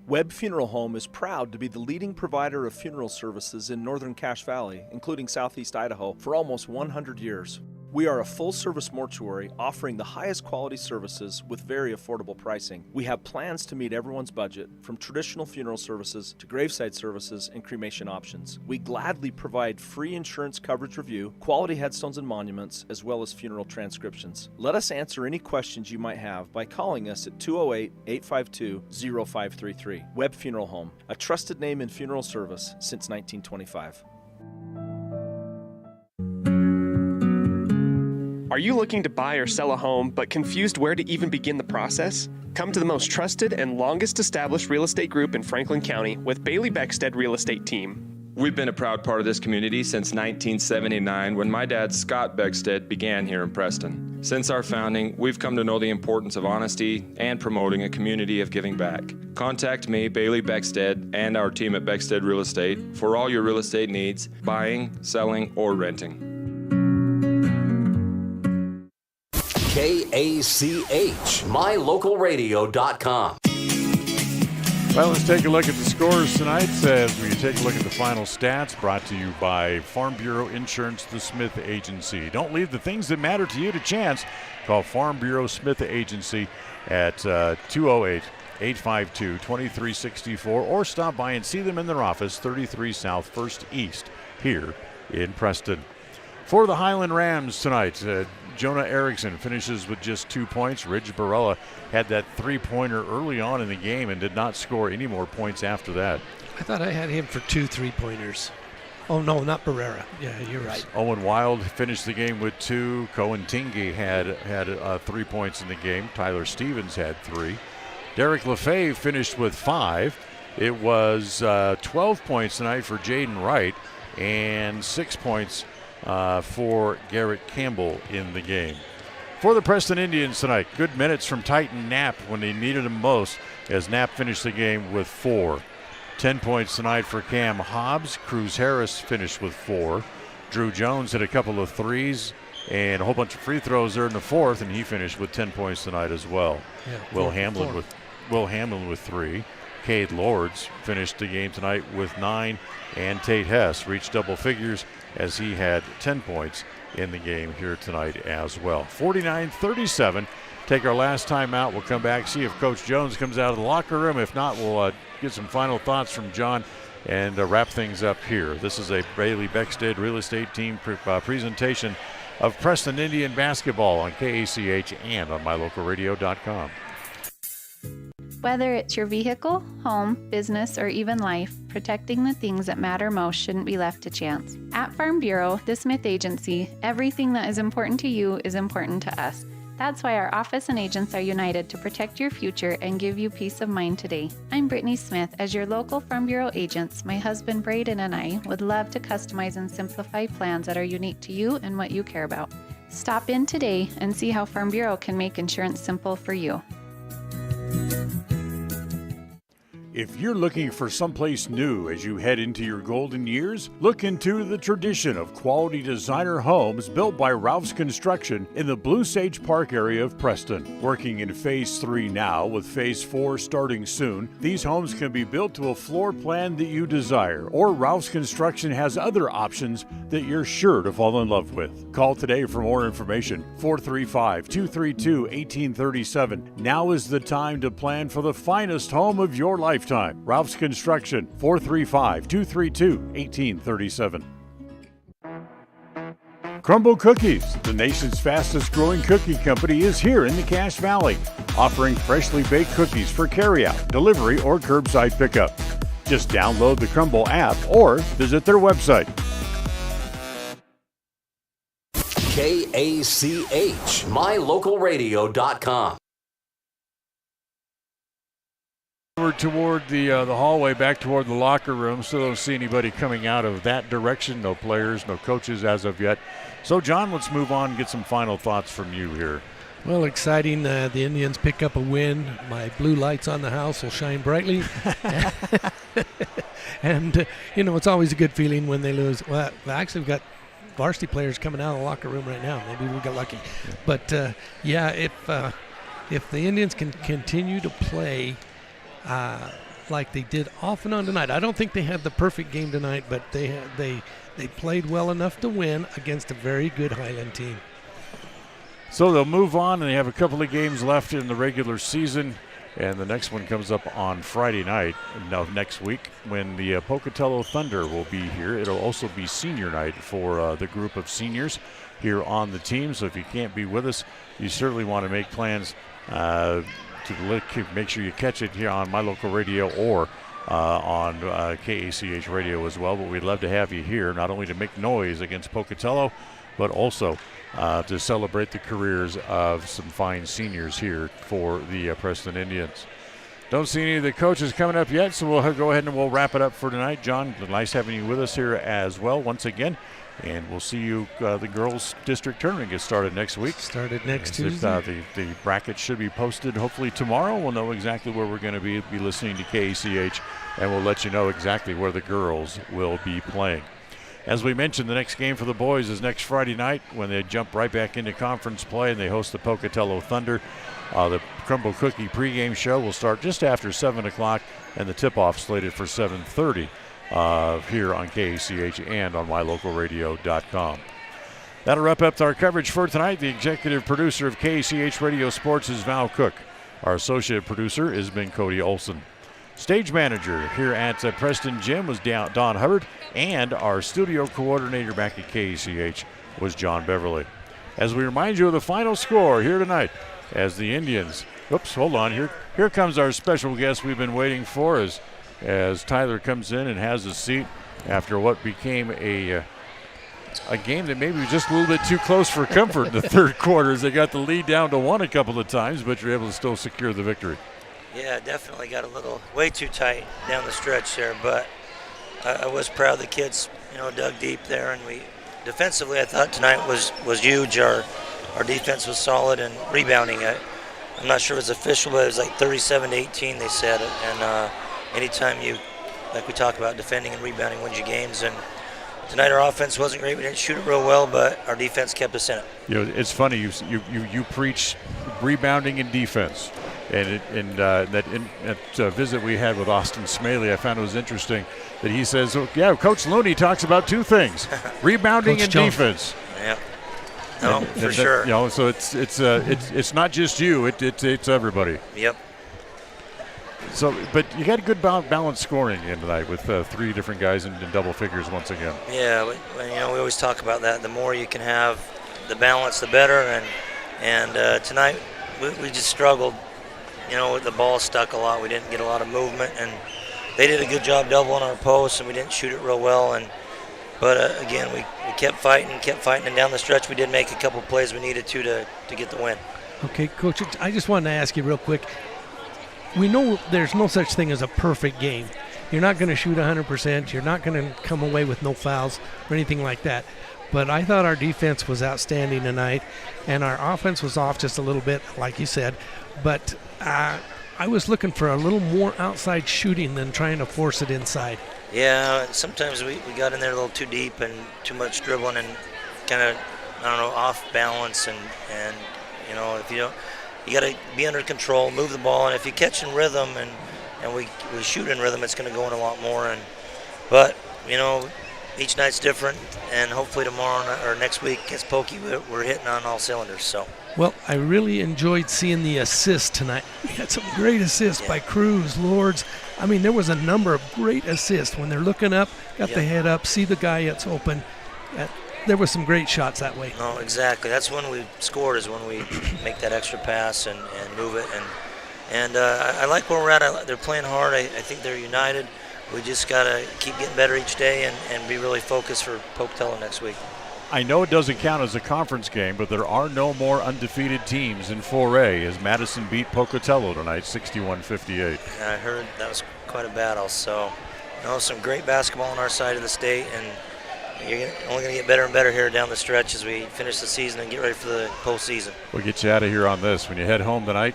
Webb Funeral Home is proud to be the leading provider of funeral services in northern Cache Valley, including southeast Idaho, for almost 100 years. We are a full-service mortuary offering the highest quality services with very affordable pricing. We have plans to meet everyone's budget, from traditional funeral services to graveside services and cremation options. We gladly provide free insurance coverage review, quality headstones and monuments, as well as funeral transcriptions. Let us answer any questions you might have by calling us at 208-852-0533. Webb Funeral Home, a trusted name in funeral service since 1925. Are you looking to buy or sell a home but confused where to even begin the process? Come to the most trusted and longest established real estate group in Franklin County with Bailey Beckstead Real Estate Team. We've been a proud part of this community since 1979 when my dad, Scott Beckstead, began here in Preston. Since our founding, we've come to know the importance of honesty and promoting a community of giving back. Contact me, Bailey Beckstead, and our team at Beckstead Real Estate for all your real estate needs, buying, selling, or renting. KACH, mylocalradio.com. Well, let's take a look at the scores tonight as we take a look at the final stats brought to you by Farm Bureau Insurance, the Smith Agency. Don't leave the things that matter to you to chance. Call Farm Bureau Smith Agency at 208-852-2364 or stop by and see them in their office, 33 South 1st East here in Preston. For the Highland Rams tonight, Jonah Erickson finishes with just 2 points. Ridge Barella had that three-pointer early on in the game and did not score any more points after that. I thought I had him for 2 3-pointers. Oh, no, not Barrera. Yeah, you're right. Owen Wild finished the game with 2. Cohen Tingy had 3 points in the game. Tyler Stevens had 3. Derek LaFave finished with 5. It was 12 points tonight for Jaden Wright and 6 points for Garrett Campbell in the game. For the Preston Indians tonight, good minutes from Titan Knapp when they needed him most, as Knapp finished the game with 4. 10 points tonight for Cam Hobbs. Cruz Harris finished with 4. Drew Jones hit a couple of threes and a whole bunch of free throws there in the fourth, and he finished with 10 points tonight as well. Yeah, Will Hamlin with 3. Cade Lords finished the game tonight with 9, and Tate Hess reached double figures as he had 10 points in the game here tonight as well. 49-37. Take our last time out. We'll come back, see if Coach Jones comes out of the locker room. If not, we'll get some final thoughts from John and wrap things up here. This is a Bailey Beckstead Real Estate Team presentation of Preston Indian basketball on KACH and on mylocalradio.com. Whether it's your vehicle, home, business, or even life, protecting the things that matter most shouldn't be left to chance. At Farm Bureau, the Smith Agency, everything that is important to you is important to us. That's why our office and agents are united to protect your future and give you peace of mind today. I'm Brittany Smith. As your local Farm Bureau agents, my husband Braden and I would love to customize and simplify plans that are unique to you and what you care about. Stop in today and see how Farm Bureau can make insurance simple for you. If you're looking for someplace new as you head into your golden years, look into the tradition of quality designer homes built by Ralph's Construction in the Blue Sage Park area of Preston. Working in Phase 3 now, with Phase 4 starting soon, these homes can be built to a floor plan that you desire, or Ralph's Construction has other options that you're sure to fall in love with. Call today for more information, 435-232-1837. Now is the time to plan for the finest home of your lifetime. Ralph's Construction, 435-232-1837. Crumble Cookies, the nation's fastest growing cookie company, is here in the Cache Valley, offering freshly baked cookies for carryout, delivery, or curbside pickup. Just download the Crumble app or visit their website. KACH, mylocalradio.com. Toward the hallway, back toward the locker room. Still don't see anybody coming out of that direction. No players, no coaches as of yet. So, John, let's move on and get some final thoughts from you here. Well, exciting. The Indians pick up a win. My blue lights on the house will shine brightly. And, it's always a good feeling when they lose. Well, actually, we've got varsity players coming out of the locker room right now. Maybe we got lucky. But, if the Indians can continue to play like they did off and on tonight. I don't think they had the perfect game tonight, but they played well enough to win against a very good Highland team. So they'll move on, and they have a couple of games left in the regular season. And the next one comes up on Friday night, next week, when the Pocatello Thunder will be here. It'll also be senior night for the group of seniors here on the team. So if you can't be with us, you certainly want to make plans to make sure you catch it here on My Local Radio or on KACH Radio as well. But we'd love to have you here, not only to make noise against Pocatello, but also to celebrate the careers of some fine seniors here for the Preston Indians. Don't see any of the coaches coming up yet, so we'll go ahead and we'll wrap it up for tonight. John, nice having you with us here as well once again. And we'll see you, the girls' district tournament gets started next week. Started next Tuesday. The bracket should be posted hopefully tomorrow. We'll know exactly where we're going to be listening to KACH, and we'll let you know exactly where the girls will be playing. As we mentioned, the next game for the boys is next Friday night when they jump right back into conference play and they host the Pocatello Thunder. The Crumble Cookie pregame show will start just after 7 o'clock, and the tip-off slated for 7:30 here on KACH and on mylocalradio.com. That'll wrap up our coverage for tonight. The executive producer of KACH Radio Sports is Val Cook. Our associate producer has been Cody Olson. Stage manager here at Preston Gym was Don Hubbard, and our studio coordinator back at KACH was John Beverly. As we remind you of the final score here tonight, as the Indians, hold on, here comes our special guest we've been waiting for as Tyler comes in and has a seat after what became a game that maybe was just a little bit too close for comfort in the third quarter as they got the lead down to 1 a couple of times, but you're able to still secure the victory. Yeah, definitely got a little way too tight down the stretch there, but I was proud the kids, dug deep there, and we defensively I thought tonight was huge. Our defense was solid and rebounding. I'm not sure if it's official, but it was like 37-18 they said it. And anytime you, like we talk about, defending and rebounding wins you games. And tonight our offense wasn't great. We didn't shoot it real well, but our defense kept us in it. It's funny you preach rebounding and defense. And that visit we had with Austin Smaley, I found it was interesting that he says, Coach Looney talks about two things, rebounding Coach and Jones. defense. Yeah, no, for sure. So it's not just you, it's everybody. Yep. So, but you got a good balanced scoring in tonight with 3 different guys in double figures once again. Yeah, we always talk about that. The more you can have the balance, the better. And tonight we just struggled. The ball stuck a lot. We didn't get a lot of movement, and they did a good job doubling our posts, and we didn't shoot it real well. But again, we kept fighting, and down the stretch we did make a couple plays we needed to get the win. Okay, Coach, I just wanted to ask you real quick. We know there's no such thing as a perfect game. You're not going to shoot 100%. You're not going to come away with no fouls or anything like that. But I thought our defense was outstanding tonight, and our offense was off just a little bit, like you said. But I was looking for a little more outside shooting than trying to force it inside. Yeah, sometimes we got in there a little too deep and too much dribbling and kind of, off balance. And if you got to be under control, move the ball. And if you catch in rhythm and we shoot in rhythm, it's going to go in a lot more. But each night's different, and hopefully tomorrow or next week against Pokey, we're hitting on all cylinders. So. Well, I really enjoyed seeing the assists tonight. We had some great assists by Cruz, Lords. I mean, there was a number of great assists when they're looking up, got the head up, see the guy that's open. There was some great shots that way. No, exactly. That's when we scored, is when we make that extra pass and move it. And I like where we're at. They're playing hard. I think they're united. We just got to keep getting better each day and be really focused for Pocatello next week. I know it doesn't count as a conference game, but there are no more undefeated teams in 4A as Madison beat Pocatello tonight 61-58. I heard that was quite a battle. So, some great basketball on our side of the state, and you're only going to get better and better here down the stretch as we finish the season and get ready for the postseason. We'll get you out of here on this. When you head home tonight,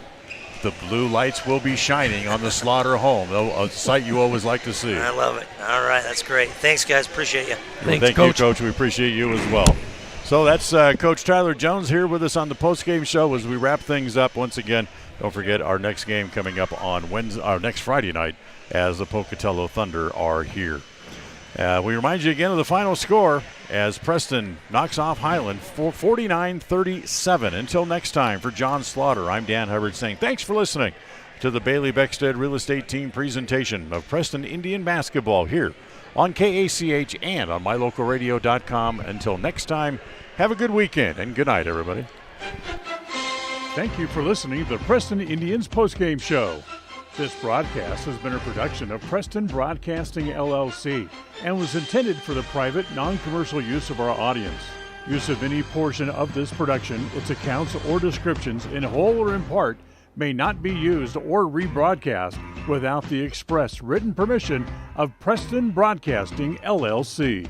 the blue lights will be shining on the Slaughter home, a sight you always like to see. I love it. All right, that's great. Thanks, guys. Appreciate you. Thank you, Coach. We appreciate you as well. So that's Coach Tyler Jones here with us on the postgame show as we wrap things up once again. Don't forget our next game coming up on next Friday night as the Pocatello Thunder are here. We remind you again of the final score as Preston knocks off Highland for 49-37. Until next time, for John Slaughter, I'm Dan Hubbard saying thanks for listening to the Bailey Beckstead Real Estate Team presentation of Preston Indian basketball here on KACH and on mylocalradio.com. Until next time, have a good weekend and good night, everybody. Thank you for listening to the Preston Indians postgame show. This broadcast has been a production of Preston Broadcasting, LLC, and was intended for the private, non-commercial use of our audience. Use of any portion of this production, its accounts or descriptions, in whole or in part, may not be used or rebroadcast without the express written permission of Preston Broadcasting, LLC.